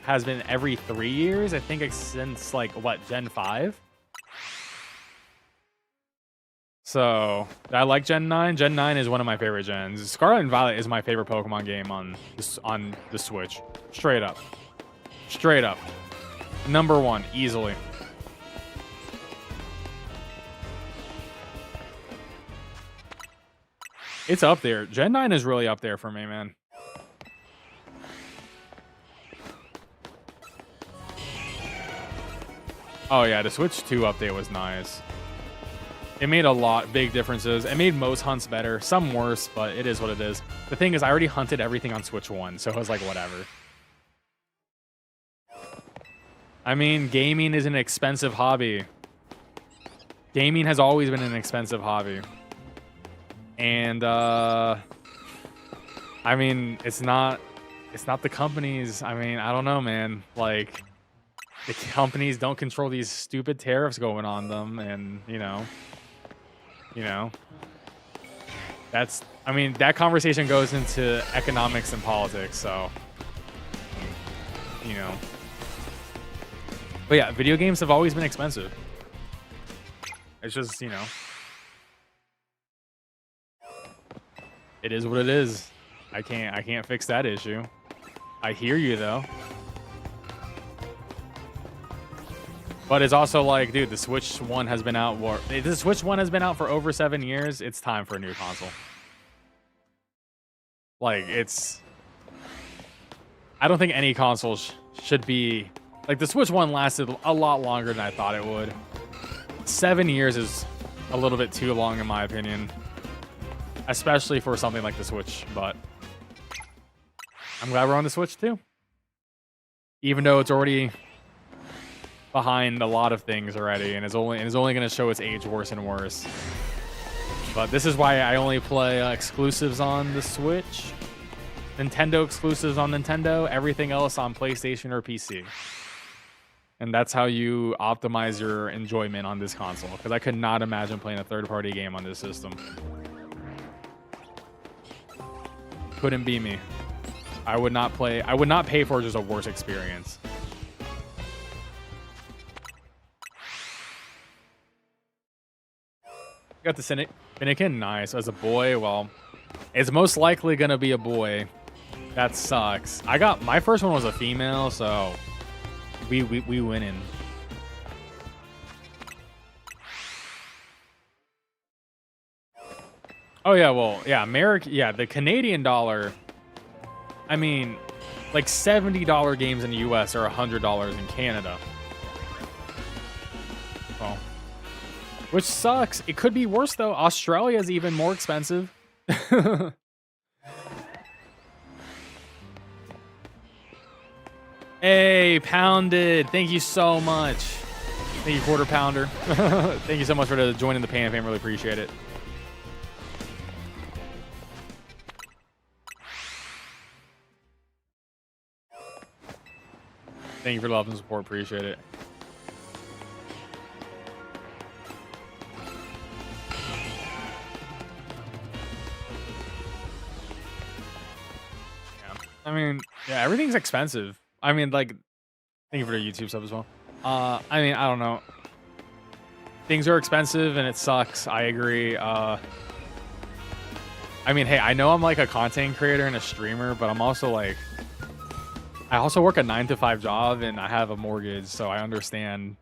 has been every 3 years. I think since like what, Gen 5. So I like Gen 9. Gen 9 is one of my favorite gens. Scarlet and Violet is my favorite Pokemon game on the Switch. Straight up. Straight up. Number 1, easily. It's up there. Gen 9 is really up there for me, man. Oh yeah, the Switch 2 update was nice. It made big differences. It made most hunts better. Some worse, but it is what it is. The thing is, I already hunted everything on Switch 1, so it was like, whatever. I mean, gaming is an expensive hobby. Gaming has always been an expensive hobby. And I mean, it's not the companies. I mean, I don't know, man. Like, the companies don't control these stupid tariffs going on them, and you know, that's. I mean, that conversation goes into economics and politics. So, you know. But yeah, video games have always been expensive. It's just, you know. It is what it is. I can't fix that issue. I hear you though. But it's also like, dude, the Switch 1 has been out the Switch 1 has been out for over 7 years. It's time for a new console. Like, I don't think any console should be like, the Switch 1 lasted a lot longer than I thought it would. 7 years is a little bit too long in my opinion. Especially for something like the Switch, but I'm glad we're on the Switch too. Even though it's already behind a lot of things already, and is only going to show its age worse and worse. But this is why I only play exclusives on the Switch, Nintendo exclusives on Nintendo, everything else on PlayStation or PC. And that's how you optimize your enjoyment on this console, because I could not imagine playing a third-party game on this system. Couldn't be me. I would not pay for just a worse experience. Got the Finnegan, nice. As a boy, well, it's most likely gonna be a boy. That sucks. My first one was a female, so we winning. Oh yeah, well, yeah, the Canadian dollar. I mean, like $70 games in the US are $100 in Canada. Well, which sucks. It could be worse though. Australia is even more expensive. Hey, Pounded. Thank you so much. Thank you, Quarter Pounder. Thank you so much for joining the Pan fam. Really appreciate it. Thank you for the love and support. Appreciate it. Yeah. I mean, yeah, everything's expensive. I mean, like, thank you for the YouTube sub as well. I mean, I don't know. Things are expensive and it sucks. I agree. I mean, hey, I know I'm like a content creator and a streamer, but I'm also like, I also work a 9-to-5 job and I have a mortgage, so I understand,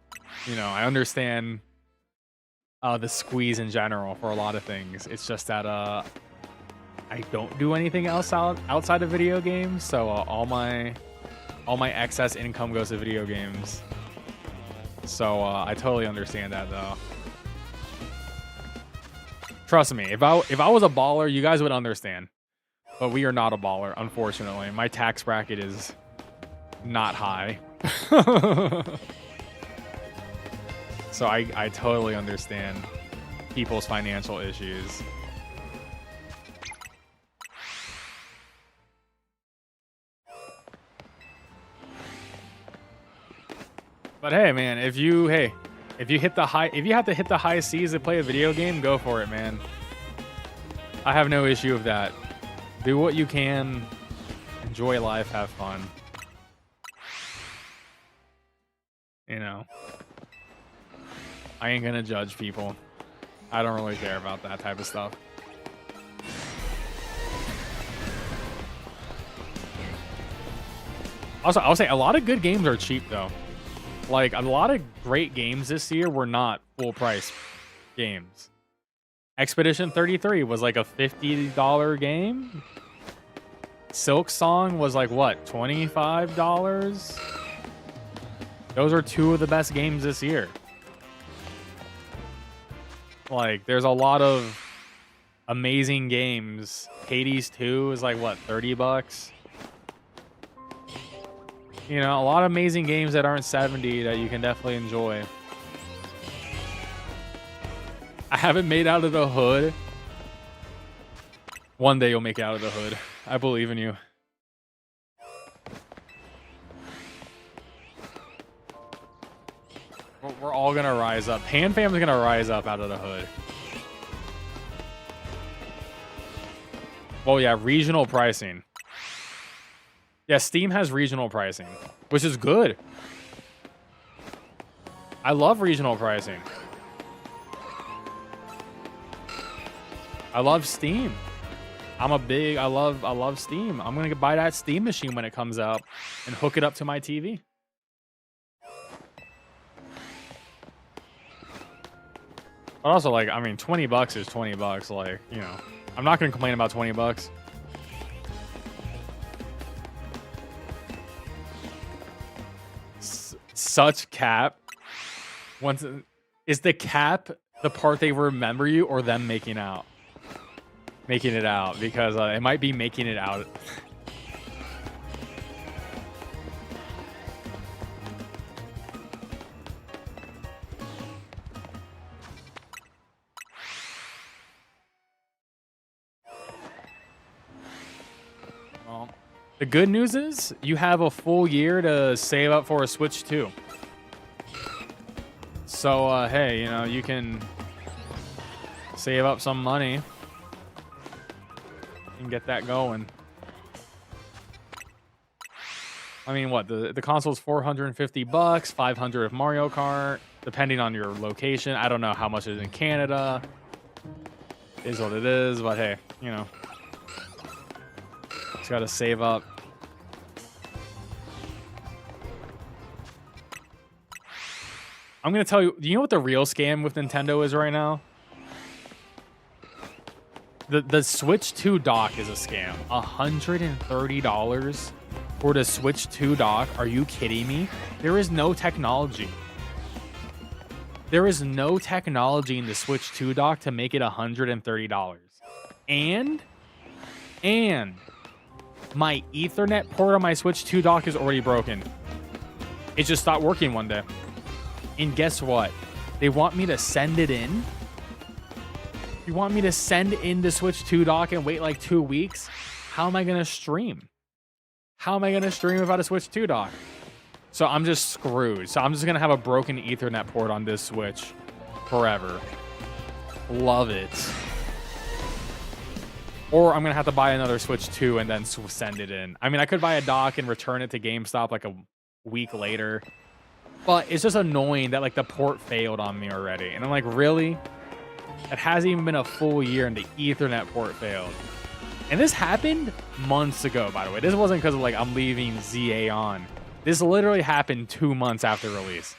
I understand the squeeze in general for a lot of things. It's just that I don't do anything else outside of video games, so all my excess income goes to video games. So I totally understand that though. Trust me, if I was a baller, you guys would understand. But we are not a baller, unfortunately. My tax bracket is not high. So I totally understand people's financial issues. But hey, man, if you have to hit the high C's to play a video game, go for it, man. I have no issue with that. Do what you can, enjoy life, have fun. I ain't gonna judge people. I don't really care about that type of stuff. Also, I'll say a lot of good games are cheap though. Like, a lot of great games this year were not full price games. Expedition 33 was like a $50 game. Silk Song was like, what, $25? Those are two of the best games this year. Like, there's a lot of amazing games. Hades 2 is like, what, $30? A lot of amazing games that aren't 70 that you can definitely enjoy. I haven't made out of the hood. One day you'll make it out of the hood. I believe in you. We're all gonna rise up. Pan Fam's gonna rise up out of the hood. Well, yeah, regional pricing. Yeah, Steam has regional pricing, which is good. I love regional pricing. I love Steam. I love Steam. I'm gonna buy that Steam machine when it comes out and hook it up to my TV. But also, like, I mean, $20 is $20. Like, I'm not gonna complain about $20. Such cap. Is the cap the part they remember you, or them making it out? Because it might be making it out. Well, the good news is you have a full year to save up for a Switch 2. So, hey, you know, you can save up some money and get that going. I mean, what? The console's $450, 500 if Mario Kart, depending on your location. I don't know how much it is in Canada. It is what it is, but hey, you know. Just gotta save up. I'm gonna tell you, do you know what the real scam with Nintendo is right now? The Switch 2 dock is a scam. $130 for the Switch 2 dock. Are you kidding me? There is no technology. There is no technology in the Switch 2 dock to make it $130. And my Ethernet port on my Switch 2 dock is already broken. It just stopped working one day. And guess what? They want me to send it in. You want me to send in the Switch 2 dock and wait like 2 weeks? How am I going to stream? How am I going to stream without a Switch 2 dock? So I'm just screwed. So I'm just going to have a broken Ethernet port on this Switch forever. Love it. Or I'm going to have to buy another Switch 2 and then send it in. I mean, I could buy a dock and return it to GameStop like a week later. But it's just annoying that like the port failed on me already. And I'm like, really? It hasn't even been a full year and the Ethernet port failed. And this happened months ago, by the way. This wasn't because of like I'm leaving ZA on. This literally happened 2 months after release.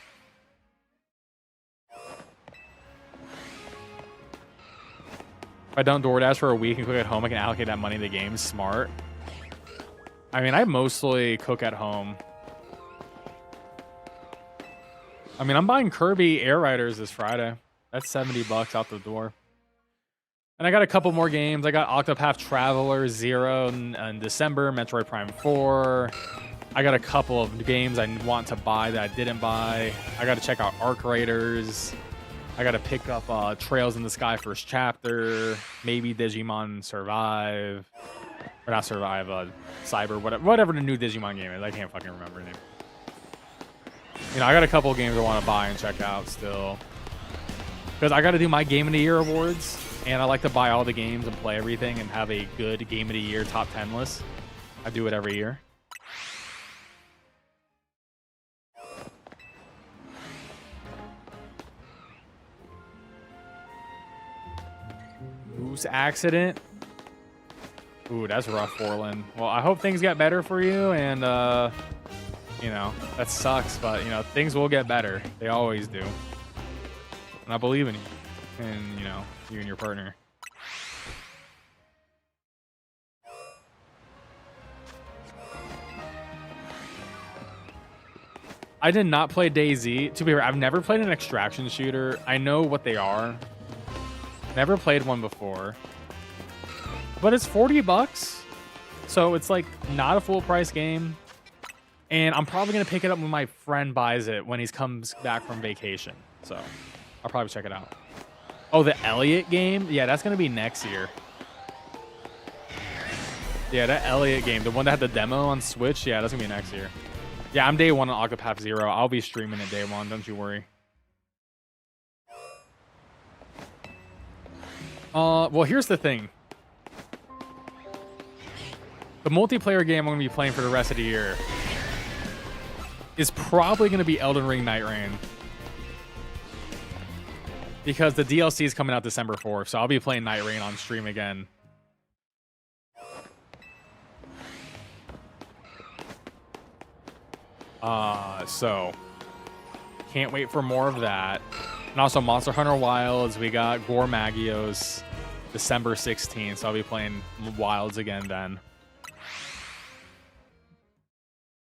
If I don't DoorDash for a week and cook at home, I can allocate that money to games. Smart. I mean, I mostly cook at home. I mean, I'm buying Kirby Air Riders this Friday. That's $70 out the door. And I got a couple more games. I got Octopath Traveler 0 in December, Metroid Prime 4. I got a couple of games I want to buy that I didn't buy. I got to check out Arc Raiders. I got to pick up Trails in the Sky first chapter. Maybe Digimon Survive. Or not Survive, Cyber, whatever the new Digimon game is. I can't fucking remember the name. You know, I got a couple of games I want to buy and check out still. Because I got to do my Game of the Year awards. And I like to buy all the games and play everything and have a good Game of the Year top 10 list. I do it every year. Goose accident. Ooh, that's rough, Orland. Well, I hope things get better for you. And, you know, that sucks. But, you know, things will get better. They always do. And I believe in you. And, you know, you and your partner. I did not play DayZ. To be fair, I've never played an extraction shooter. I know what they are. Never played one before. But it's $40. So it's like not a full price game. And I'm probably going to pick it up when my friend buys it when he comes back from vacation. So I'll probably check it out. Oh, the Elliot game? Yeah, that's going to be next year. Yeah, that Elliot game, the one that had the demo on Switch, yeah, that's going to be next year. Yeah, I'm day one on Octopath 0. I'll be streaming it day one, don't you worry. Well, here's the thing. The multiplayer game I'm going to be playing for the rest of the year is probably going to be Elden Ring Night Rain. Because the DLC is coming out December 4th, so I'll be playing Night Rain on stream again. So can't wait for more of that. And also Monster Hunter Wilds, we got Gore Magios December 16th, so I'll be playing Wilds again then.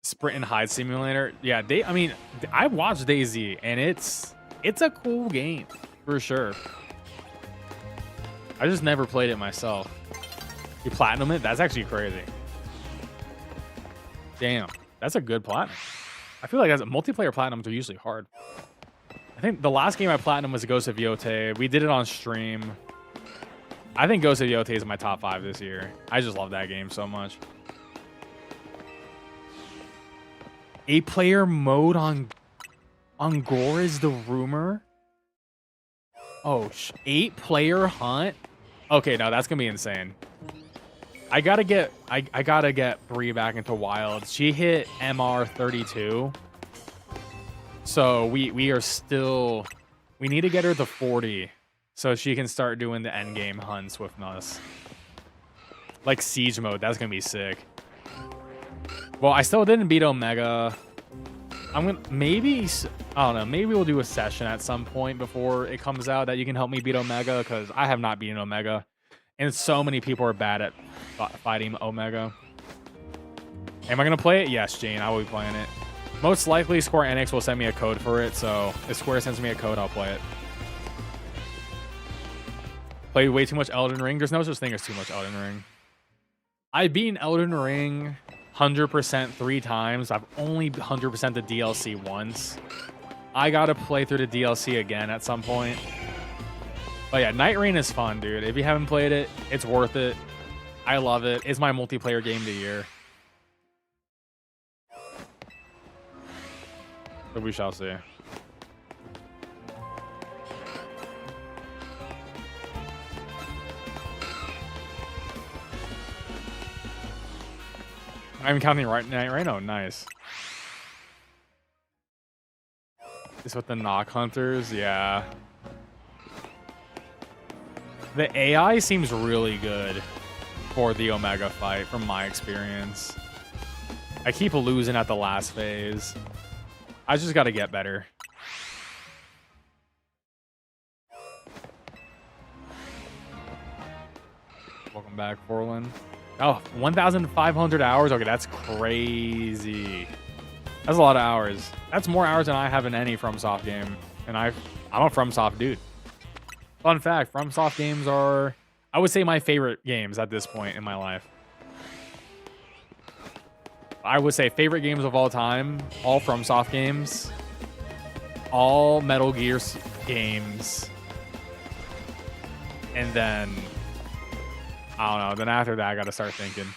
Sprint and Hide Simulator. Yeah, I mean, I watched DayZ and it's a cool game for sure. I just never played it myself. You platinum it? That's actually crazy. Damn, that's a good platinum. I feel like as a multiplayer platinums are usually hard. I think the last game I platinum was Ghost of Yotei. We did it on stream. I think Ghost of Yotei is my top 5 this year. I just love that game so much. 8-player mode on Gore is the rumor. Oh, 8-player hunt. Okay, no, that's gonna be insane. I gotta get Bree back into wild. She hit MR 32, so we are still. We need to get her to 40, so she can start doing the end game hunts with us. Like siege mode, that's gonna be sick. Well, I still didn't beat Omega. I'm gonna maybe, I don't know, maybe we'll do a session at some point before it comes out that you can help me beat Omega, because I have not beaten Omega, and so many people are bad at fighting Omega. Am I gonna play it? Yes, Jane, I will be playing it. Most likely Square Enix will send me a code for it, so if Square sends me a code, I'll play it. Played way too much Elden Ring. There's no such thing as too much Elden Ring. I've beaten Elden Ring 100% 3 times. I've only 100% the DLC once. I gotta play through the DLC again at some point. But yeah, Night Rain is fun, dude. If you haven't played it, it's worth it. I love it. It's my multiplayer game of the year. So we shall see. I'm counting right now. Nice. This with the knock hunters, yeah. The AI seems really good for the Omega fight, from my experience. I keep losing at the last phase. I just got to get better. Welcome back, Forlin. Oh, 1,500 hours? Okay, that's crazy. That's a lot of hours. That's more hours than I have in any FromSoft game. And I'm a FromSoft dude. Fun fact, FromSoft games are, I would say, my favorite games at this point in my life. I would say favorite games of all time, all FromSoft games, all Metal Gear games, and then I don't know. Then after that, I got to start thinking.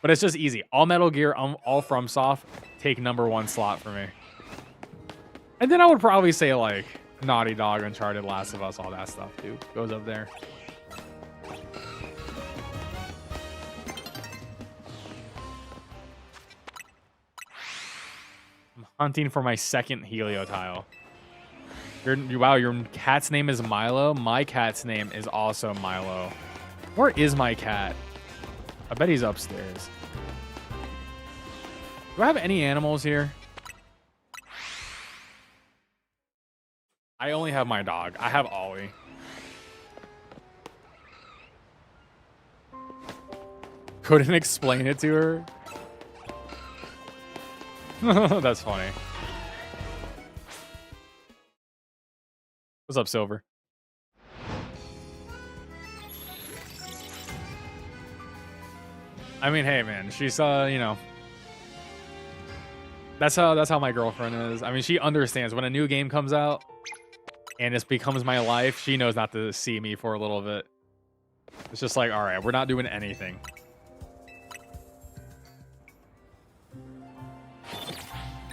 But it's just easy. All Metal Gear, all FromSoft take #1 slot for me. And then I would probably say like Naughty Dog, Uncharted, Last of Us, all that stuff too goes up there. I'm hunting for my second Helioptile. Wow, your cat's name is Milo. My cat's name is also Milo. Where is my cat? I bet he's upstairs. Do I have any animals here? I only have my dog. I have Ollie. Couldn't explain it to her. That's funny. What's up, Silver? I mean, hey, man, she's, you know, that's how my girlfriend is. I mean, she understands when a new game comes out and this becomes my life. She knows not to see me for a little bit. It's just like, all right, we're not doing anything.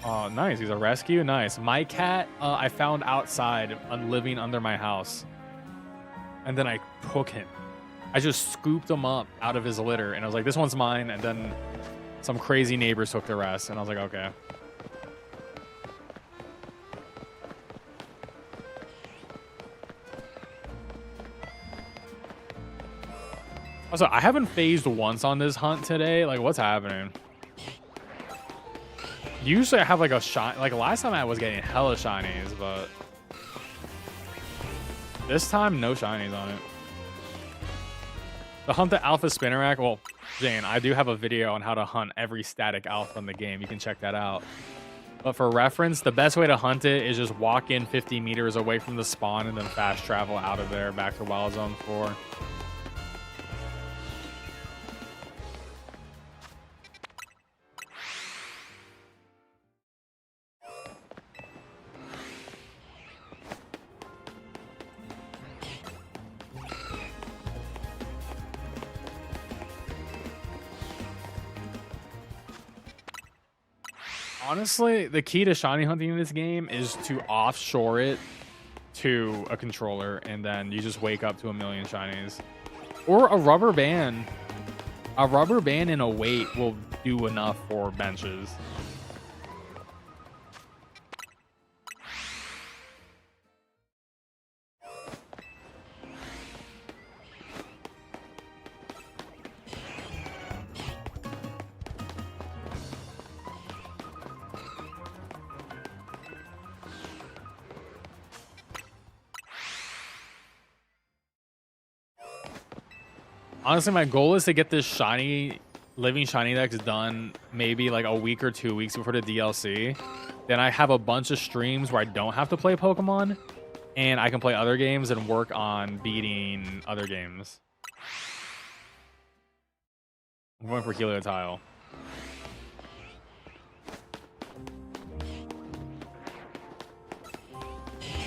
Oh, nice. He's a rescue. Nice. My cat, I found outside living under my house. And then I took him. I just scooped him up out of his litter. And I was like, this one's mine. And then some crazy neighbors took the rest. And I was like, okay. Also, I haven't phased once on this hunt today. Like, what's happening? Usually I have like a shine. Like last time I was getting hella shinies, but this time no shinies on it. To hunt the alpha Spinnerack. Well, Jane, I do have a video on how to hunt every static alpha in the game. You can check that out. But for reference, the best way to hunt it is just walk in 50 meters away from the spawn and then fast travel out of there back to Wild Zone 4. Honestly, the key to shiny hunting in this game is to offshore it to a controller, and then you just wake up to a million shinies. Or a rubber band. A rubber band and a weight will do enough for benches. Honestly, my goal is to get this shiny, living shiny dex done maybe like a week or 2 weeks before the DLC. Then I have a bunch of streams where I don't have to play Pokemon, and I can play other games and work on beating other games. I'm going for Helioptile.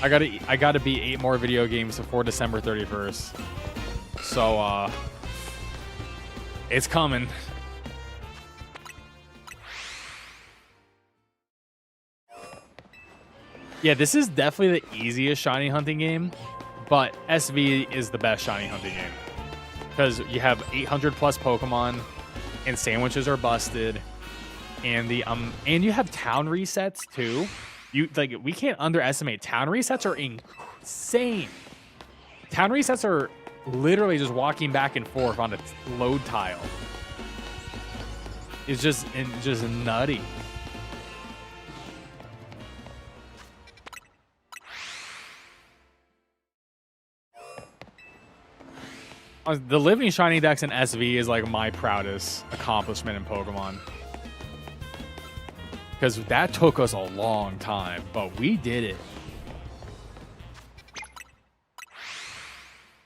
I gotta beat 8 more video games before December 31st. So it's coming. Yeah, this is definitely the easiest shiny hunting game, but SV is the best shiny hunting game because you have 800 plus Pokemon, and sandwiches are busted, and and you have town resets too. We can't underestimate town resets are insane. Town resets are literally just walking back and forth on a load tile. It's just nutty. The living shiny dex in SV is like my proudest accomplishment in Pokemon. Because that took us a long time, but we did it.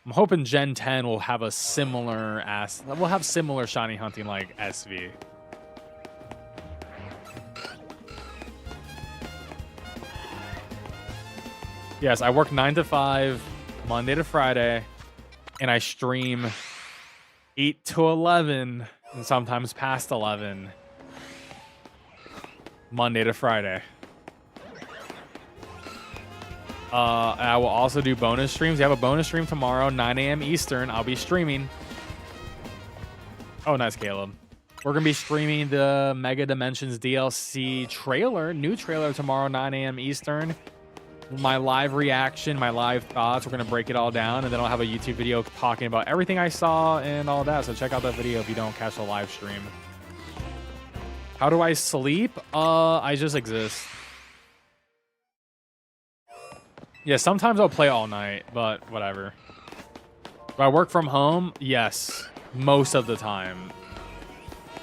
I'm hoping Gen 10 will have a similar similar shiny hunting like SV. Yes, I work 9 to 5, Monday to Friday, and I stream 8 to 11, and sometimes past 11, Monday to Friday. I will also do bonus streams. You have a bonus stream tomorrow, 9 a.m. Eastern. I'll be streaming. Oh, nice, Caleb. We're going to be streaming the Mega Dimensions DLC trailer, new trailer tomorrow, 9 a.m. Eastern. My live reaction, my live thoughts. We're going to break it all down, and then I'll have a YouTube video talking about everything I saw and all that. So check out that video if you don't catch the live stream. How do I sleep? I just exist. Yeah, sometimes I'll play all night, but whatever. Do I work from home? Yes, most of the time.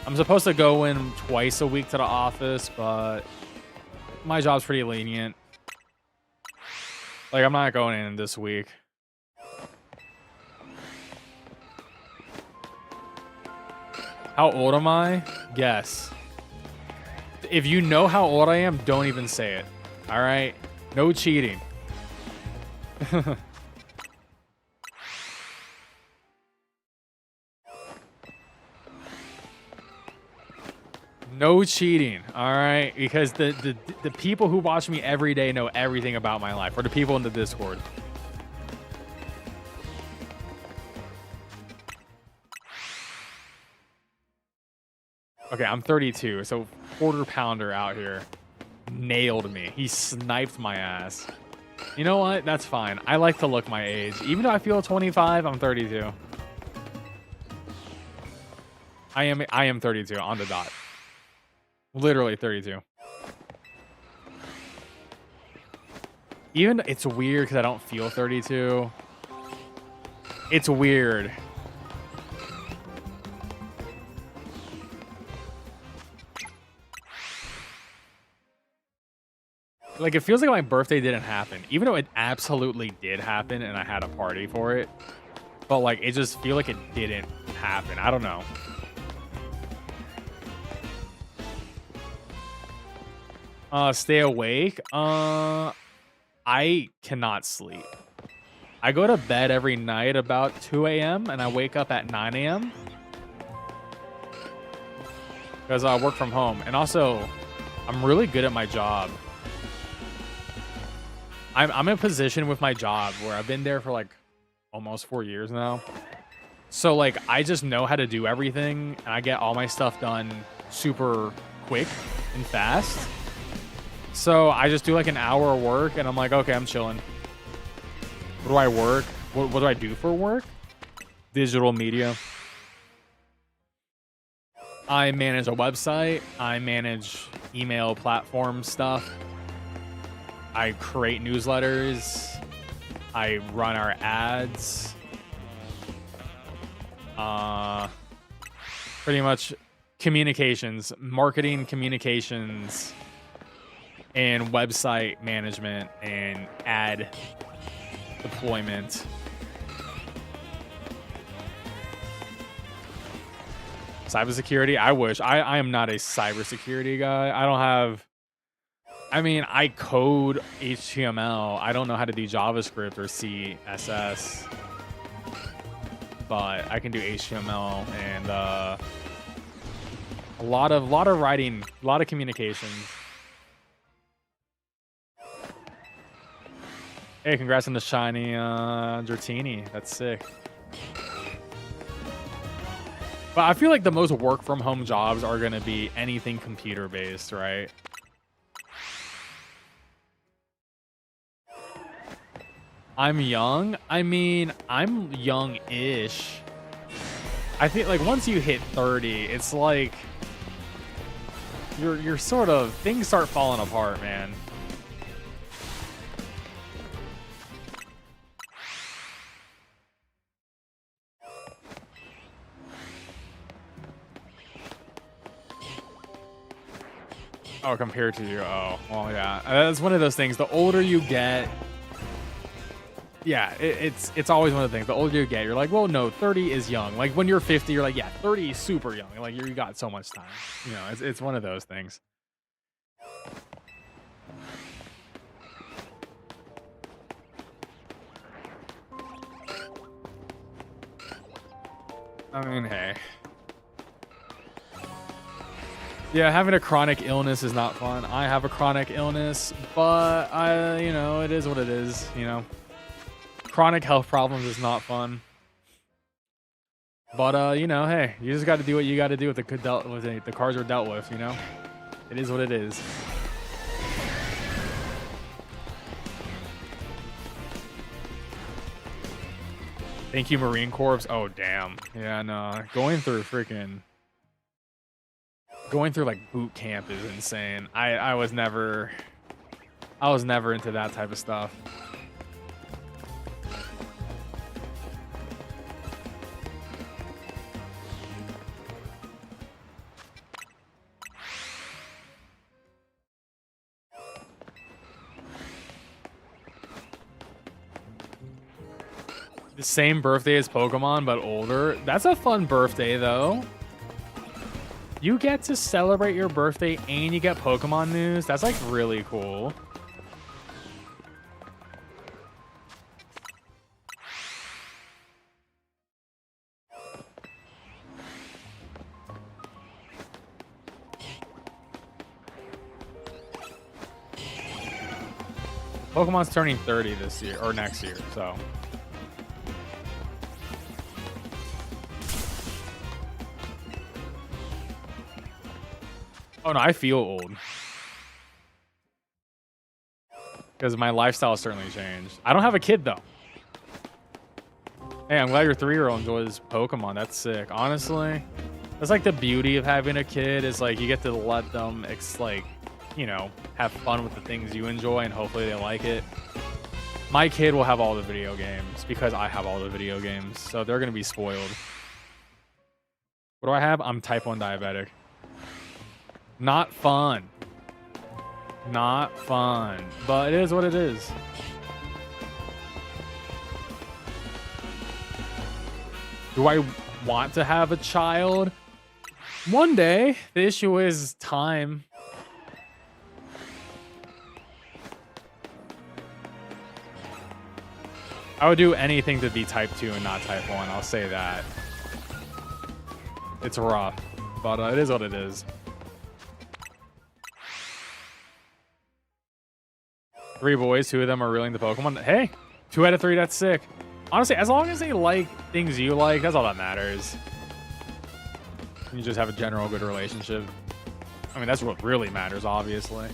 I'm supposed to go in twice a week to the office, but my job's pretty lenient. Like, I'm not going in this week. How old am I? Guess. If you know how old I am, don't even say it. All right? No cheating. No cheating, all right? Because the people who watch me every day know everything about my life, or the people in the Discord. Okay, I'm 32, so quarter pounder out here nailed me. He sniped my ass. You know what? That's fine. I like to look my age. Even though I feel 25, I'm 32. I am 32 on the dot. Literally 32. Even it's weird because I don't feel 32. It's weird. Like, it feels like my birthday didn't happen, even though it absolutely did happen and I had a party for it. But like, it just feel like it didn't happen. I don't know. Stay awake. I cannot sleep. I go to bed every night about 2 a.m. and I wake up at 9 a.m. because I work from home. And also, I'm really good at my job. I'm in a position with my job where I've been there for like almost 4 years now. So like I just know how to do everything and I get all my stuff done super quick and fast. So I just do like an hour of work and I'm like, okay, I'm chilling. What do I work? What do I do for work? Digital media. I manage a website. I manage email platform stuff. I create newsletters. I run our ads. Pretty much communications, marketing, communications, and website management and ad deployment. Cybersecurity, I wish. I am not a cybersecurity guy. I don't have... I mean, I code HTML. I don't know how to do JavaScript or CSS. But I can do HTML and a lot of writing, a lot of communications. Hey, congrats on the shiny Erdteee. That's sick. But I feel like the most work from home jobs are going to be anything computer based, right? I'm young. I mean, I'm young-ish. I think like once you hit 30, it's like you're sort of, things start falling apart, man. Oh, compared to you. Oh, well, yeah. That's one of those things. The older you get, yeah, it's always one of the things. The older you get, you're like, well, no, 30 is young. Like when you're 50, you're like, yeah, 30 is super young. Like you got so much time. You know, it's one of those things. I mean, hey. Yeah, having a chronic illness is not fun. I have a chronic illness, but you know, it is what it is, you know. Chronic health problems is not fun. But, you know, hey, you just got to do what you got to do with the cards are dealt with, you know. It is what it is. Thank you, Marine Corps. Oh, damn. Yeah, no. Going through like boot camp is insane. I was never into that type of stuff. The same birthday as Pokemon, but older. That's a fun birthday, though. You get to celebrate your birthday and you get Pokemon news. That's like really cool. Pokemon's turning 30 this year or next year, so. Oh no, I feel old. Because my lifestyle certainly changed. I don't have a kid though. Hey, I'm glad your 3-year-old enjoys Pokemon. That's sick. Honestly, that's like the beauty of having a kid is like you get to let them, like, you know, have fun with the things you enjoy and hopefully they like it. My kid will have all the video games because I have all the video games. So they're going to be spoiled. What do I have? I'm type 1 diabetic. Not fun. Not fun. But it is what it is. Do I want to have a child? One day. The issue is time. I would do anything to be type 2 and not type 1. I'll say that. It's rough. But it is what it is. 3 boys, 2 of them are really into Pokemon. Hey, 2 out of 3, that's sick. Honestly, as long as they like things you like, that's all that matters. You just have a general good relationship. I mean, that's what really matters, obviously.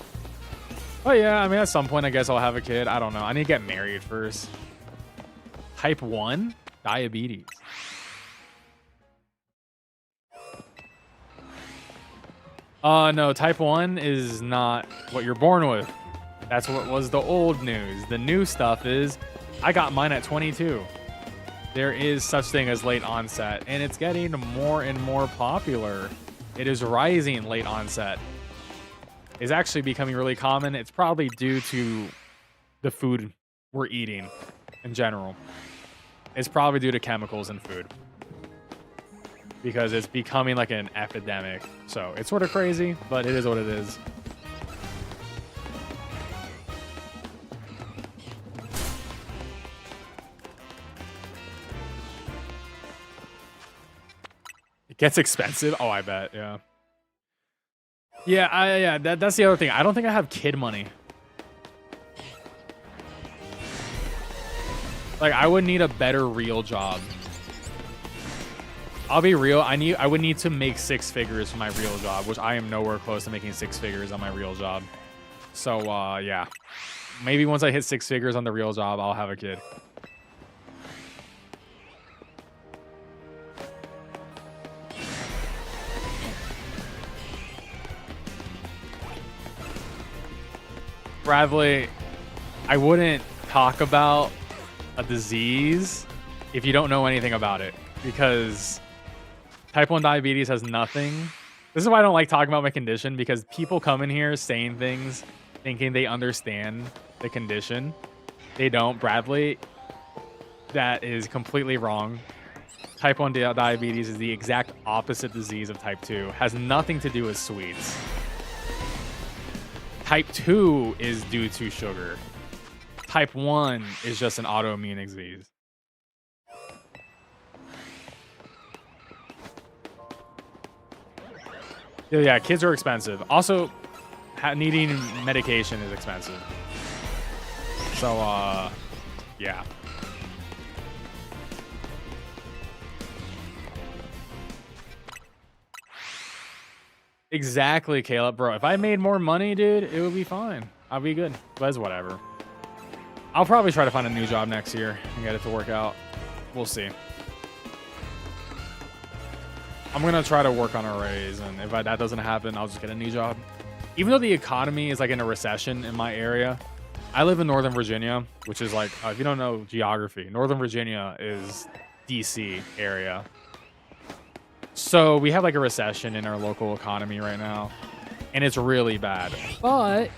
But yeah, I mean, at some point, I guess I'll have a kid. I don't know. I need to get married first. Type 1? Diabetes. No, type 1 is not what you're born with. That's what was the old news. The new stuff is, I got mine at 22. There is such thing as late onset, and it's getting more and more popular. It is rising late onset. It's actually becoming really common. It's probably due to the food we're eating in general. It's probably due to chemicals in food. Because it's becoming like an epidemic. So it's sort of crazy, but it is what it is. It gets expensive. Oh, I bet. Yeah. Yeah, that's the other thing. I don't think I have kid money. Like, I would need a better real job. I'll be real. I would need to make 6 figures for my real job, which I am nowhere close to making 6 figures on my real job. So, yeah. Maybe once I hit 6 figures on the real job, I'll have a kid. Bradley, I wouldn't talk about a disease if you don't know anything about it, because type 1 diabetes has nothing. This is why I don't like talking about my condition, because people come in here saying things thinking they understand the condition. They don't. Bradley, that is completely wrong. Type 1 diabetes is the exact opposite disease of type 2. Has nothing to do with sweets. Type 2 is due to sugar. Type 1 is just an autoimmune disease. Yeah, kids are expensive. Also, needing medication is expensive. So, yeah. Exactly, Caleb, bro. If I made more money, dude, it would be fine. I'll be good. But it's whatever. I'll probably try to find a new job next year and get it to work out. We'll see. I'm going to try to work on a raise, and if that doesn't happen, I'll just get a new job. Even though the economy is like in a recession in my area, I live in Northern Virginia, which is like, if you don't know geography, Northern Virginia is DC area. So we have like a recession in our local economy right now, and it's really bad. But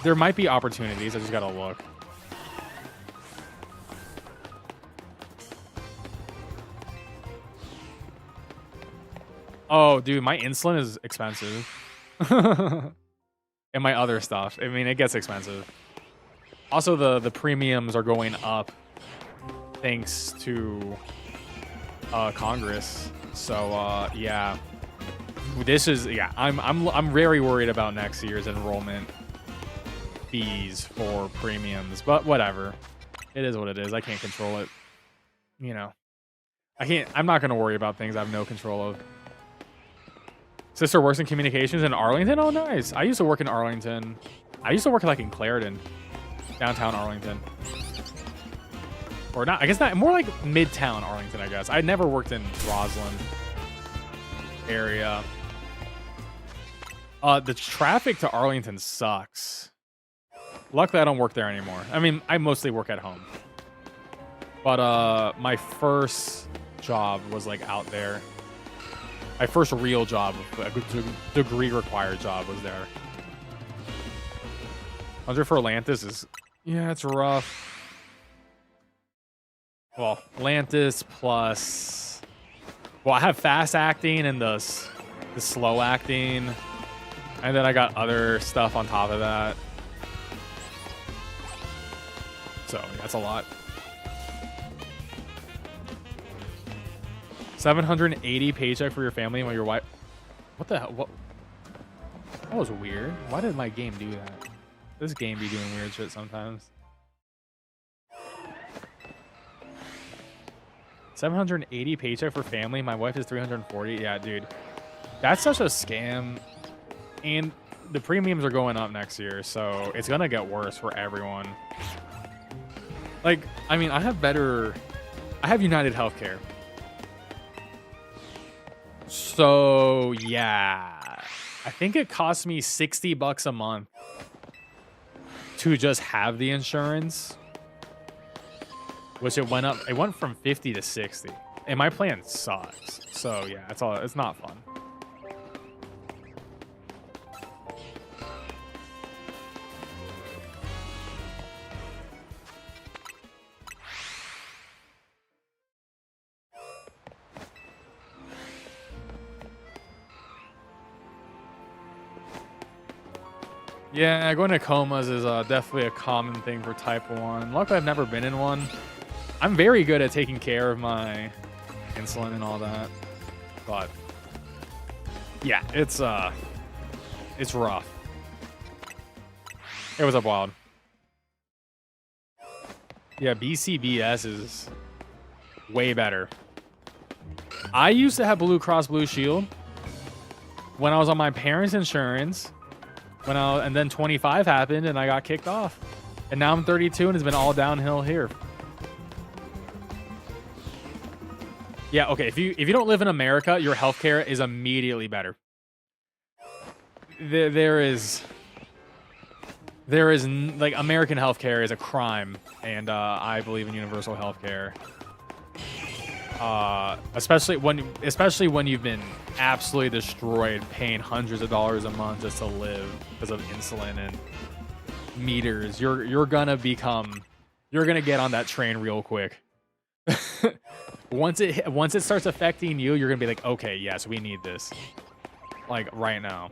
there might be opportunities. I just got to look. Oh, dude, my insulin is expensive. And my other stuff. I mean, it gets expensive. Also, the premiums are going up thanks to Congress. So, yeah. This is, yeah, I'm very worried about next year's enrollment fees for premiums, but whatever. It is what it is. I can't control it. You know. I'm not going to worry about things I have no control of. Sister works in communications in Arlington? Oh, nice. I used to work in Arlington. I used to work like in Clarendon, downtown Arlington. Or not, I guess not, more like midtown Arlington, I guess. I never worked in Roslyn area. The traffic to Arlington sucks. Luckily, I don't work there anymore. I mean, I mostly work at home. But my first job was like out there. My first real job, a degree required job was there. 100 for Atlantis is, yeah, it's rough. Well, Atlantis plus, well, I have fast acting and the slow acting, and then I got other stuff on top of that. So that's a lot. 780 paycheck for your family while your wife. What the hell? What? That was weird. Why did my game do that? This game be doing weird shit sometimes. 780 paycheck for family. My wife is 340. Yeah, dude. That's such a scam. And the premiums are going up next year, so it's gonna get worse for everyone. Like, I mean, I have United Healthcare. So, yeah. I think it costs me $60 a month to just have the insurance. Which it went from 50 to 60. And my plan sucks. So, yeah, it's not fun. Yeah, going to comas is definitely a common thing for type 1. Luckily, I've never been in one. I'm very good at taking care of my insulin and all that. But, yeah, it's rough. Hey, what's up, Wild? Yeah, BCBS is way better. I used to have Blue Cross Blue Shield when I was on my parents' insurance. And then 25 happened and I got kicked off. And now I'm 32 and it's been all downhill here. Yeah, okay, if you don't live in America, your healthcare is immediately better. There is like, American healthcare is a crime, and I believe in universal healthcare. Especially when you've been absolutely destroyed, paying hundreds of dollars a month just to live because of insulin and meters. You're gonna get on that train real quick. Once it starts affecting you, you're gonna be like, okay, yes, we need this, like right now.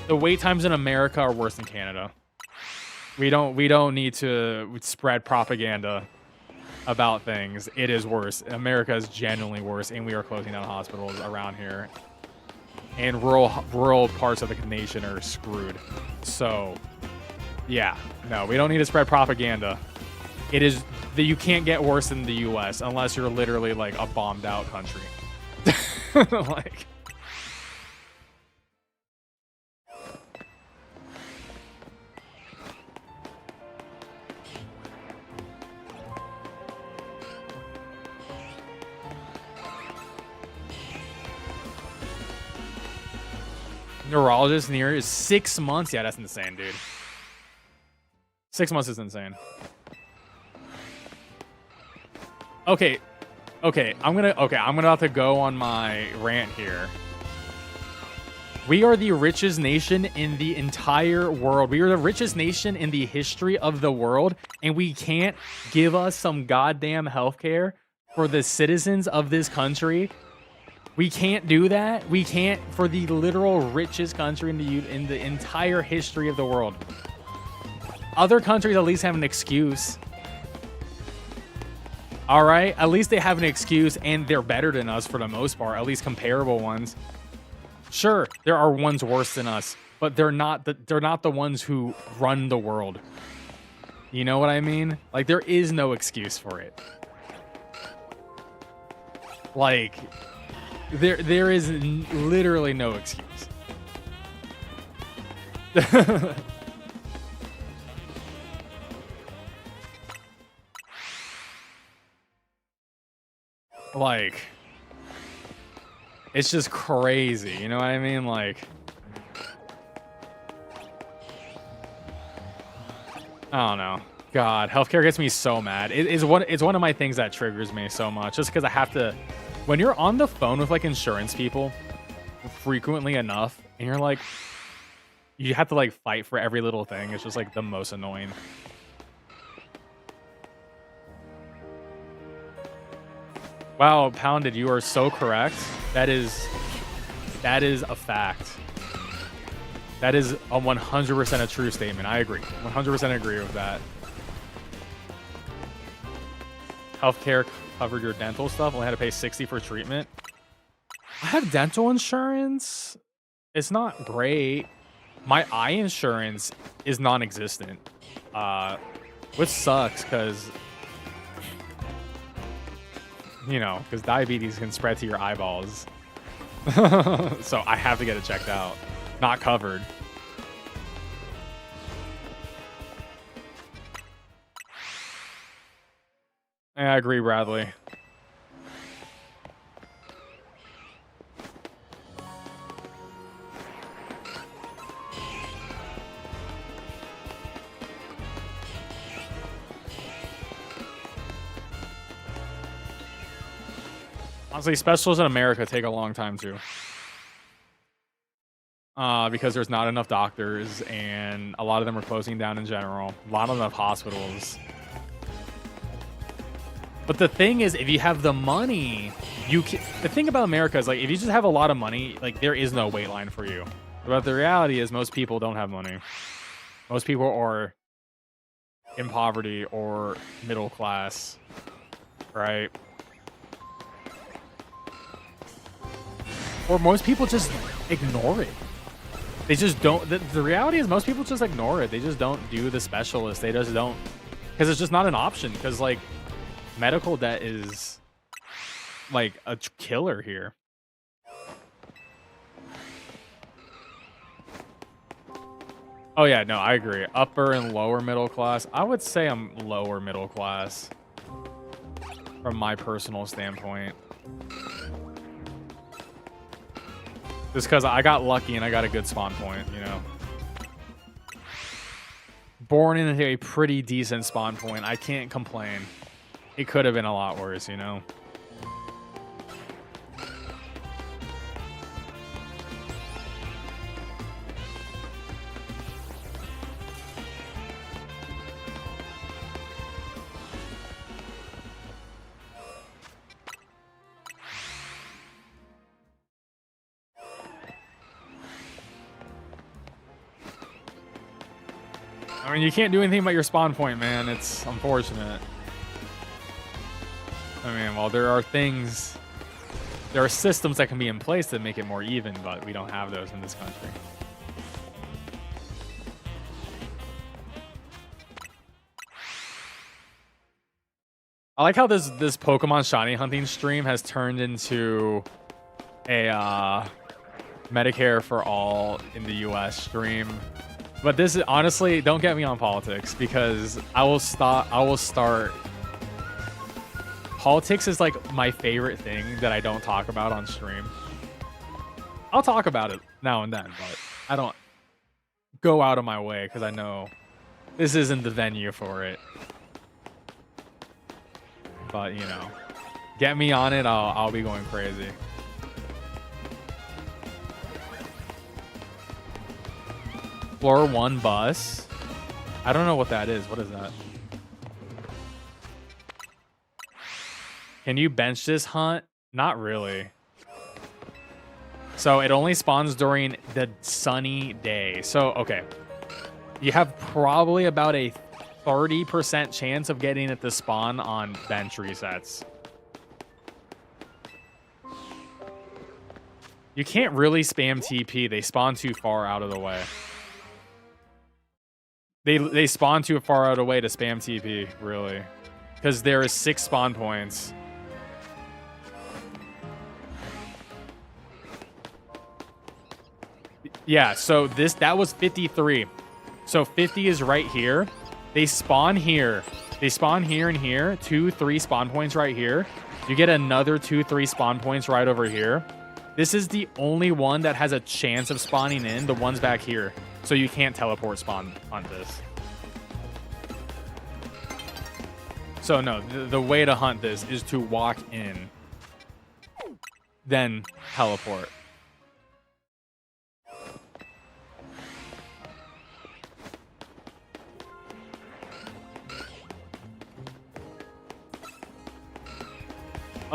The wait times in America are worse than Canada. We don't need to spread propaganda about things. It is worse. America is genuinely worse, and we are closing down hospitals around here. And rural parts of the nation are screwed. So, yeah, no, we don't need to spread propaganda. It is that you can't get worse than the U.S. unless you're literally like a bombed out country. Like. Neurologist near is 6 months. Yeah, that's insane, dude. 6 months is insane. Okay, I'm gonna have to go on my rant here. We are the richest nation in the entire world. We are the richest nation in the history of the world, and we can't give us some goddamn healthcare for the citizens of this country. We can't do that. We can't, for the literal richest country in the entire history of the world. Other countries at least have an excuse. All right, at least they have an excuse, and they're better than us for the most part, at least comparable ones. Sure, there are ones worse than us, but they're not the ones who run the world. You know what I mean? Like, there is no excuse for it. Like, there is literally no excuse. Like, it's just crazy, you know what I mean? Like, I don't know. God, healthcare gets me so mad. It's one of my things that triggers me so much, just because I have to. When you're on the phone with like insurance people frequently enough, and you're like, you have to like fight for every little thing. It's just like the most annoying. Wow, Pounded, you are so correct. That is a fact. That is a 100% a true statement. I agree. 100% agree with that. Healthcare covered your dental stuff. Only had to pay $60 for treatment. I have dental insurance. It's not great. My eye insurance is non-existent, which sucks because, you know, because diabetes can spread to your eyeballs. So I have to get it checked out. Not covered. Yeah, I agree, Bradley. Honestly, specials in America take a long time too. Because there's not enough doctors and a lot of them are closing down in general. Not enough hospitals. But the thing is, if you have the money, you can. The thing about America is, like, if you just have a lot of money, like, there is no wait line for you. But the reality is, most people don't have money. Most people are in poverty or middle class, right? Or most people just ignore it. They just don't. The reality is, most people just ignore it. They just don't do the specialist. They just don't, because it's just not an option. Because, like, medical debt is like a killer here. Oh yeah, no, I agree. Upper and lower middle class. I would say I'm lower middle class from my personal standpoint. Just because I got lucky and I got a good spawn point, you know. Born into a pretty decent spawn point. I can't complain. It could have been a lot worse, you know. I mean, you can't do anything about your spawn point, man. It's unfortunate. I mean, well, there are systems that can be in place that make it more even, but we don't have those in this country. I like how this Pokemon shiny hunting stream has turned into a Medicare for all in the US stream. But this is, honestly, don't get me on politics, because I will start. Politics is like my favorite thing that I don't talk about on stream. I'll talk about it now and then, but I don't go out of my way because I know this isn't the venue for it. But, you know, get me on it, I'll be going crazy. Floor 1 bus. I don't know what that is. What is that? Can you bench this hunt? Not really. So it only spawns during the sunny day. So, okay. You have probably about a 30% chance of getting it to spawn on bench resets. You can't really spam TP. They spawn too far out of the way. They spawn too far out of the way to spam TP, really. Because there is 6 spawn points. Yeah, so that was 53. So 50 is right here. They spawn here. They spawn here and here. 2, 3 spawn points right here. You get another 2, 3 spawn points right over here. This is the only one that has a chance of spawning in. The one's back here. So you can't teleport spawn on this. So no, the way to hunt this is to walk in, then teleport.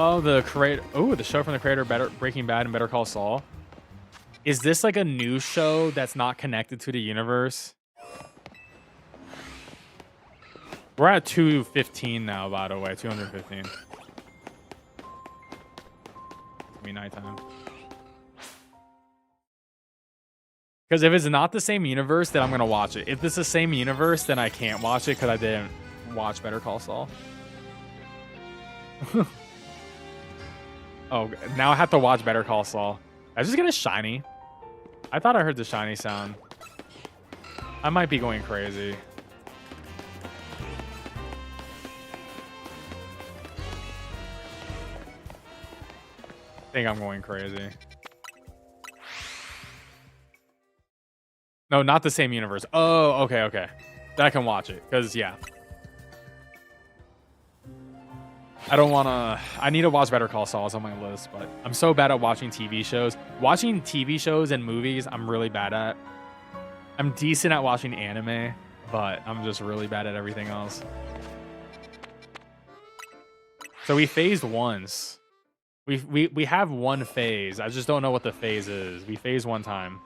Oh, the creator. Oh, the show from the creator Breaking Bad and Better Call Saul. Is this like a new show that's not connected to the universe? We're at 215 now, by the way. 215. It's gonna be nighttime. Because if it's not the same universe, then I'm gonna watch it. If it's the same universe, then I can't watch it because I didn't watch Better Call Saul. Oh, now I have to watch Better Call Saul. I just get a shiny. I thought I heard the shiny sound. I might be going crazy. I think I'm going crazy. No, not the same universe. Oh, okay, okay. Then I can watch it, because, yeah. I don't want to... I need to watch Better Call Saul. It's on my list, but I'm so bad at watching TV shows. Watching TV shows and movies, I'm really bad at. I'm decent at watching anime, but I'm just really bad at everything else. So we phased once. We have one phase. I just don't know what the phase is. We phased one time.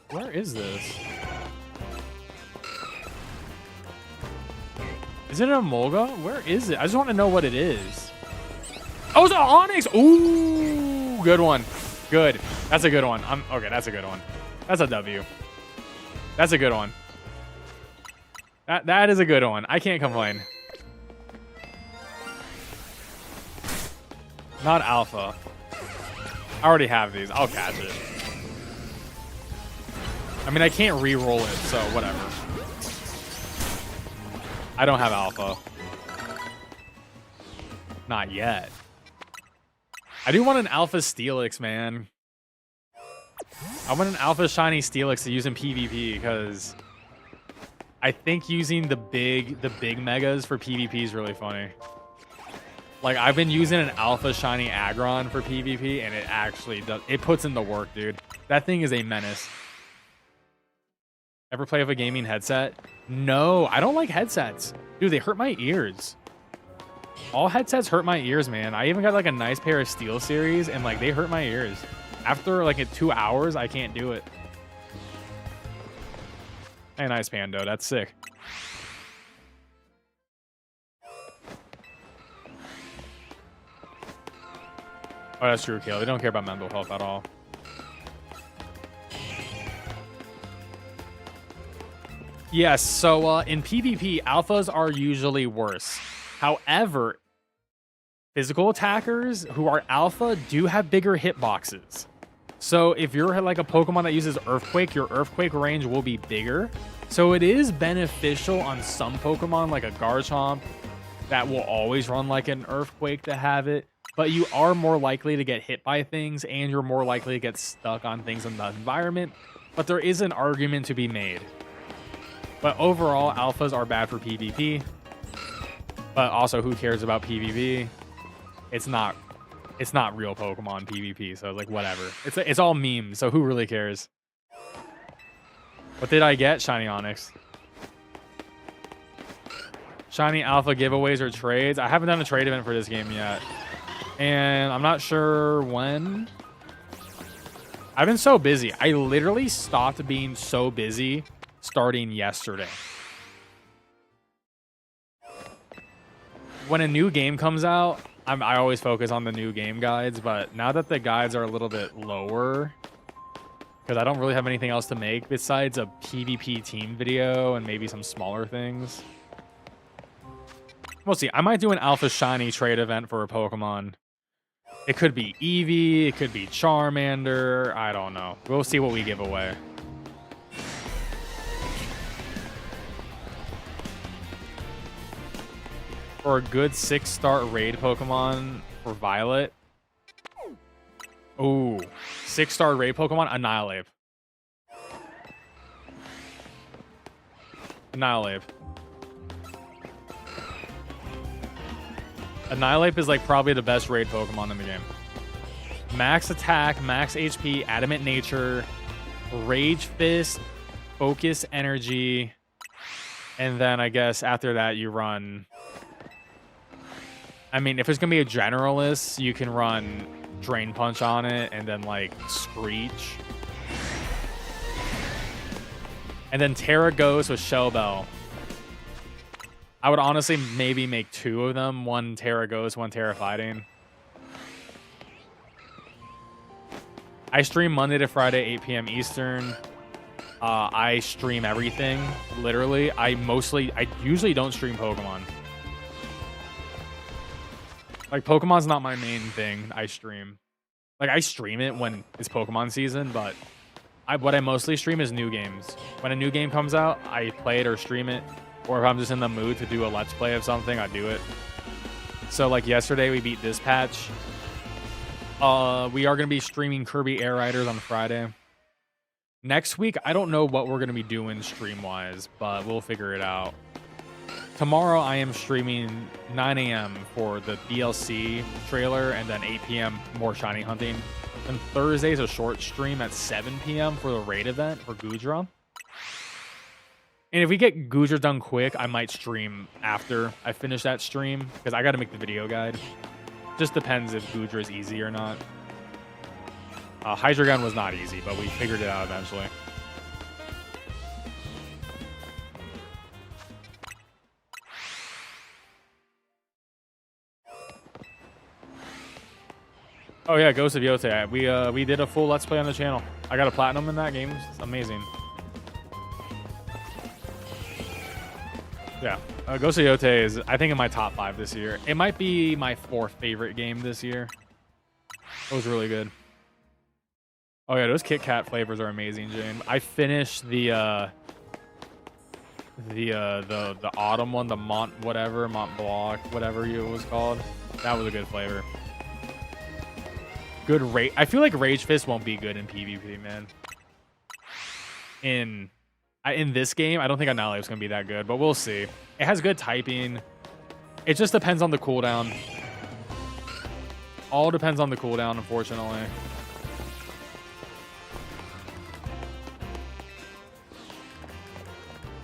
Where is this? Is it a Molga? Where is it? I just want to know what it is. Oh, it's an Onyx! Ooh, good one. Good. That's a good one. Okay, that's a good one. That's a W. That's a good one. That is a good one. I can't complain. Not alpha. I already have these. I'll catch it. I mean, I can't re-roll it, so whatever. I don't have alpha. Not yet. I do want an alpha Steelix, man. I want an alpha shiny Steelix to use in PvP, because I think using the big megas for PvP is really funny. Like, I've been using an alpha shiny Aggron for PvP, and it actually does. It puts in the work, dude. That thing is a menace. Ever play with a gaming headset? No, I don't like headsets. Dude, they hurt my ears. All headsets hurt my ears, man. I even got like a nice pair of Steel Series, and like they hurt my ears. After like 2 hours, I can't do it. Hey, nice Pando. That's sick. Oh, that's true, Kale. They don't care about mental health at all. Yes, so in PvP, alphas are usually worse. However, physical attackers who are alpha do have bigger hitboxes. So if you're like a Pokemon that uses Earthquake, your Earthquake range will be bigger. So it is beneficial on some Pokemon, like a Garchomp, that will always run like an Earthquake to have it. But you are more likely to get hit by things, and you're more likely to get stuck on things in the environment. But there is an argument to be made. But overall, alphas are bad for PvP. But also, who cares about PvP? It's not real Pokemon PvP, so like whatever. It's all memes, so who really cares? What did I get? Shiny Onyx. Shiny Alpha giveaways or trades. I haven't done a trade event for this game yet. And I'm not sure when. I've been so busy. I literally stopped being so busy starting yesterday. When a new game comes out, I always focus on the new game guides, but now that the guides are a little bit lower, because I don't really have anything else to make besides a PvP team video and maybe some smaller things. We'll see. I might do an Alpha Shiny trade event for a Pokemon. It could be Eevee, it could be Charmander, I don't know. We'll see what we give away. For a good 6-star raid Pokemon for Violet. Ooh, 6-star raid Pokemon, Annihilate. Annihilate. Annihilate is like probably the best raid Pokemon in the game. Max attack, max HP, adamant nature, rage fist, focus energy, and then I guess after that you run... I mean, if it's going to be a generalist, you can run Drain Punch on it and then, like, Screech. And then Terra Ghost with Shell Bell. I would honestly maybe make 2 of them. 1 Terra Ghost, 1 Terra Fighting. I stream Monday to Friday, 8 p.m. Eastern. I stream everything, literally. I usually don't stream Pokemon. Like, Pokemon's not my main thing I stream. Like, I stream it when it's Pokemon season, but what I mostly stream is new games. When a new game comes out, I play it or stream it. Or if I'm just in the mood to do a Let's Play of something, I do it. So, like, yesterday we beat this patch. We are going to be streaming Kirby Air Riders on Friday. Next week, I don't know what we're going to be doing stream-wise, but we'll figure it out. Tomorrow, I am streaming 9 a.m. for the DLC trailer, and then 8 p.m. more shiny hunting. And Thursday's a short stream at 7 p.m. for the raid event for Gudra. And if we get Gudra done quick, I might stream after I finish that stream, because I got to make the video guide. Just depends if Gudra is easy or not. Hydreigon was not easy, but we figured it out eventually. Oh yeah, Ghost of Yotei. We did a full Let's Play on the channel. I got a platinum in that game. It's amazing. Yeah, Ghost of Yotei is, I think, in my top 5 this year. It might be my 4th favorite game this year. It was really good. Oh yeah, those Kit Kat flavors are amazing, Jane. I finished the autumn one, the Mont Blanc, whatever it was called. That was a good flavor. Good rate. I feel like Rage Fist won't be good in PvP, man. In this game, I don't think Annihilate's gonna be that good, but we'll see. It has good typing. It just depends on the cooldown. All depends on the cooldown, unfortunately.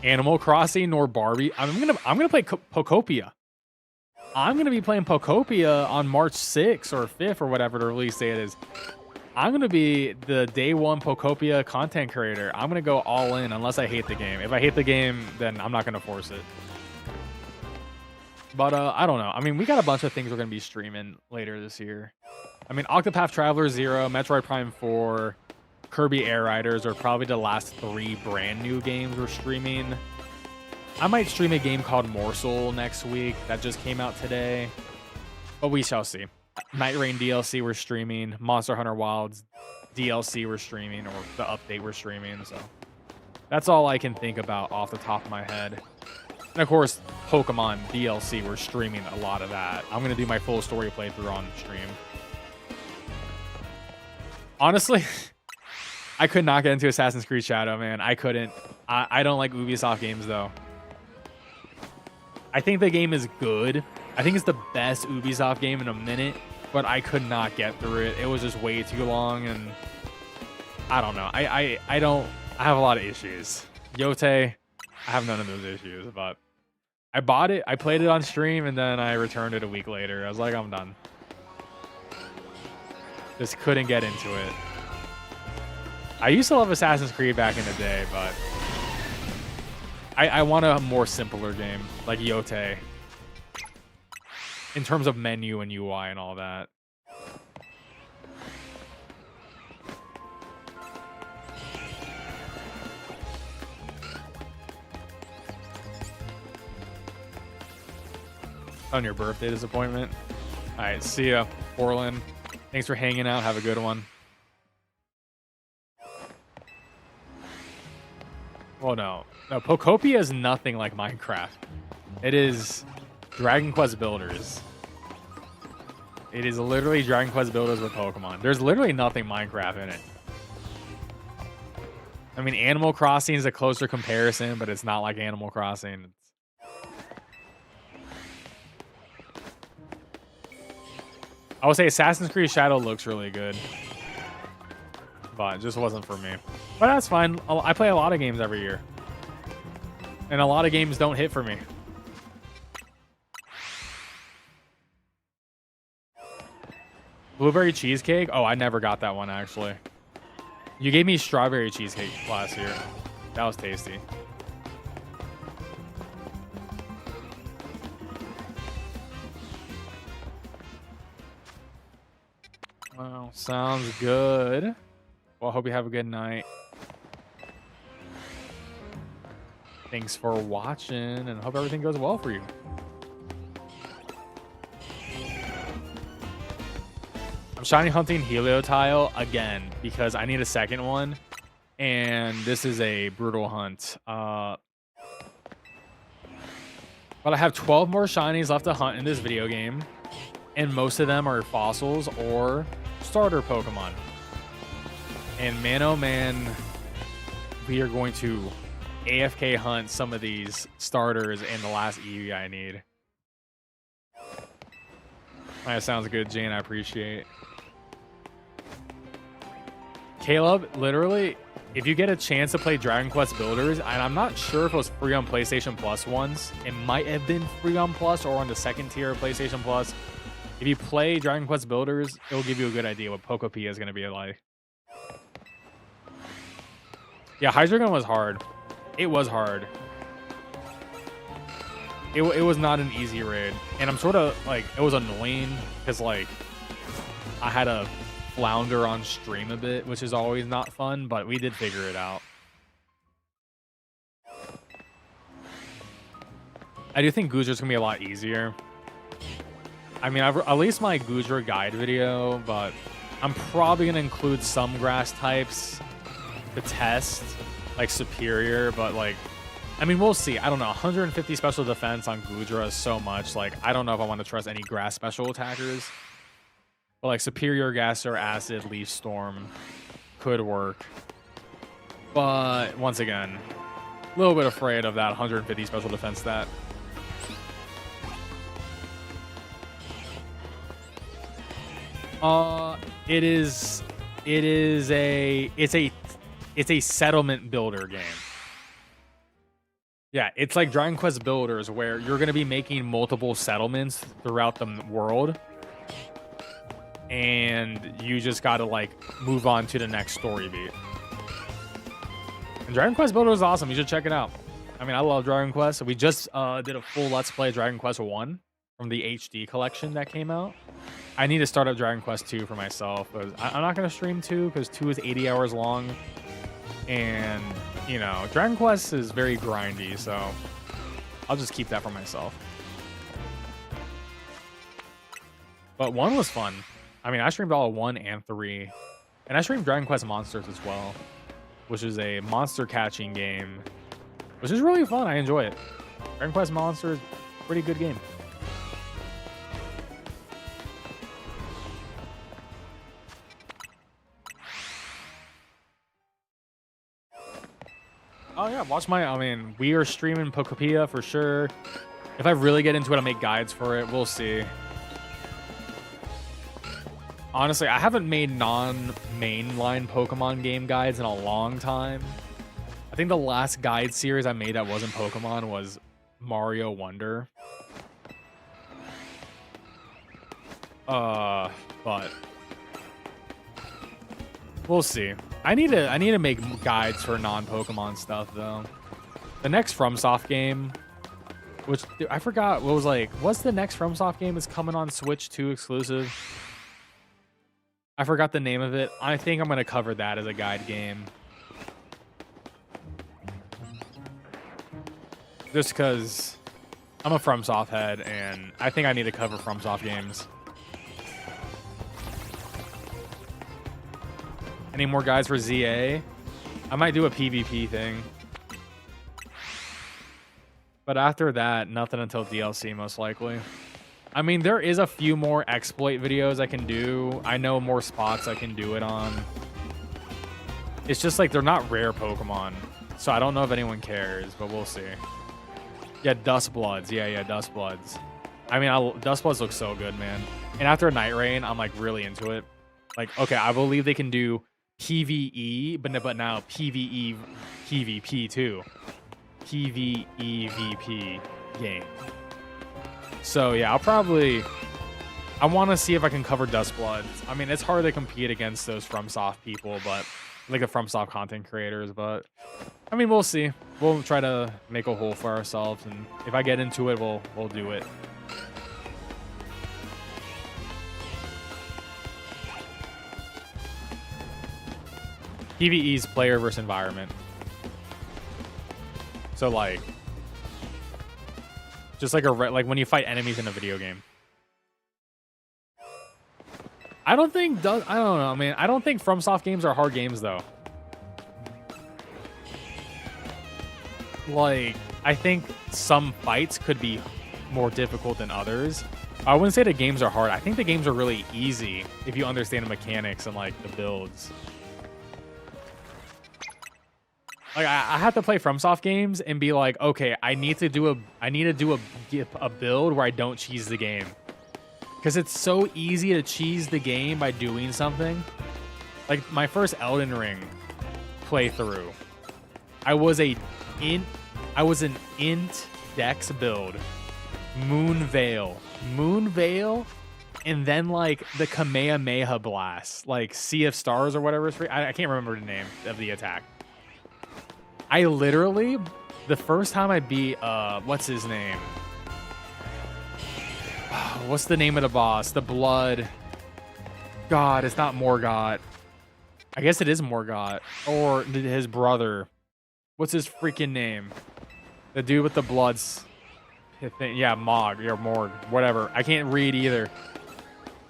Animal Crossing nor Barbie. I'm gonna play Pokopia. I'm gonna be playing Pokopia on March 6th or 5th or whatever the release date is. I'm gonna be the day 1 Pokopia content creator. I'm gonna go all in unless I hate the game. If I hate the game, then I'm not gonna force it. But I don't know. I mean, we got a bunch of things we're gonna be streaming later this year. I mean, Octopath Traveler 0, Metroid Prime 4, Kirby Air Riders are probably the last 3 brand new games we're streaming. I might stream a game called Morsel next week that just came out today, but we shall see. Night Rain DLC we're streaming, Monster Hunter Wilds DLC we're streaming, or the update we're streaming, so that's all I can think about off the top of my head. And of course, Pokemon DLC, we're streaming a lot of that. I'm going to do my full story playthrough on stream. Honestly, I could not get into Assassin's Creed Shadow, man. I couldn't. I don't like Ubisoft games, though. I think the game is good. I think it's the best Ubisoft game in a minute, but I could not get through it. It was just way too long, and I don't know. I have a lot of issues. Yotei, I have none of those issues, but I bought it, I played it on stream, and then I returned it a week later. I was like, I'm done. Just couldn't get into it. I used to love Assassin's Creed back in the day, but I want a more simpler game, like Yotei. In terms of menu and UI and all that. On your birthday disappointment. All right, see ya, Portland. Thanks for hanging out. Have a good one. Oh no, Pokopia is nothing like Minecraft. It is Dragon Quest Builders. It is literally Dragon Quest Builders with Pokemon. There's literally nothing Minecraft in it. I mean, Animal Crossing is a closer comparison, but it's not like Animal Crossing. I would say Assassin's Creed Shadow looks really good, but it just wasn't for me. But that's fine. I play a lot of games every year, and a lot of games don't hit for me. Blueberry cheesecake? Oh, I never got that one, actually. You gave me strawberry cheesecake last year. That was tasty. Wow, sounds good. Well, I hope you have a good night. Thanks for watching, and hope everything goes well for you. I'm shiny hunting Helioptile again because I need a second one, and this is a brutal hunt. But I have 12 more shinies left to hunt in this video game, and most of them are fossils or starter Pokemon. And man, oh man, we are going to AFK hunt some of these starters and the last Eevee I need. That sounds good, Jane. I appreciate it. Caleb, literally, if you get a chance to play Dragon Quest Builders, and I'm not sure if it was free on PlayStation Plus once, it might have been free on Plus or on the second tier of PlayStation Plus. If you play Dragon Quest Builders, it'll give you a good idea what Pokopia is going to be like. Yeah, Hydreigon was hard. It was hard. It was not an easy raid. And I'm sort of, like, it was annoying because, like, I had a flounder on stream a bit, which is always not fun, but we did figure it out. I do think Guja's gonna be a lot easier. I mean, I've released my Gujar guide video, but I'm probably gonna include some grass types to test, like superior, but like, I mean, we'll see. I don't know. 150 special defense on Gudra is so much. Like, I don't know if I want to trust any grass special attackers. But like superior gas or acid, leaf storm could work. But once again, a little bit afraid of that 150 special defense stat. It's a settlement builder game. Yeah, it's like Dragon Quest Builders where you're going to be making multiple settlements throughout the world. And you just got to like move on to the next story beat. And Dragon Quest Builder is awesome. You should check it out. I mean, I love Dragon Quest. We just did a full Let's Play Dragon Quest 1 from the HD collection that came out. I need to start up Dragon Quest 2 for myself. I'm not going to stream 2 because 2 is 80 hours long. And, you know, Dragon Quest is very grindy, so I'll just keep that for myself. But 1 was fun. I mean, I streamed all of 1 and 3. And I streamed Dragon Quest Monsters as well, which is a monster catching game, which is really fun. I enjoy it. Dragon Quest Monsters, pretty good game. Oh yeah, watch my, I mean, we are streaming Pokopia for sure. If I really get into it, I'll make guides for it. We'll see. Honestly, I haven't made non-mainline Pokemon game guides in a long time. I think the last guide series I made that wasn't Pokemon was Mario Wonder. But we'll see. I need to make guides for non-Pokemon stuff though. The next FromSoft game, which I forgot what was like. What's the next FromSoft game that's coming on Switch 2 exclusive? I forgot the name of it. I think I'm going to cover that as a guide game. Just because I'm a FromSoft head, and I think I need to cover FromSoft games. Any more guides for ZA? I might do a PvP thing. But after that, nothing until DLC, most likely. I mean, there is a few more exploit videos I can do. I know more spots I can do it on. It's just like they're not rare Pokemon. So I don't know if anyone cares, but we'll see. Yeah, Dustbloods. Yeah, Dustbloods. I mean, Dustbloods look so good, man. And after Night Rain, I'm like really into it. Like, okay, I believe they can do PvE, but now PvE, PvP too. PvE, VP game. So yeah, I want to see if I can cover Dustbloods. I mean, it's hard to compete against those FromSoft people, but like the FromSoft content creators, but I mean, we'll see. We'll try to make a hole for ourselves, and if I get into it, we'll do it. PvE's player versus environment. So like, just like like when you fight enemies in a video game. I don't know, man. I don't think FromSoft games are hard games though. Like, I think some fights could be more difficult than others. I wouldn't say the games are hard. I think the games are really easy if you understand the mechanics and like the builds. Like I have to play FromSoft games and be like, okay, I need to do a build where I don't cheese the game, because it's so easy to cheese the game by doing something. Like my first Elden Ring playthrough, I was an int Dex build, Moonveil, and then like the Kamehameha blast, like Sea of Stars or whatever. I can't remember the name of the attack. I literally, the first time I beat, what's his name? What's the name of the boss? The Blood. God, it's not Morgott. I guess it is Morgott. Or his brother. What's his freaking name? The dude with the bloods. Yeah, Mog or Morg. Whatever. I can't read either.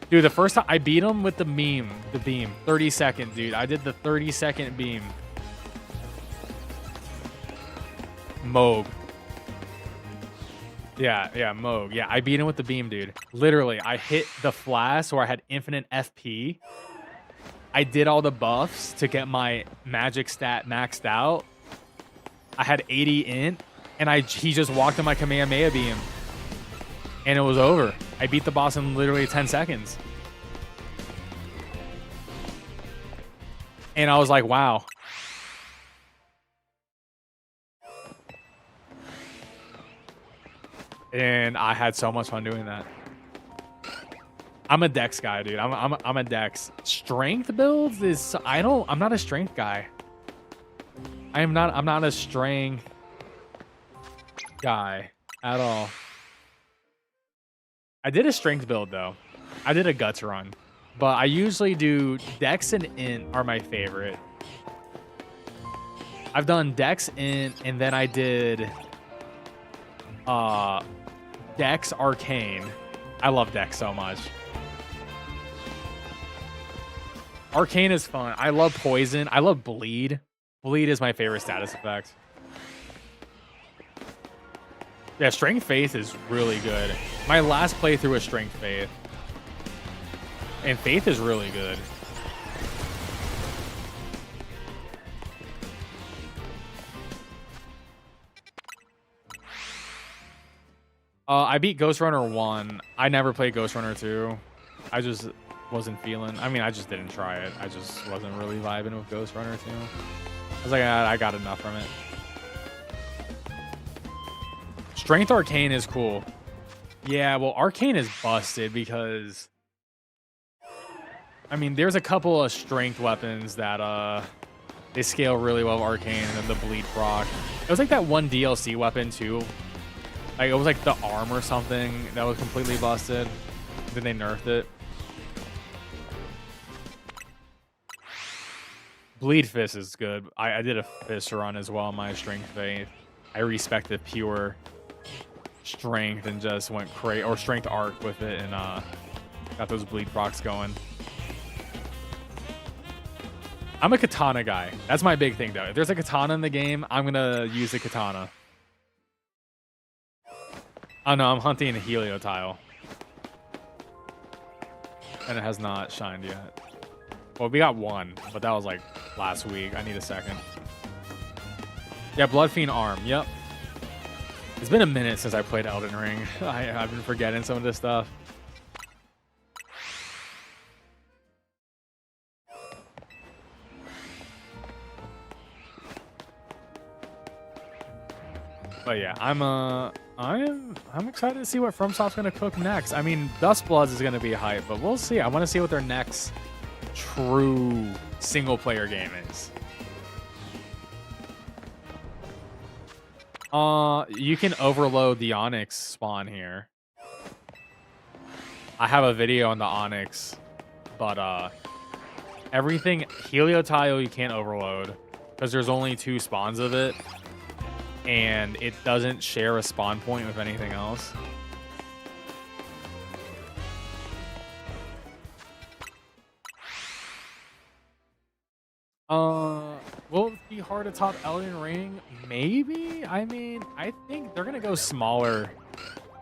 Dude, the first time I beat him with the beam. 30 second, dude. I did the 30-second beam. Moog. Yeah, Moog. Yeah, I beat him with the beam, dude. Literally, I hit the flash where I had infinite FP. I did all the buffs to get my magic stat maxed out. I had 80 int, and he just walked in my Kamehameha beam. And it was over. I beat the boss in literally 10 seconds. And I was like, wow. And I had so much fun doing that. I'm a Dex guy, dude. I'm a Dex. Strength builds is I'm not a strength guy. I'm not a strength guy at all. I did a strength build though. I did a guts run. But I usually do Dex and Int are my favorite. I've done Dex, Int, and then I did Dex Arcane. I love Dex so much. Arcane is fun. I love Poison. I love Bleed. Bleed is my favorite status effect. Yeah, Strength Faith is really good. My last playthrough was Strength Faith. And Faith is really good. I beat Ghost Runner 1. I never played Ghost Runner 2. I just wasn't feeling... I mean, I just didn't try it. I just wasn't really vibing with Ghost Runner 2. I was like, I got enough from it. Strength Arcane is cool. Yeah, well, Arcane is busted because... I mean, there's a couple of strength weapons that they scale really well with Arcane, and then the Bleed proc. It was like that one DLC weapon, too. Like, it was like the arm or something that was completely busted. Then they nerfed it. Bleed Fist is good. I did a Fist run as well, my Strength Faith. I respected pure strength and just went crazy. Or Strength Arc with it and got those Bleed procs going. I'm a katana guy. That's my big thing, though. If there's a katana in the game, I'm going to use the katana. Oh, no, I'm hunting a Helioptile. And it has not shined yet. Well, we got one, but that was like last week. I need a second. Yeah, Bloodfiend arm. Yep. It's been a minute since I played Elden Ring. I've been forgetting some of this stuff. But yeah, I'm excited to see what FromSoft's gonna cook next. I mean, Dustbloods is gonna be hype, but we'll see. I want to see what their next true single-player game is. You can overload the Onyx spawn here. I have a video on the Onyx, but everything Helioptile you can't overload because there's only 2 spawns of it, and it doesn't share a spawn point with anything else. Will it be hard to top Elden Ring? Maybe. I mean, I think they're gonna go smaller.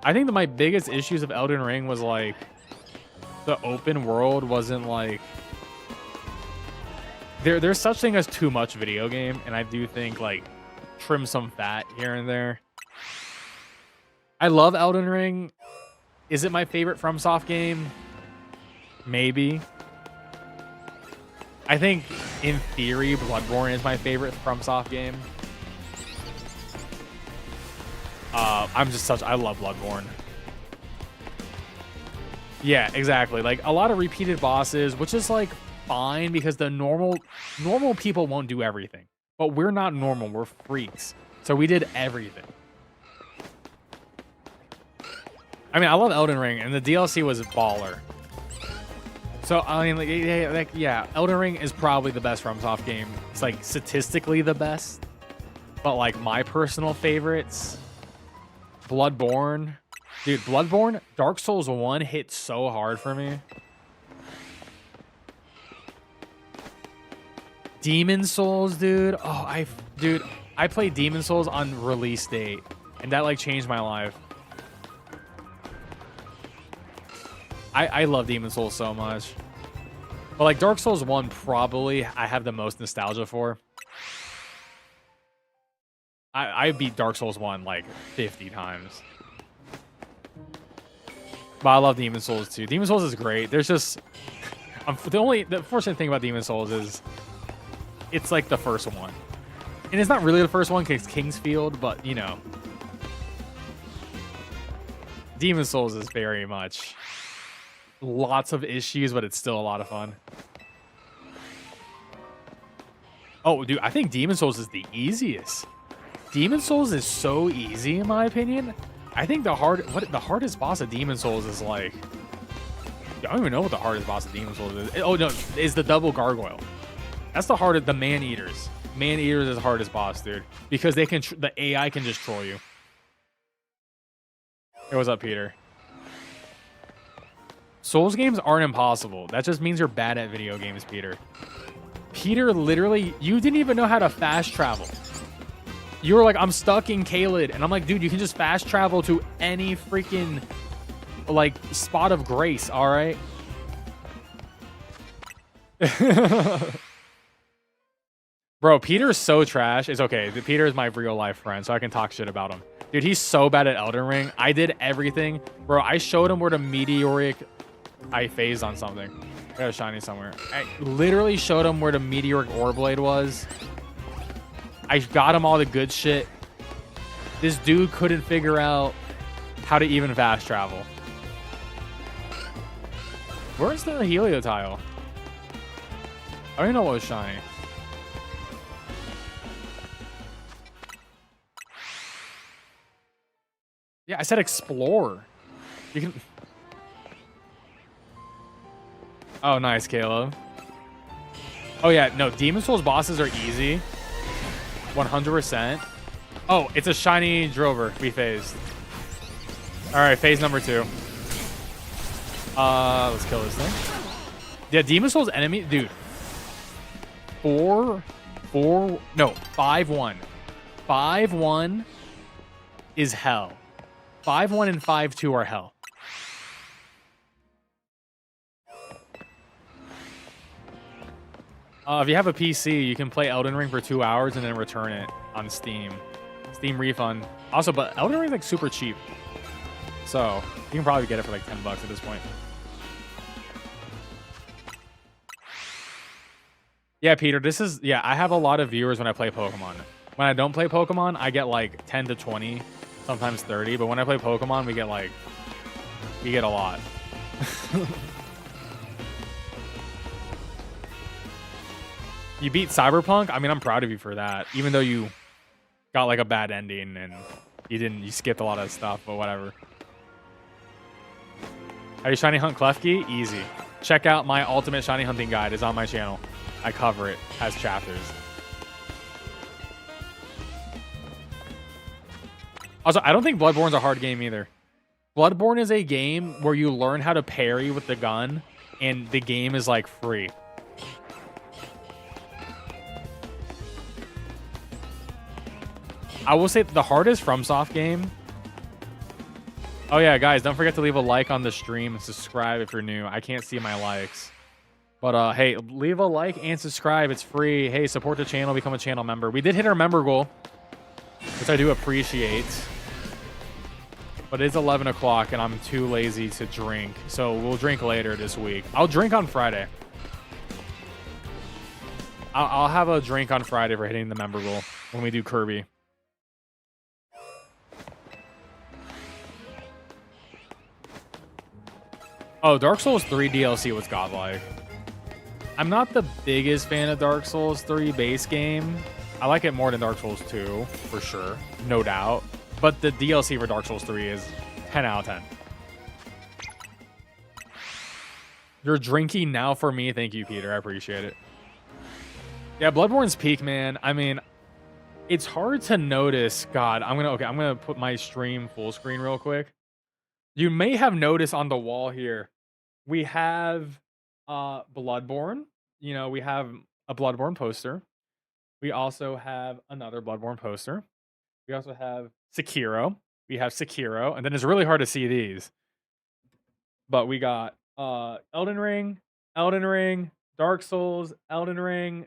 I think that my biggest issues of Elden Ring was like the open world wasn't like there's such thing as too much video game, and I do think like trim some fat here and there. I love Elden Ring. Is it my favorite FromSoft game? Maybe. I think, in theory, Bloodborne is my favorite FromSoft game. I love Bloodborne. Yeah, exactly. Like, a lot of repeated bosses, which is, like, fine, because the normal people won't do everything. But we're not normal, we're freaks. So we did everything. I mean, I love Elden Ring, and the DLC was baller. So, I mean, yeah, Elden Ring is probably the best FromSoft game. It's, like, statistically the best. But, like, my personal favorites, Bloodborne. Dude, Bloodborne, Dark Souls 1 hit so hard for me. Demon Souls, dude. Oh, I played Demon Souls on release date, and that, like, changed my life. I love Demon Souls so much. But like Dark Souls 1 probably I have the most nostalgia for. I beat Dark Souls 1 like 50 times. But I love Demon Souls 2. Demon Souls is great. There's just the fortunate thing about Demon Souls is it's like the first one. And it's not really the first one because Kingsfield, but you know. Demon Souls is very much lots of issues, but it's still a lot of fun. Oh, dude, I think Demon Souls is the easiest. Demon Souls is so easy, in my opinion. I think the hardest boss of Demon Souls is like... I don't even know what the hardest boss of Demon Souls is. Oh, no, is the double gargoyle. That's the hardest... The man-eaters. Man-eaters is the hardest boss, dude. Because they can... The AI can just troll you. Hey, what's up, Peter? Souls games aren't impossible. That just means you're bad at video games, Peter. Peter, literally, you didn't even know how to fast travel. You were like, I'm stuck in Caelid. And I'm like, dude, you can just fast travel to any freaking, like, spot of grace, all right? Bro, Peter's so trash. It's okay. Peter is my real-life friend, so I can talk shit about him. Dude, he's so bad at Elden Ring. I did everything. Bro, I showed him where the meteoric... I phased on something. I got a shiny somewhere. I literally showed him where the meteoric ore blade was. I got him all the good shit. This dude couldn't figure out how to even fast travel. Where's the Helioptile? I don't even know what was shiny. Yeah, I said explore. You can... Oh, nice, Caleb. Oh, yeah. No, Demon Souls bosses are easy. 100%. Oh, it's a shiny Drover. We phased. All right, phase number 2. Let's kill this thing. Yeah, Demon Souls enemy... Dude. 5-1. 5-1 is hell. 5-1 and 5-2 are hell. If you have a PC, you can play Elden Ring for 2 hours and then return it on Steam. Steam refund. Also, but Elden Ring is like super cheap. So, you can probably get it for like $10 at this point. Yeah, Peter, this is... Yeah, I have a lot of viewers when I play Pokemon. When I don't play Pokemon, I get like 10 to 20, sometimes 30. But when I play Pokemon, we get like... We get a lot. You beat Cyberpunk? I mean, I'm proud of you for that. Even though you got like a bad ending and you skipped a lot of stuff, but whatever. How do you shiny hunt Klefki? Easy. Check out my ultimate shiny hunting guide. It's on my channel. I cover it as chapters. Also, I don't think Bloodborne's a hard game either. Bloodborne is a game where you learn how to parry with the gun, and the game is like free. I will say the hardest FromSoft game. Oh yeah, guys, don't forget to leave a like on the stream and subscribe if you're new. I can't see my likes. But hey, leave a like and subscribe. It's free. Hey, support the channel, become a channel member. We did hit our member goal, which I do appreciate. But it's 11 o'clock and I'm too lazy to drink. So we'll drink later this week. I'll drink on Friday. I'll have a drink on Friday for hitting the member goal when we do Kirby. Oh, Dark Souls 3 DLC was godlike. I'm not the biggest fan of Dark Souls 3 base game. I like it more than Dark Souls 2, for sure. No doubt. But the DLC for Dark Souls 3 is 10 out of 10. You're drinking now for me. Thank you, Peter. I appreciate it. Yeah, Bloodborne's peak, man. I mean, it's hard to notice. God, I'm gonna put my stream full screen real quick. You may have noticed on the wall here, we have Bloodborne. You know, we have a Bloodborne poster. We also have another Bloodborne poster. We also have Sekiro. We have Sekiro. And then it's really hard to see these. But we got Elden Ring, Dark Souls, Elden Ring,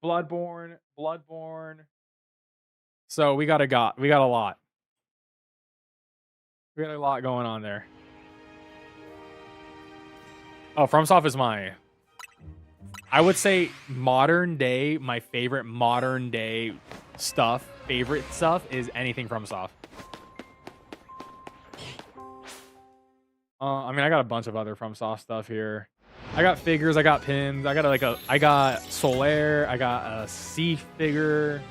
Bloodborne. So we got a lot. We got a lot going on there. Oh, FromSoft is I would say modern day, my favorite modern day favorite stuff is anything FromSoft. I mean, I got a bunch of other FromSoft stuff here. I got figures, I got pins, I got Solaire, I got a Sea figure,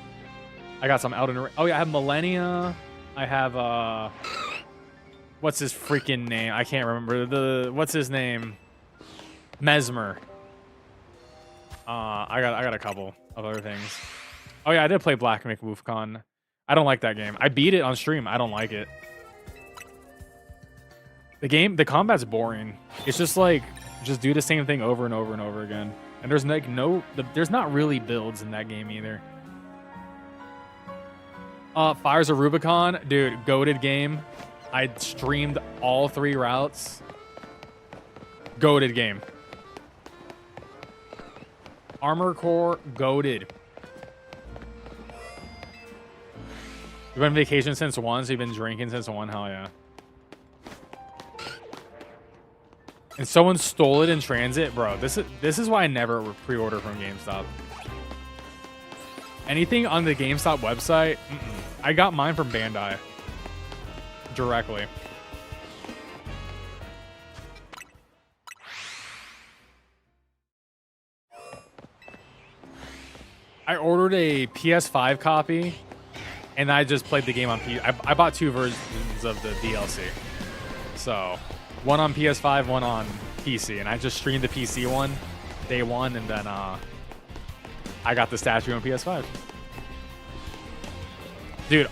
I got some Elden Ring. Oh yeah, I have Millennia. I have what's his freaking name? I can't remember. What's his name? Mesmer. I got a couple of other things. Oh yeah, I did play Black McWoofCon. I don't like that game. I beat it on stream. I don't like it. The combat's boring. It's just like just do the same thing over and over and over again. And there's like there's not really builds in that game either. Fires of Rubicon, dude, goated game. I streamed all 3 routes. Goated game. Armor Core, goated. You've been on vacation since 1, so you've been drinking since 1? Hell yeah. And someone stole it in transit? Bro, this is why I never pre-order from GameStop. Anything on the GameStop website, I got mine from Bandai. Directly. I ordered a PS5 copy, and I just played the game on PC. I bought 2 versions of the DLC. So, one on PS5, one on PC, and I just streamed the PC one, day 1, and then I got the statue on PS5. Dude,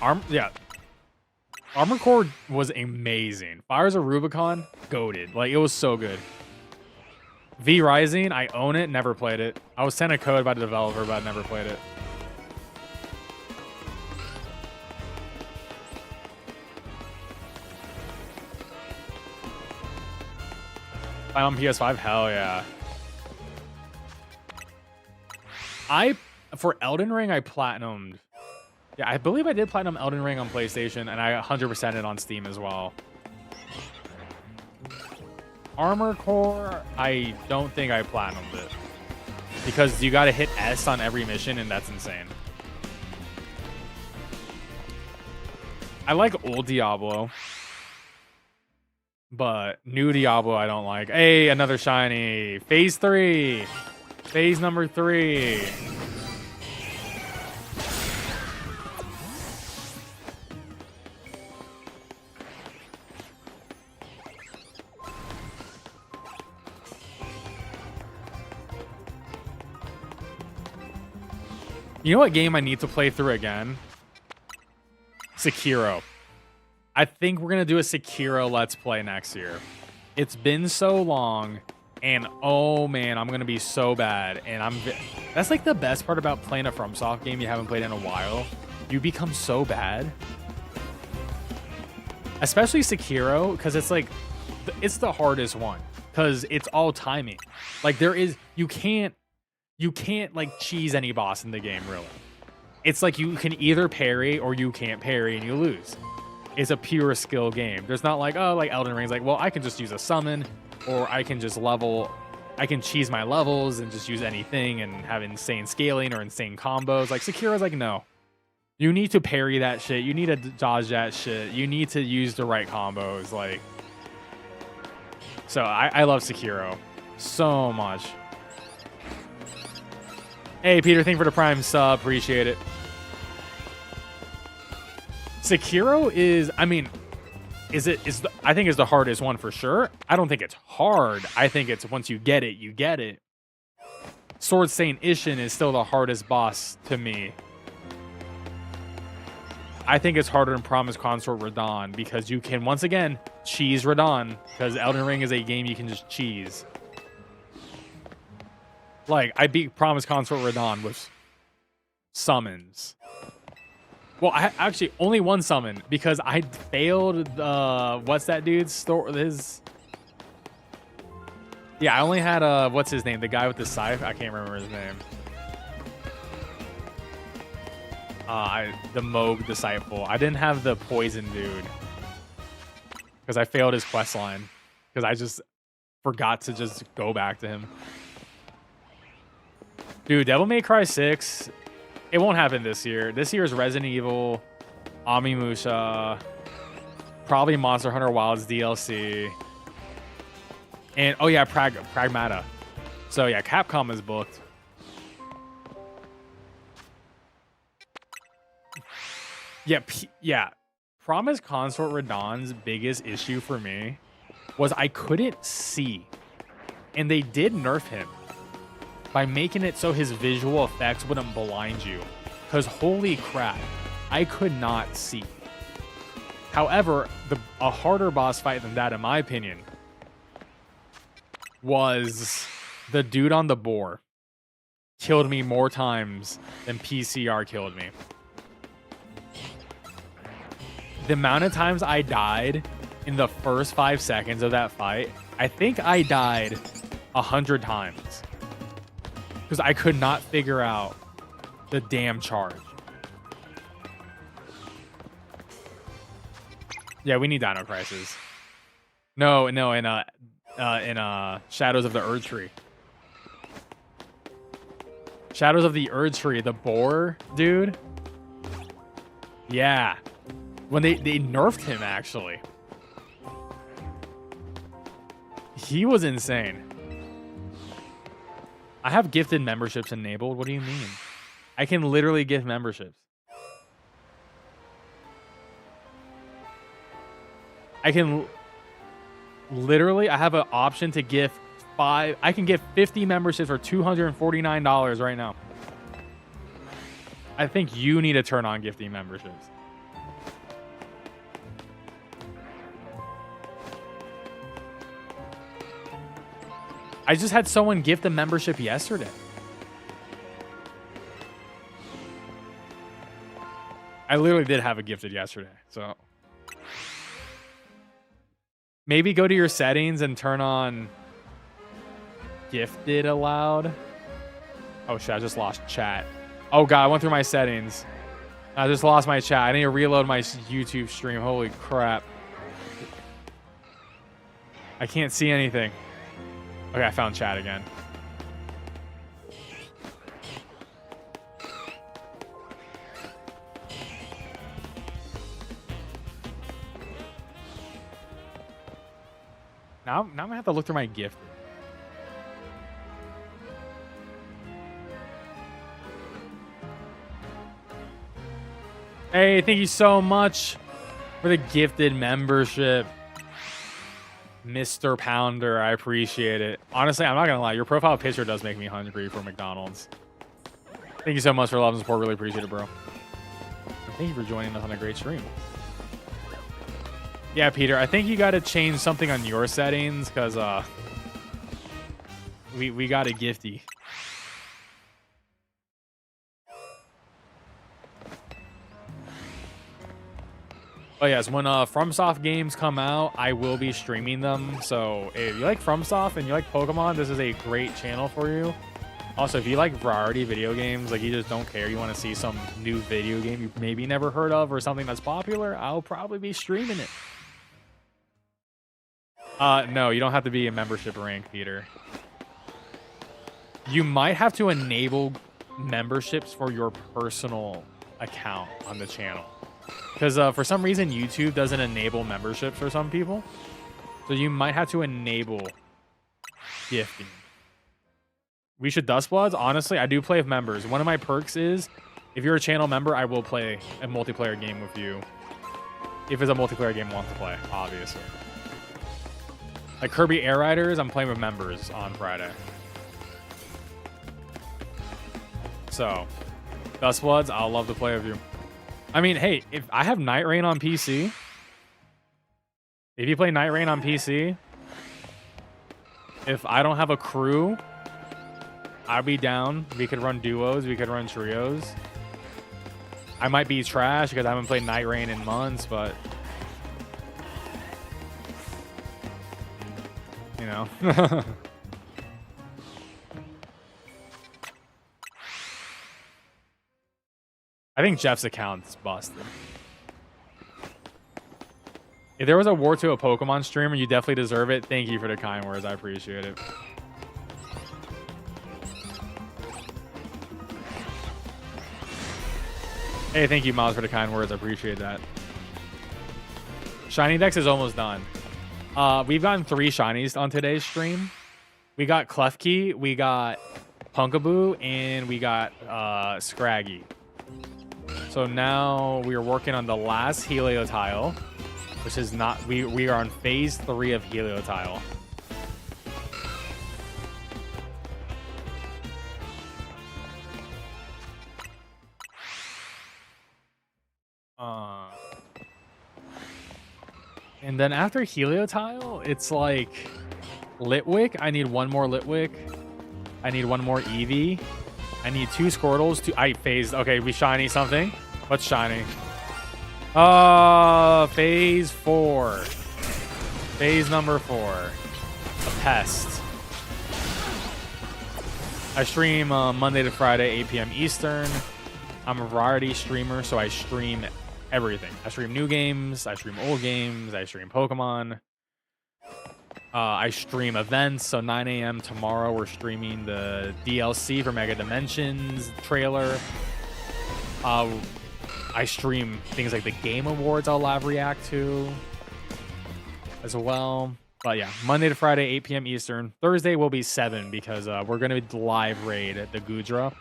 Armor Core was amazing. Fires of Rubicon, goated. Like, it was so good. V Rising, I own it, never played it. I was sent a code by the developer, but I never played it. Buy on PS5? Hell yeah. For Elden Ring, I platinumed. Yeah, I believe I did platinum Elden Ring on PlayStation, and I 100%ed it on Steam as well. Armor Core, I don't think I platinumed it. Because you gotta hit S on every mission, and that's insane. I like old Diablo. But new Diablo I don't like. Hey, another shiny. Phase 3. Phase number 3. You know what game I need to play through again? Sekiro. I think we're gonna do a Sekiro Let's Play next year. It's been so long, and oh man, I'm gonna be so bad. And that's like the best part about playing a FromSoft game you haven't played in a while. You become so bad. Especially Sekiro, because it's like, it's the hardest one. Because it's all timing. Like you can't like cheese any boss in the game, really. It's like you can either parry or you can't parry and you lose. It's a pure skill game. There's not like, oh, like Elden Ring's like, well, I can just use a summon, or I can just I can cheese my levels and just use anything and have insane scaling or insane combos. Like Sekiro's like, no. You need to parry that shit. You need to dodge that shit. You need to use the right combos. Like, so I love Sekiro so much. Hey, Peter, thank you for the Prime sub. Appreciate it. Sekiro is, I mean, I think is the hardest one for sure. I don't think it's hard. I think it's once you get it, you get it. Sword Saint Ishin is still the hardest boss to me. I think it's harder than Promise Consort Radahn because you can, once again, cheese Radahn because Elden Ring is a game you can just cheese. Like, I beat Promise Consort Radahn with summons. Well, I actually only one summon because I failed what's that dude's Yeah, I only had what's his name? The guy with the scythe? I can't remember his name. The Moog Disciple. I didn't have the poison dude because I failed his quest line because I just forgot to just go back to him. Dude, Devil May Cry 6, it won't happen this year. This year is Resident Evil, Onimusha, probably Monster Hunter Wilds DLC, and oh yeah, Pragmata. So yeah, Capcom is booked. Yeah. Promise Consort Radahn's biggest issue for me was I couldn't see, and they did nerf him by making it so his visual effects wouldn't blind you. Because holy crap, I could not see. However, a harder boss fight than that, in my opinion, was the dude on the boar. Killed me more times than PCR killed me. The amount of times I died in the first 5 seconds of that fight, I think I died 100 times. Because I could not figure out the damn charge. Yeah, we need Dino Crisis. No, in Shadows of the Erdtree. Shadows of the Erdtree, the boar dude. Yeah. When they nerfed him, actually. He was insane. I have gifted memberships enabled. What do you mean? I can literally gift memberships. I can literally, I have an option to gift I can gift 50 memberships for $249 right now. I think you need to turn on gifting memberships. I just had someone gift a membership yesterday. I literally did have it gifted yesterday, so. Maybe go to your settings and turn on gifted allowed. Oh shit, I just lost chat. Oh god, I went through my settings. I just lost my chat. I need to reload my YouTube stream. Holy crap. I can't see anything. Okay, I found chat again. Now I'm gonna have to look through my gift. Hey, thank you so much for the gifted membership. Mr. Pounder, I appreciate it. Honestly, I'm not gonna lie, your profile picture does make me hungry for McDonald's. Thank you so much for love and support. Really appreciate it, bro. Thank you for joining us on a great stream. Yeah, Peter, I think you got to change something on your settings because we got a gifty. But yes, when FromSoft games come out, I will be streaming them. So if you like FromSoft and you like Pokemon, this is a great channel for you. Also, if you like variety video games, like you just don't care, you want to see some new video game you maybe never heard of or something that's popular, I'll probably be streaming it. No, you don't have to be a membership rank, Peter. You might have to enable memberships for your personal account on the channel. Because for some reason, YouTube doesn't enable memberships for some people. So you might have to enable gifting. We should Dustbloods. Honestly, I do play with members. One of my perks is, if you're a channel member, I will play a multiplayer game with you. If it's a multiplayer game I want to play, obviously. Like Kirby Air Riders, I'm playing with members on Friday. So, Dustbloods, I'll love to play with you. I mean, hey, if I have Night Rain on PC, if you play Night Rain on PC, if I don't have a crew, I'll be down. We could run duos. We could run trios. I might be trash because I haven't played Night Rain in months, but you know. I think Jeff's account's busted. If there was a War to a Pokemon streamer, you definitely deserve it. Thank you for the kind words. I appreciate it. Hey, thank you, Miles, for the kind words. I appreciate that. Shiny Dex is almost done. We've gotten 3 shinies on today's stream. We got Klefki, we got Pumpkaboo, and we got Scraggy. So now we are working on the last Helioptile, which is not... We are on phase 3 of Helioptile. And then after Helioptile, it's like Litwick. I need 1 more Litwick. I need 1 more Eevee. I need 2 Squirtles. I phased. Okay, we shiny something. What's shiny? Phase 4. Phase number 4. A pest. I stream Monday to Friday, 8 p.m. Eastern. I'm a variety streamer, so I stream everything. I stream new games. I stream old games. I stream Pokemon. I stream events. So 9 a.m. tomorrow, we're streaming the DLC for Mega Dimensions trailer. I stream things like the Game Awards I'll live react to as well. But yeah, Monday to Friday, 8 p.m. Eastern. Thursday will be 7 because we're going to live raid at the Gudra.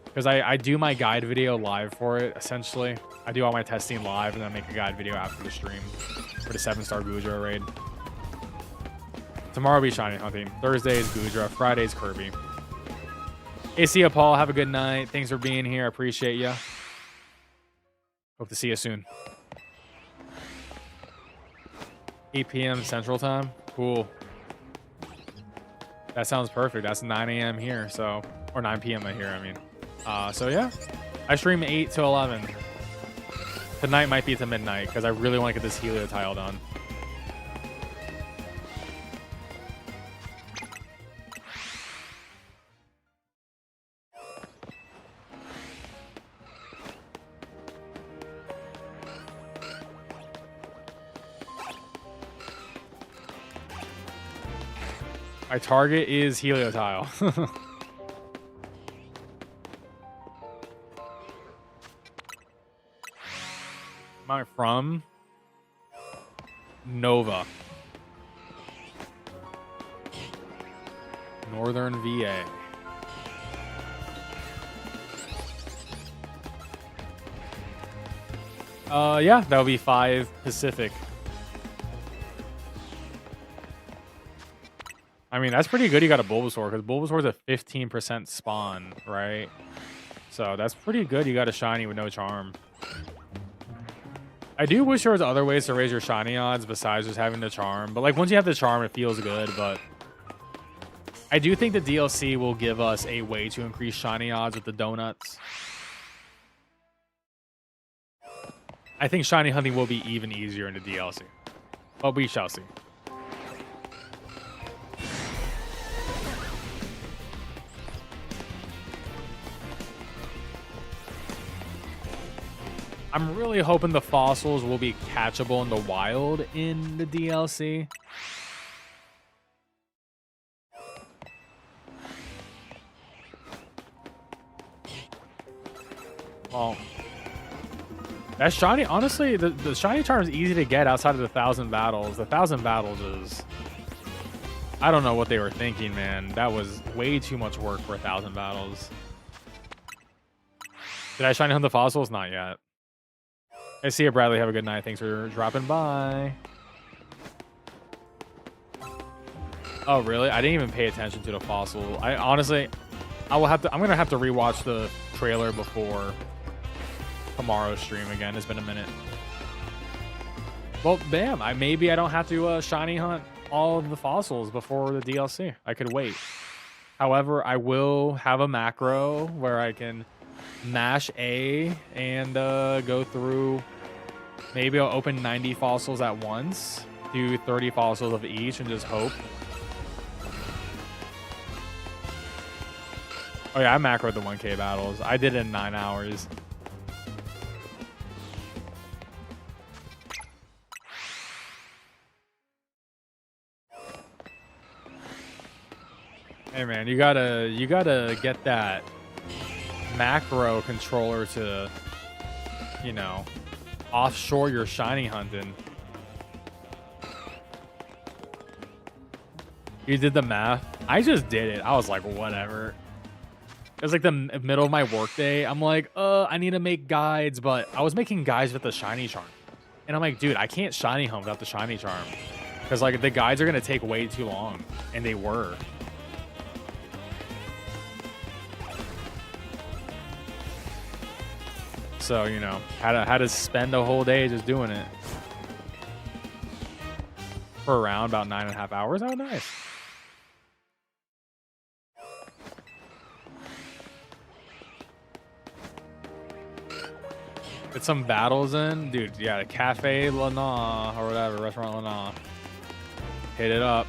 Because I do my guide video live for it, essentially. I do all my testing live and then make a guide video after the stream for the 7-star Gudra raid. Tomorrow will be Shiny Hunting. Thursday is Gudra. Friday is Kirby. Hey, see ya, Paul. Have a good night. Thanks for being here. I appreciate you. Hope to see you soon. 8 p.m. Central Time. Cool. That sounds perfect. That's 9 a.m. here, so... Or 9 p.m. here, I mean. So yeah, I stream 8 to 11. Tonight might be to midnight because I really want to get this Helioptile done. My target is Helioptile. Am I from? Nova. Northern VA. Yeah, that would be 5 Pacific. I mean, that's pretty good. You got a Bulbasaur because Bulbasaur's a 15% spawn, right? So that's pretty good. You got a shiny with no charm. I do wish there was other ways to raise your shiny odds besides just having the charm. But like once you have the charm, it feels good. But I do think the DLC will give us a way to increase shiny odds with the donuts. I think shiny hunting will be even easier in the DLC. But we shall see. I'm really hoping the fossils will be catchable in the wild in the DLC. Well, that shiny, honestly, the shiny charm is easy to get outside of the 1,000 battles. The 1,000 battles is, I don't know what they were thinking, man. That was way too much work for 1,000 battles. Did I shiny hunt the fossils? Not yet. I see you, Bradley. Have a good night. Thanks for dropping by. Oh, really? I didn't even pay attention to the fossil. I honestly, I'm gonna have to rewatch the trailer before tomorrow's stream again. It's been a minute. Well, bam. Maybe I don't have to shiny hunt all of the fossils before the DLC. I could wait. However, I will have a macro where I can mash A and go through. Maybe I'll open 90 fossils at once, do 30 fossils of each, and just hope. Oh yeah, I macroed the 1K battles. I did it in 9 hours. Hey man, you gotta get that macro controller to, you know, offshore your shiny hunting. You did the math. I just did it. I was like, whatever. It was like the middle of my workday. I'm like, I need to make guides, but I was making guides with the shiny charm. And I'm like, dude, I can't shiny hunt without the shiny charm. Because like the guides are gonna take way too long. And they were. So, you know, had to spend a whole day just doing it. For around about 9.5 hours. Oh, nice. Get some battles in. Dude, yeah, the Cafe Lana or whatever, Restaurant Lana. Hit it up.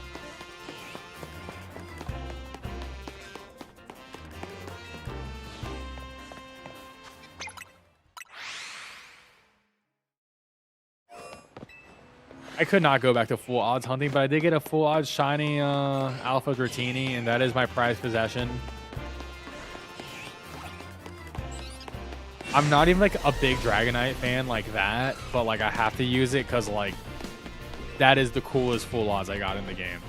I could not go back to full odds hunting, but I did get a full odds shiny Alpha Dratini, and that is my prized possession. I'm not even like a big Dragonite fan like that, but like I have to use it because like that is the coolest full odds I got in the game.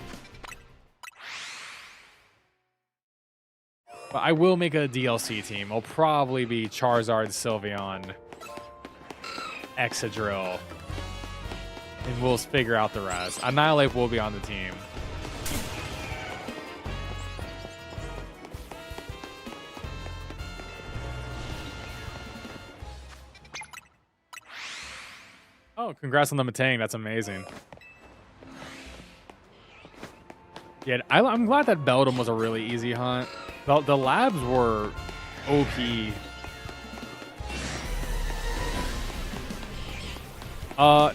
But I will make a DLC team. It'll probably be Charizard, Sylveon, Excadrill. And we'll figure out the rest. Annihilate will be on the team. Oh, congrats on the Matang. That's amazing. Yeah, I'm glad that Beldum was a really easy hunt. The labs were OP.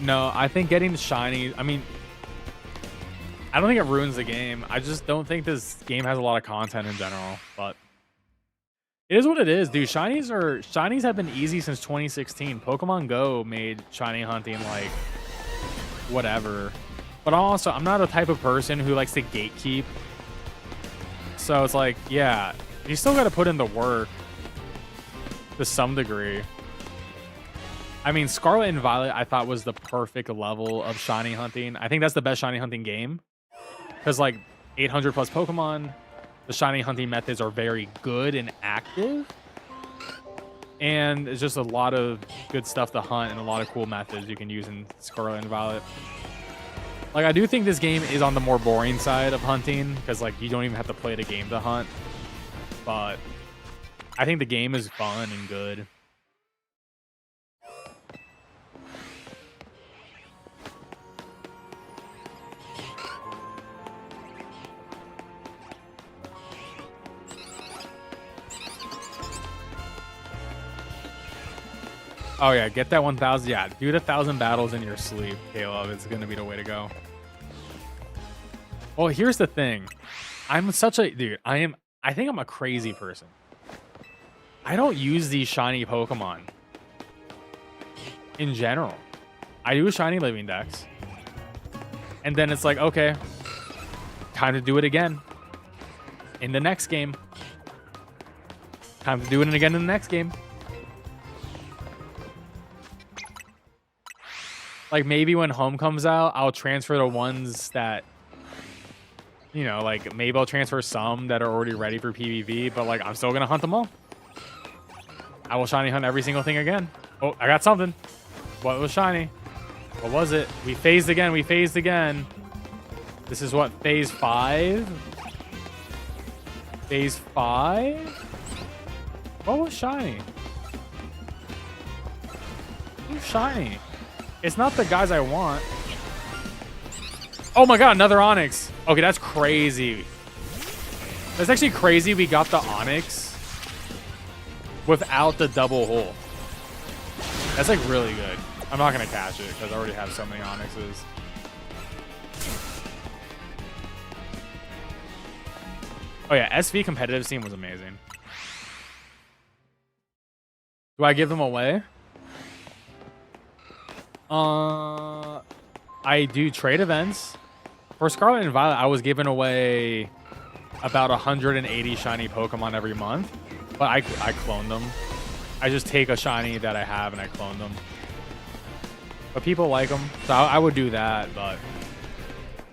No, I think getting the shiny, I mean, I don't think it ruins the game. I just don't think this game has a lot of content in general, but it is what it is, dude. Shinies have been easy since 2016. Pokemon Go made shiny hunting like whatever. But also, I'm not a type of person who likes to gatekeep. So it's like, yeah, you still got to put in the work to some degree. I mean, Scarlet and Violet, I thought was the perfect level of shiny hunting. I think that's the best shiny hunting game. Because, like, 800 plus Pokemon, the shiny hunting methods are very good and active. And it's just a lot of good stuff to hunt and a lot of cool methods you can use in Scarlet and Violet. Like, I do think this game is on the more boring side of hunting. Because, like, you don't even have to play the game to hunt. But I think the game is fun and good. Oh yeah, get that 1,000. Yeah, do the 1,000 battles in your sleep, Caleb. It's gonna be the way to go. Well, here's the thing. I'm such a dude. I think I'm a crazy person. I don't use these shiny Pokemon in general. I do shiny living decks, and then it's like, okay, time to do it again in the next game. Time to do it again in the next game. Like maybe when home comes out, I'll transfer the ones that, you know, like maybe I'll transfer some that are already ready for PvP, but like I'm still gonna hunt them all. I will shiny hunt every single thing again. Oh, I got something. What was shiny? What was it? We phased again. We phased again. This is what, phase 5? Phase 5? What was shiny? Who's shiny? It's not the guys I want. Oh my god, another Onyx. Okay, that's crazy. That's actually crazy we got the Onyx without the double hole. That's like really good. I'm not gonna catch it because I already have so many Onyxes. Oh yeah, SV competitive scene was amazing. Do I give them away? I do trade events. For Scarlet and Violet, I was giving away about 180 shiny Pokemon every month, but I cloned them. I just take a shiny that I have and I clone them. But people like them, so I would do that, but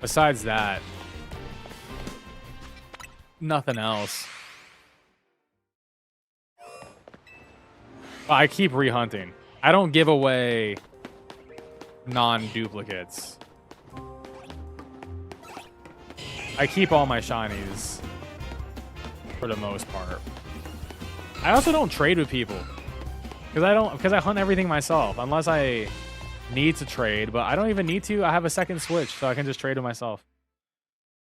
besides that, nothing else. But I keep rehunting. I don't give away non-duplicates. I keep all my shinies for the most part. I also don't trade with people because I hunt everything myself unless I need to trade, but I don't even need to. I have a second switch, so I can just trade with myself.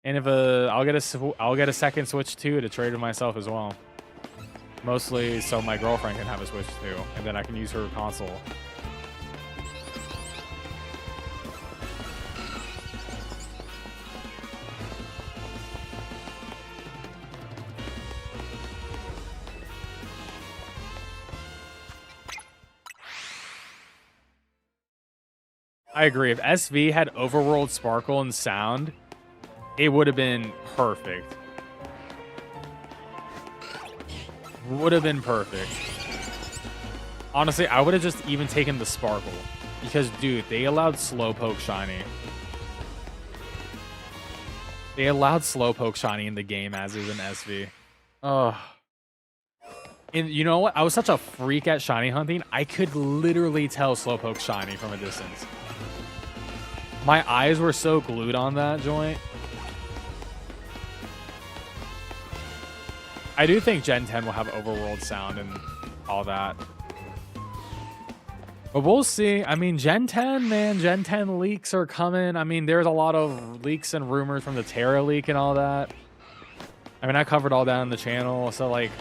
And if I'll get a second switch too to trade with myself as well. Mostly so my girlfriend can have a switch too, and then I can use her console. I agree. If SV had Overworld Sparkle and Sound, it would have been perfect. Would have been perfect. Honestly, I would have just even taken the Sparkle. Because, dude, they allowed Slowpoke Shiny. They allowed Slowpoke Shiny in the game as is an SV. Ugh. And you know what? I was such a freak at shiny hunting, I could literally tell Slowpoke Shiny from a distance. My eyes were so glued on that joint. I do think Gen 10 will have Overworld Sound and all that. But we'll see. I mean, Gen 10, man. Gen 10 leaks are coming. I mean, there's a lot of leaks and rumors from the Terra leak and all that. I mean, I covered all that on the channel. So, like,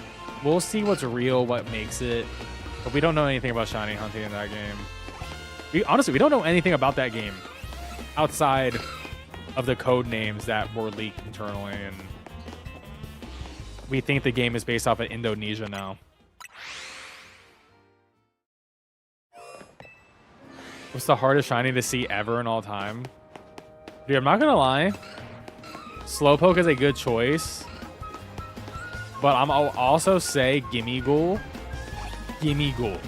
we'll see what's real, what makes it. But we don't know anything about shiny hunting in that game. Honestly, we don't know anything about that game outside of the code names that were leaked internally, and we think the game is based off of Indonesia now. What's the hardest shiny to see ever in all time? Dude, I'm not gonna lie. Slowpoke is a good choice, but I'll also say Gimmighoul. Gimmighoul.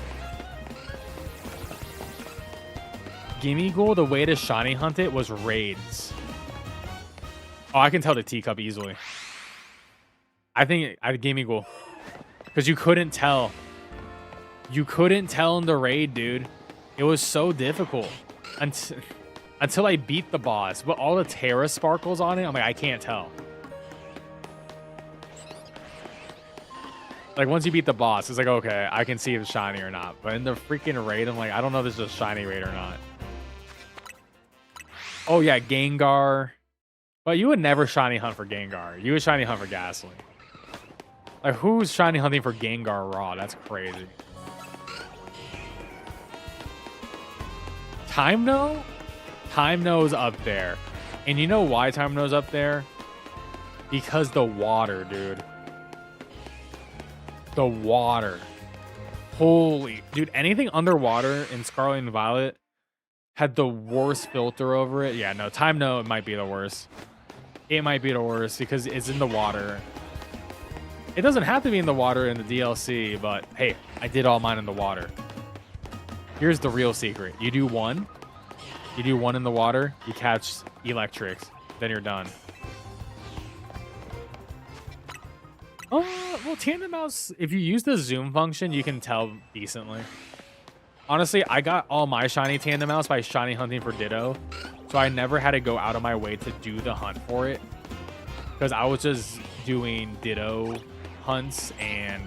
Gimmighoul, the way to shiny hunt it was raids. Oh, I can tell the teacup easily. I think I Gimmighoul. Because you couldn't tell. You couldn't tell in the raid, dude. It was so difficult. Until I beat the boss. But all the Terra sparkles on it, I'm like, I can't tell. Like, once you beat the boss, it's like, okay, I can see if it's shiny or not. But in the freaking raid, I'm like, I don't know if this is a shiny raid or not. Oh, yeah, Gengar. But you would never shiny hunt for Gengar. You would shiny hunt for Ghastly. Like, who's shiny hunting for Gengar raw? That's crazy. Time No? Time No's up there. And you know why Time No's up there? Because the water, dude. The water. Holy. Dude, anything underwater in Scarlet and Violet had the worst filter over it. Yeah, no, Time No, it might be the worst. It might be the worst because it's in the water. It doesn't have to be in the water in the DLC, but hey, I did all mine in the water. Here's the real secret. You do one in the water, you catch Electrics, then you're done. Well, Tandem Mouse, if you use the zoom function, you can tell decently. Honestly, I got all my shiny Tandem Mouse by shiny hunting for Ditto, so I never had to go out of my way to do the hunt for it, because I was just doing Ditto hunts, and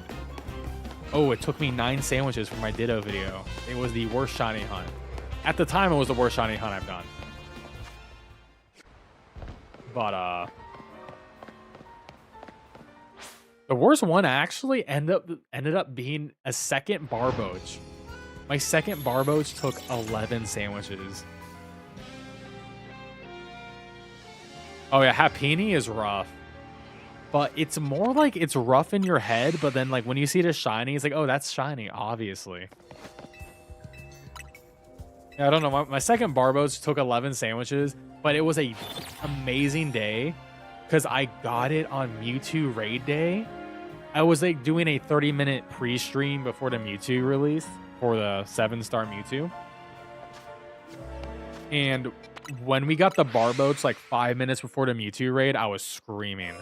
oh, it took me 9 sandwiches for my Ditto video. It was the worst shiny hunt. At the time, it was the worst shiny hunt I've done. But the worst one actually ended up being a second Barboach. My second Barboach took 11 sandwiches. Oh yeah, Happini is rough. But it's more like it's rough in your head, but then like when you see it as shiny, it's like, oh, that's shiny, obviously. Yeah, I don't know. My second Barboach took 11 sandwiches, but it was a amazing day because I got it on Mewtwo raid day. I was like doing a 30-minute pre-stream before the Mewtwo release for the 7-star Mewtwo. And when we got the Barboach like 5 minutes before the Mewtwo raid, I was screaming.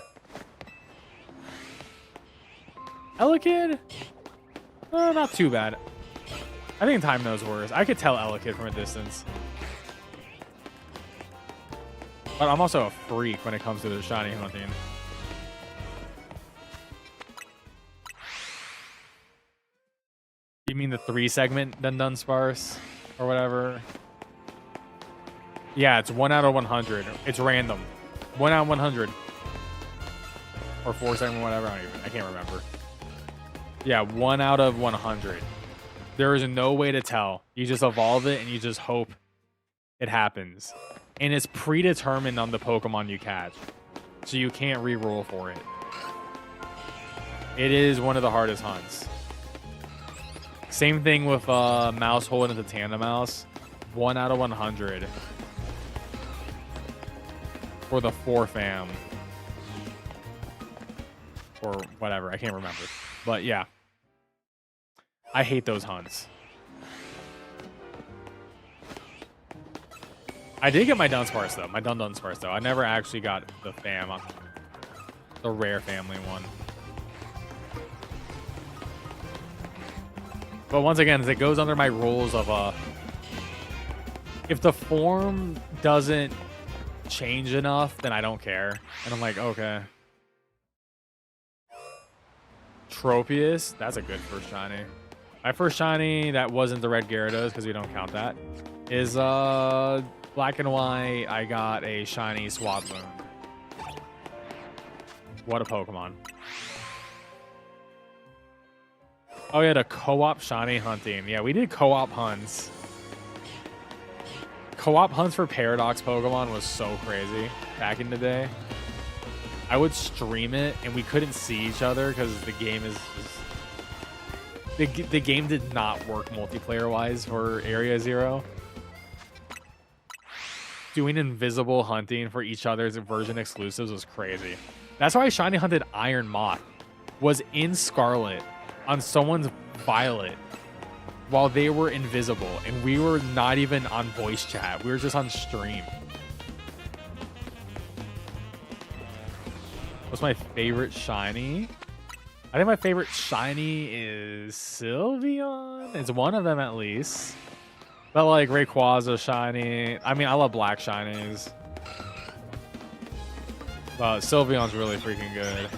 Elekid? Not too bad. I think Time No's worse. I could tell Elekid from a distance. But I'm also a freak when it comes to the shiny hunting. You mean the 3-segment Dun Sparse? Or whatever? Yeah, it's 1 out of 100. It's random. 1 out of 100. Or 4-segment, whatever. I can't remember. Yeah, 1 out of 100. There is no way to tell. You just evolve it and you just hope it happens. And it's predetermined on the Pokemon you catch. So you can't re-roll for it. It is one of the hardest hunts. Same thing with Mouse holding the Tandem Mouse. 1 out of 100. For the 4-fam. Or whatever. I can't remember. But yeah. I hate those hunts. I did get my Dunsparce though. My Dunsparce though. I never actually got the fam. The rare family one. But once again, it goes under my rules of if the form doesn't change enough, then I don't care. And I'm like, okay. Tropius, that's a good first shiny. My first shiny that wasn't the red Gyarados, because we don't count that, is black and white. I got a shiny Swadloon. What a Pokemon. Oh yeah, the co-op shiny hunting. Yeah, we did co-op hunts. Co-op hunts for Paradox Pokemon was so crazy back in the day. I would stream it and we couldn't see each other because the game is just... The game did not work multiplayer-wise for Area Zero. Doing invisible hunting for each other's version exclusives was crazy. That's why I shiny hunted Iron Moth. Was in Scarlet on someone's Violet while they were invisible, and we were not even on voice chat. We were just on stream. What's my favorite shiny? I think my favorite shiny is Sylveon. It's one of them at least. But like Rayquaza shiny. I mean, I love black shinies. But Sylveon's really freaking good.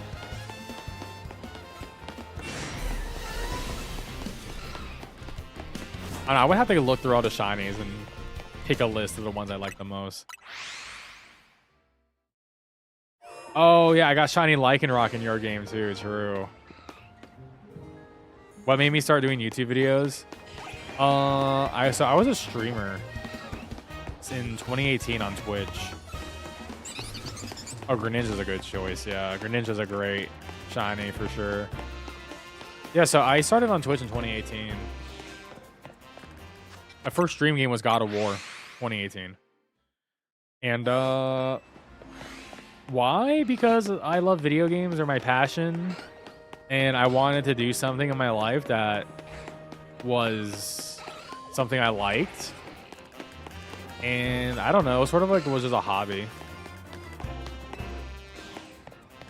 I don't know, I would have to look through all the shinies and pick a list of the ones I like the most. Oh yeah, I got shiny Lycanroc in your game too. True. What made me start doing YouTube videos? I was a streamer in 2018 on Twitch. Oh, Greninja's a good choice. Yeah, Greninja's a great shiny for sure. Yeah, so I started on Twitch in 2018. My first stream game was God of War 2018. And why? Because I love video games. They're my passion. And I wanted to do something in my life that was something I liked. And I don't know, sort of like it was just a hobby.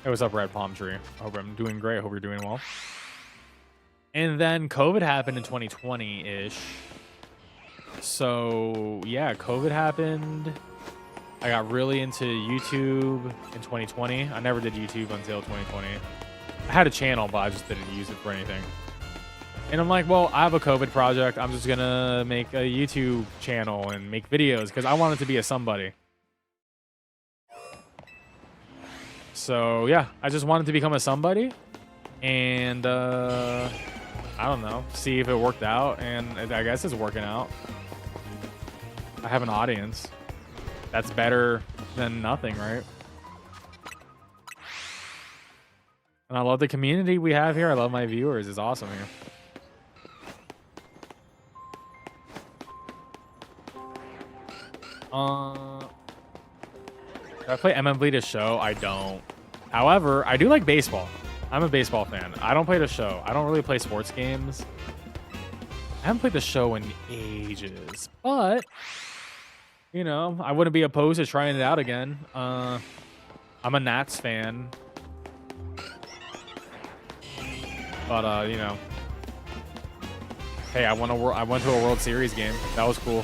Hey, what's up, Red Palm Tree? I hope I'm doing great. I hope you're doing well. And then COVID happened in 2020-ish. So, yeah, COVID happened. I got really into YouTube in 2020. I never did YouTube until 2020. I had a channel, but I just didn't use it for anything. And I'm like, well, I have a COVID project. I'm just going to make a YouTube channel and make videos because I wanted to be a somebody. So, yeah, I just wanted to become a somebody. And, I don't know, see if it worked out. And I guess it's working out. I have an audience. That's better than nothing, right? And I love the community we have here. I love my viewers. It's awesome here. Do I play MLB The Show? I don't. However, I do like baseball. I'm a baseball fan. I don't play The Show. I don't really play sports games. I haven't played The Show in ages. But, you know, I wouldn't be opposed to trying it out again. I'm a Nats fan. But, you know. Hey, I went to a World Series game. That was cool.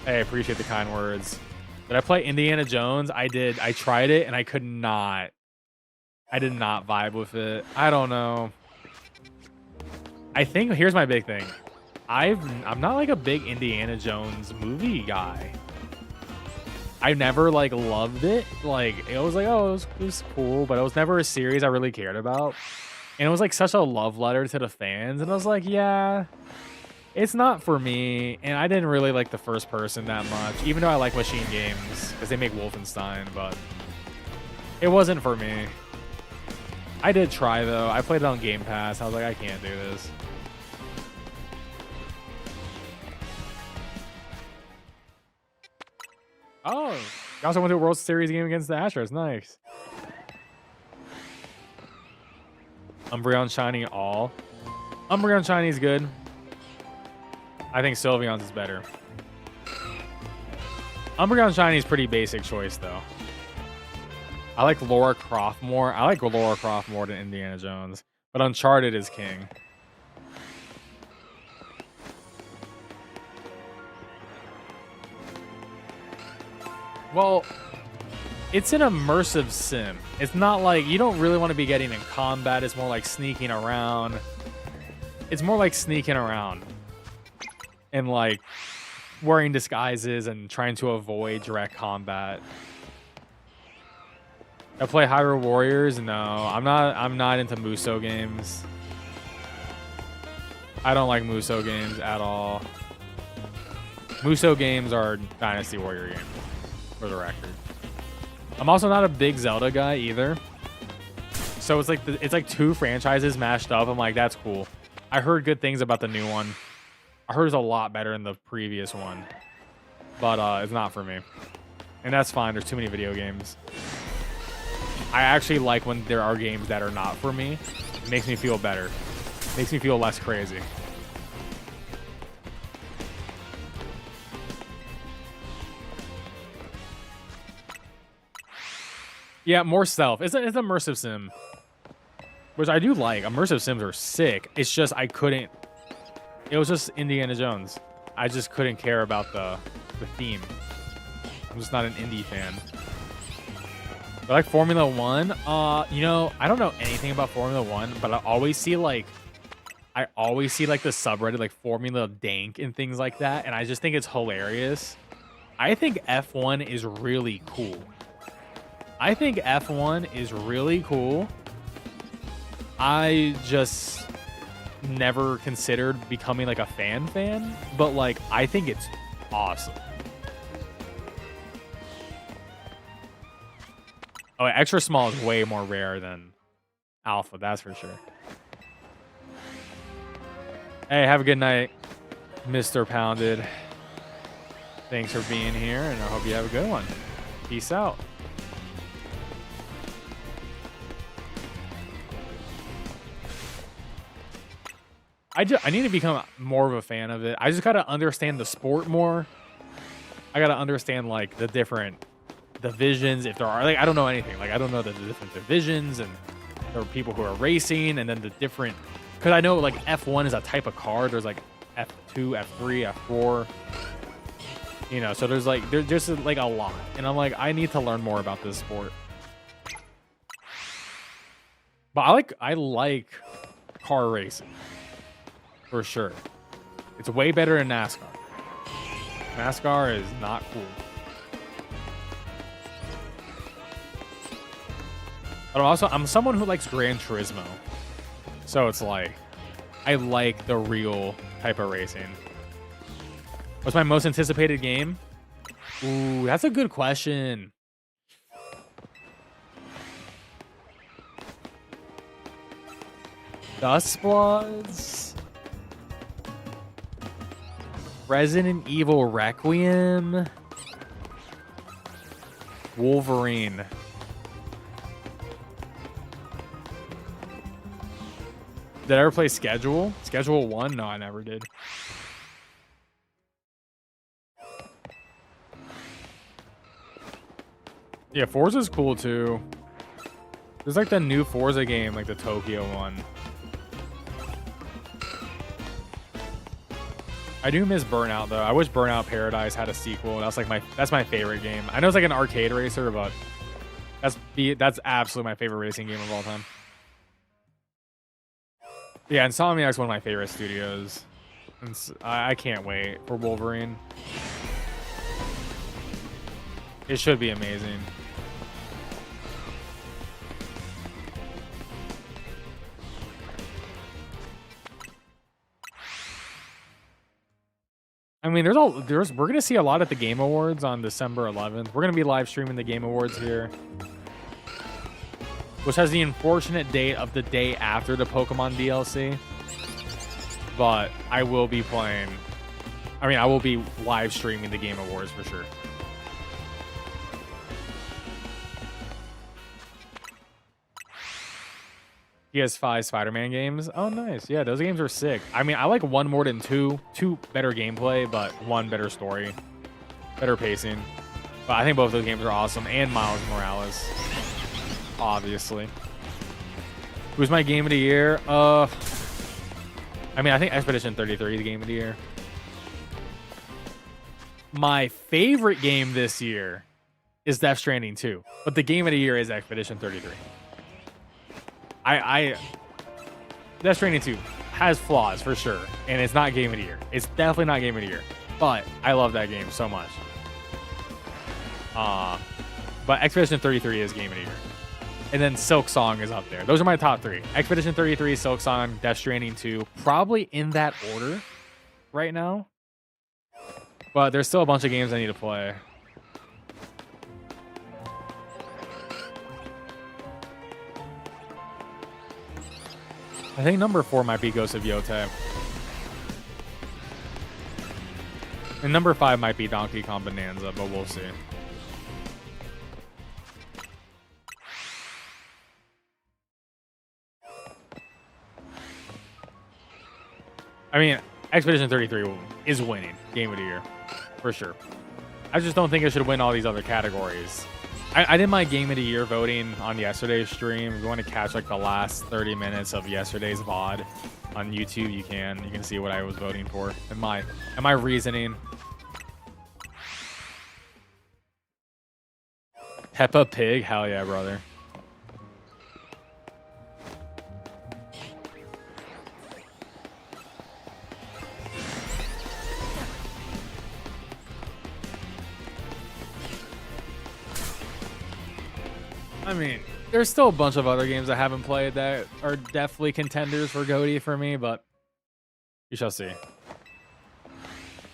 Hey, I appreciate the kind words. Did I play Indiana Jones? I did. I tried it, and I could not. I did not vibe with it. I don't know. I think, here's my big thing. I'm not, like, a big Indiana Jones movie guy. I never, like, loved it. Like, it was like, oh, it was cool, but it was never a series I really cared about. And it was, like, such a love letter to the fans, and I was like, yeah... It's not for me, and I didn't really like the first person that much, even though I like machine games, because they make Wolfenstein, but it wasn't for me. I did try, though. I played it on Game Pass. I was like, I can't do this. Oh, you also went to a World Series game against the Astros. Nice. Umbreon Shiny all. Umbreon Shiny is good. I think Sylveon's is better. Umbreon Shiny is pretty basic choice, though. I like Lara Croft more. I like Lara Croft more than Indiana Jones. But Uncharted is king. Well, it's an immersive sim. It's not like... You don't really want to be getting in combat. It's more like sneaking around. It's more like sneaking around. And like wearing disguises and trying to avoid direct combat. I play Hyrule Warriors. No, I'm not into Musou games. I don't like Musou games at all. Musou games are Dynasty Warrior games, for the record. I'm also not a big Zelda guy either. So it's like two franchises mashed up. I'm like, that's cool. I heard good things about the new one. I heard it's a lot better than the previous one. But it's not for me. And that's fine. There's too many video games. I actually like when there are games that are not for me. It makes me feel better. It makes me feel less crazy. Yeah, more stealth. It's an immersive sim. Which I do like. Immersive sims are sick. It's just I couldn't... It was just Indiana Jones. I just couldn't care about the theme. I'm just not an indie fan. But like Formula 1, you know, I don't know anything about Formula 1, but I always see like I always see like the subreddit like Formula Dank and things like that, and I just think it's hilarious. I think F1 is really cool. I think F1 is really cool. I just never considered becoming like a fan, but like I think it's awesome. Oh, extra small is way more rare than alpha, that's for sure. Hey, have a good night, Mr. Pounded. Thanks for being here, and I hope you have a good one. Peace out. I need to become more of a fan of it. I just gotta understand the sport more. I gotta understand like the different divisions, if there are. Like I don't know anything. Like I don't know the different divisions, and there are people who are racing, and then the different. Because I know like F1 is a type of car. There's like F2, F3, F4. You know, so there's just like a lot, and I'm like I need to learn more about this sport. But I like car racing. For sure. It's way better than NASCAR. NASCAR is not cool. But also, I'm someone who likes Gran Turismo. So it's like, I like the real type of racing. What's my most anticipated game? Ooh, that's a good question. Dustbloods? Resident Evil Requiem? Wolverine. Did I ever play Schedule? Schedule 1? No, I never did. Yeah, Forza's cool too. There's like the new Forza game, like the Tokyo one. I do miss Burnout though. I wish Burnout Paradise had a sequel. That's my favorite game. I know it's like an arcade racer, but that's absolutely my favorite racing game of all time. Yeah, Insomniac's one of my favorite studios. And I can't wait for Wolverine. It should be amazing. I mean, we're gonna see a lot at the Game Awards on December 11th. We're gonna be live streaming the Game Awards here, which has the unfortunate date of the day after the Pokemon DLC. But I will be playing. I mean, I will be live streaming the Game Awards for sure. PS5 Spider-Man games. Oh, nice. Yeah, those games are sick. I mean, I like one more than two. Two better gameplay, but one better story. Better pacing. But I think both those games are awesome. And Miles Morales. Obviously. Who's my game of the year? I mean, I think Expedition 33 is the game of the year. My favorite game this year is Death Stranding 2. But the game of the year is Expedition 33. Death Stranding 2 has flaws for sure, and it's not game of the year. It's definitely not game of the year, but I love that game so much. But Expedition 33 is game of the year, and then Silk Song is up there. Those are my top three: Expedition 33, Silk Song, Death Stranding 2, probably in that order right now. But there's still a bunch of games I need to play. I think number 4 might be Ghost of Yotei. And number 5 might be Donkey Kong Bonanza, but we'll see. I mean, Expedition 33 is winning Game of the Year, for sure. I just don't think it should win all these other categories. I did my Game of the Year voting on yesterday's stream. If you want to catch like the last 30 minutes of yesterday's VOD on YouTube, you can see what I was voting for and my reasoning. Peppa Pig, hell yeah, brother. I mean, there's still a bunch of other games I haven't played that are definitely contenders for GOTY for me, but you shall see.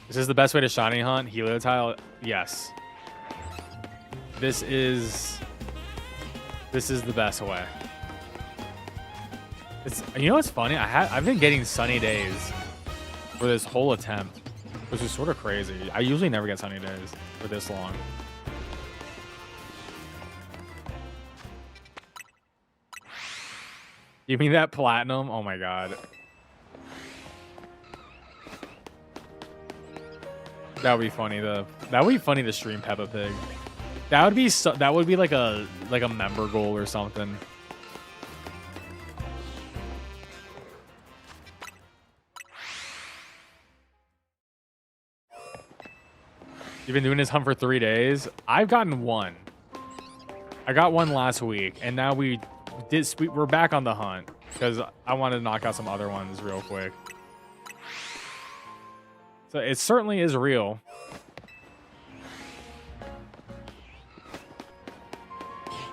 This is the best way to shiny hunt. Helioptile, yes. This is the best way. It's, you know what's funny? I've been getting sunny days for this whole attempt, which is sort of crazy. I usually never get sunny days for this long. Give me that platinum. Oh my god. That would be funny. That would be funny to stream Peppa Pig. That would be like a member goal or something. You've been doing this hunt for 3 days. I've gotten one. I got one last week, and now we're back on the hunt because I wanted to knock out some other ones real quick. So it certainly is real.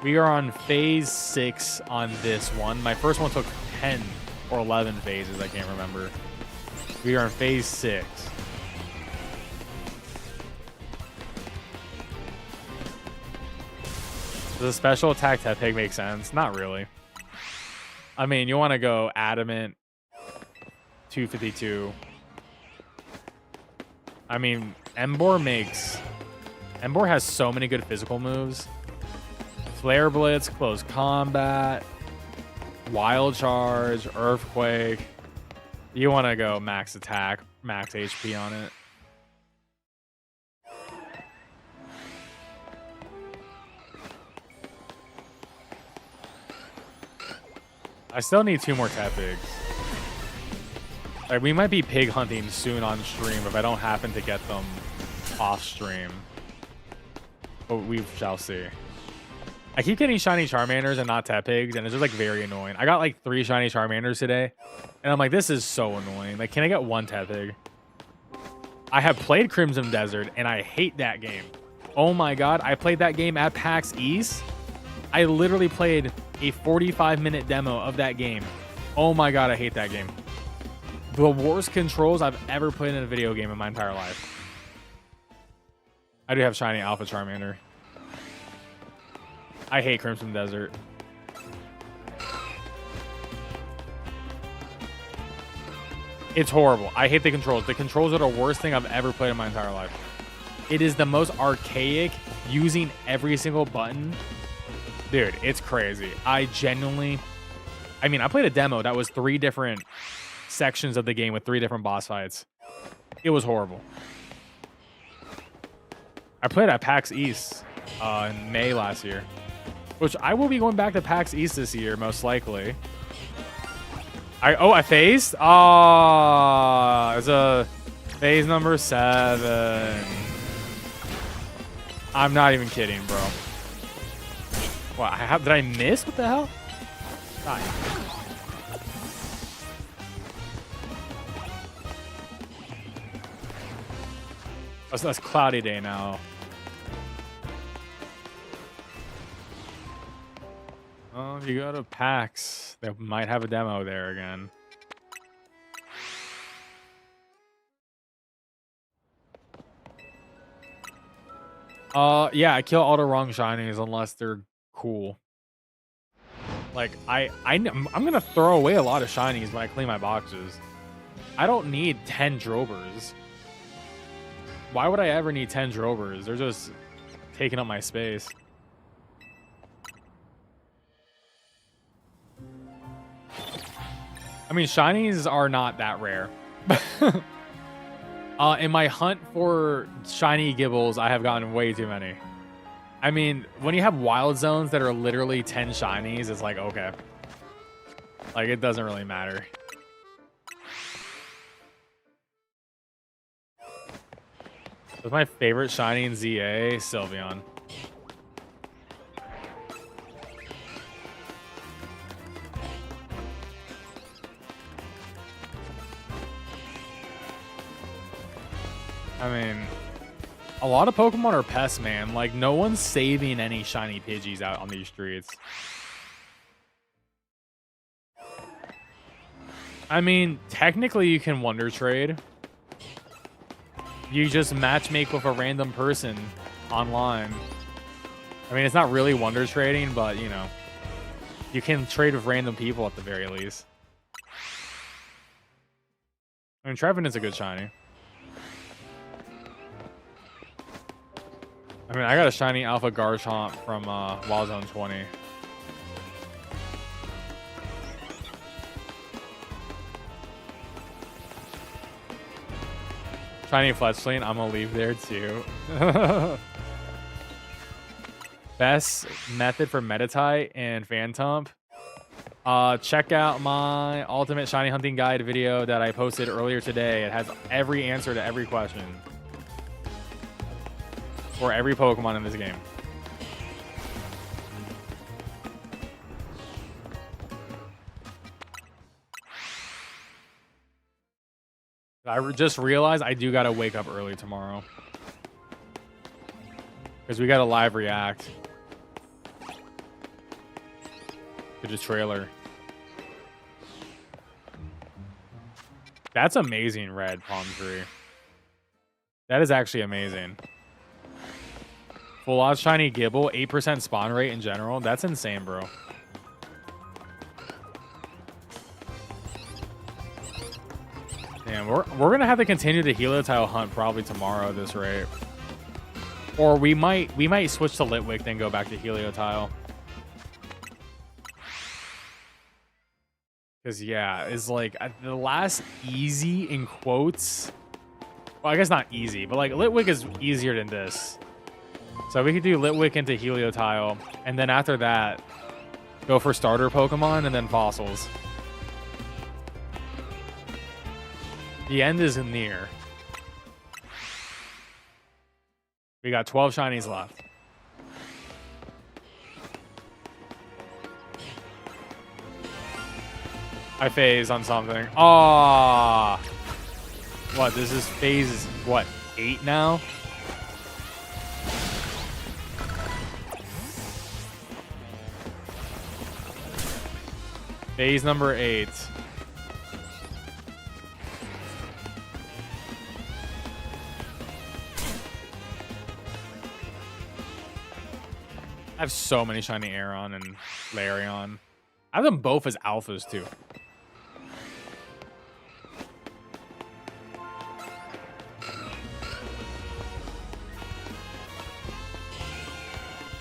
We are on phase 6 on this one. My first one took 10 or 11 phases. I can't remember. We are in phase 6. Does a special attack Tepig make sense? Not really. I mean, you want to go Adamant, 252. I mean, Emboar has so many good physical moves. Flare Blitz, Close Combat, Wild Charge, Earthquake. You want to go max attack, max HP on it. I still need 2 more Tepigs. Like, we might be pig hunting soon on stream if I don't happen to get them off stream. But we shall see. I keep getting shiny Charmanders and not Tepigs, and it's just like very annoying. I got like 3 shiny Charmanders today, and I'm like, this is so annoying. Like, can I get 1 Tepig? I have played Crimson Desert, and I hate that game. Oh my god, I played that game at PAX East. I literally played a 45-minute demo of that game. Oh my god, I hate that game. The worst controls I've ever played in a video game in my entire life. I do have shiny Alpha Charmander. I hate Crimson Desert. It's horrible. I hate the controls. The controls are the worst thing I've ever played in my entire life. It is the most archaic, using every single button. Dude, it's crazy. I played a demo that was 3 different sections of the game with 3 different boss fights. It was horrible. I played at PAX East in May last year, which I will be going back to PAX East this year, most likely. I phased? It's a phase number 7. I'm not even kidding, bro. What? Did I miss? What the hell? That's cloudy day now. Oh, if you go to PAX, they might have a demo there again. Yeah, I kill all the wrong shinies unless they're cool. Like, I'm gonna throw away a lot of shinies when I clean my boxes. I don't need 10 Drobers. Why would I ever need 10 Drobers? They're just taking up my space. I mean, shinies are not that rare. In my hunt for shiny Gibbles, I have gotten way too many. I mean, when you have wild zones that are literally 10 shinies, it's like, okay. Like, it doesn't really matter. What's my favorite shiny in ZA? Sylveon. I mean, A lot of Pokemon are pests, man. Like, no one's saving any shiny Pidgeys out on these streets. I mean, technically you can Wonder Trade. You just matchmake with a random person online. I mean, it's not really Wonder Trading, but, you know, you can trade with random people at the very least. I mean, Trevin is a good shiny. I mean, I got a shiny Alpha Garchomp from Wild Zone 20. Shiny Fletchling, I'm gonna leave there too. Best method for Meditite and Phantomp. Check out my Ultimate Shiny Hunting Guide video that I posted earlier today. It has every answer to every question for every Pokemon in this game. I just realized I do gotta wake up early tomorrow because we got a live react to the trailer. That's amazing, Red Palm Tree. That is actually amazing. Full out shiny Gibble, 8% spawn rate in general. That's insane, bro. Damn, we're gonna have to continue the Helioptile hunt probably tomorrow at this rate. Or we might switch to Litwick, then go back to Helioptile. Because, yeah, it's like the last easy in quotes. Well, I guess not easy, but like Litwick is easier than this. So we could do Litwick into Helioptile, and then after that, go for starter Pokemon and then fossils. The end is near. We got 12 shinies left. I phase on something. Ah, what? This is phase what? 8 now. Phase number 8. I have so many shiny Aeron and Larion. I have them both as alphas too.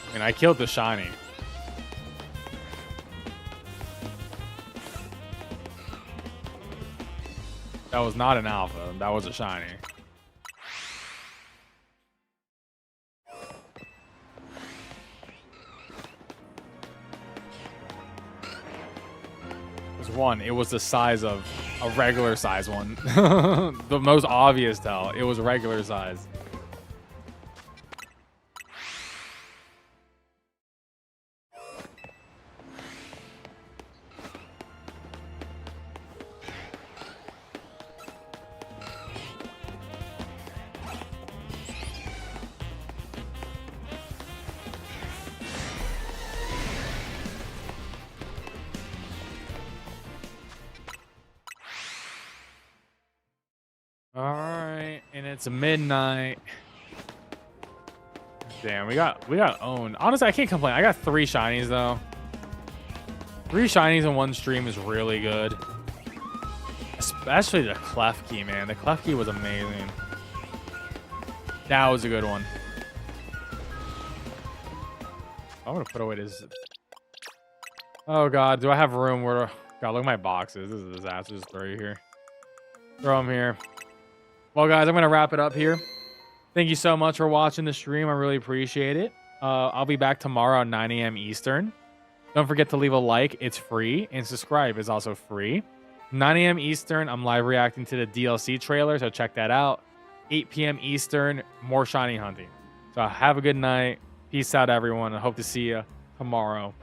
I mean, I killed the shiny. That was not an alpha. That was a shiny. One, it was the size of a regular size one. The most obvious tell, it was regular size. It's midnight. Damn, we got owned. Honestly, I can't complain. I got 3 shinies though. 3 shinies in one stream is really good. Especially the Klefki, man. The Klefki was amazing. That was a good one. I'm gonna put away this. Oh god, do I have room where? God, look at my boxes. This is a disaster. Just throw you here. Throw them here. Well, guys, I'm going to wrap it up here. Thank you so much for watching the stream. I really appreciate it. I'll be back tomorrow at 9 a.m. Eastern. Don't forget to leave a like. It's free. And subscribe is also free. 9 a.m. Eastern, I'm live reacting to the DLC trailer, so check that out. 8 p.m. Eastern, more shiny hunting. So have a good night. Peace out, everyone. I hope to see you tomorrow.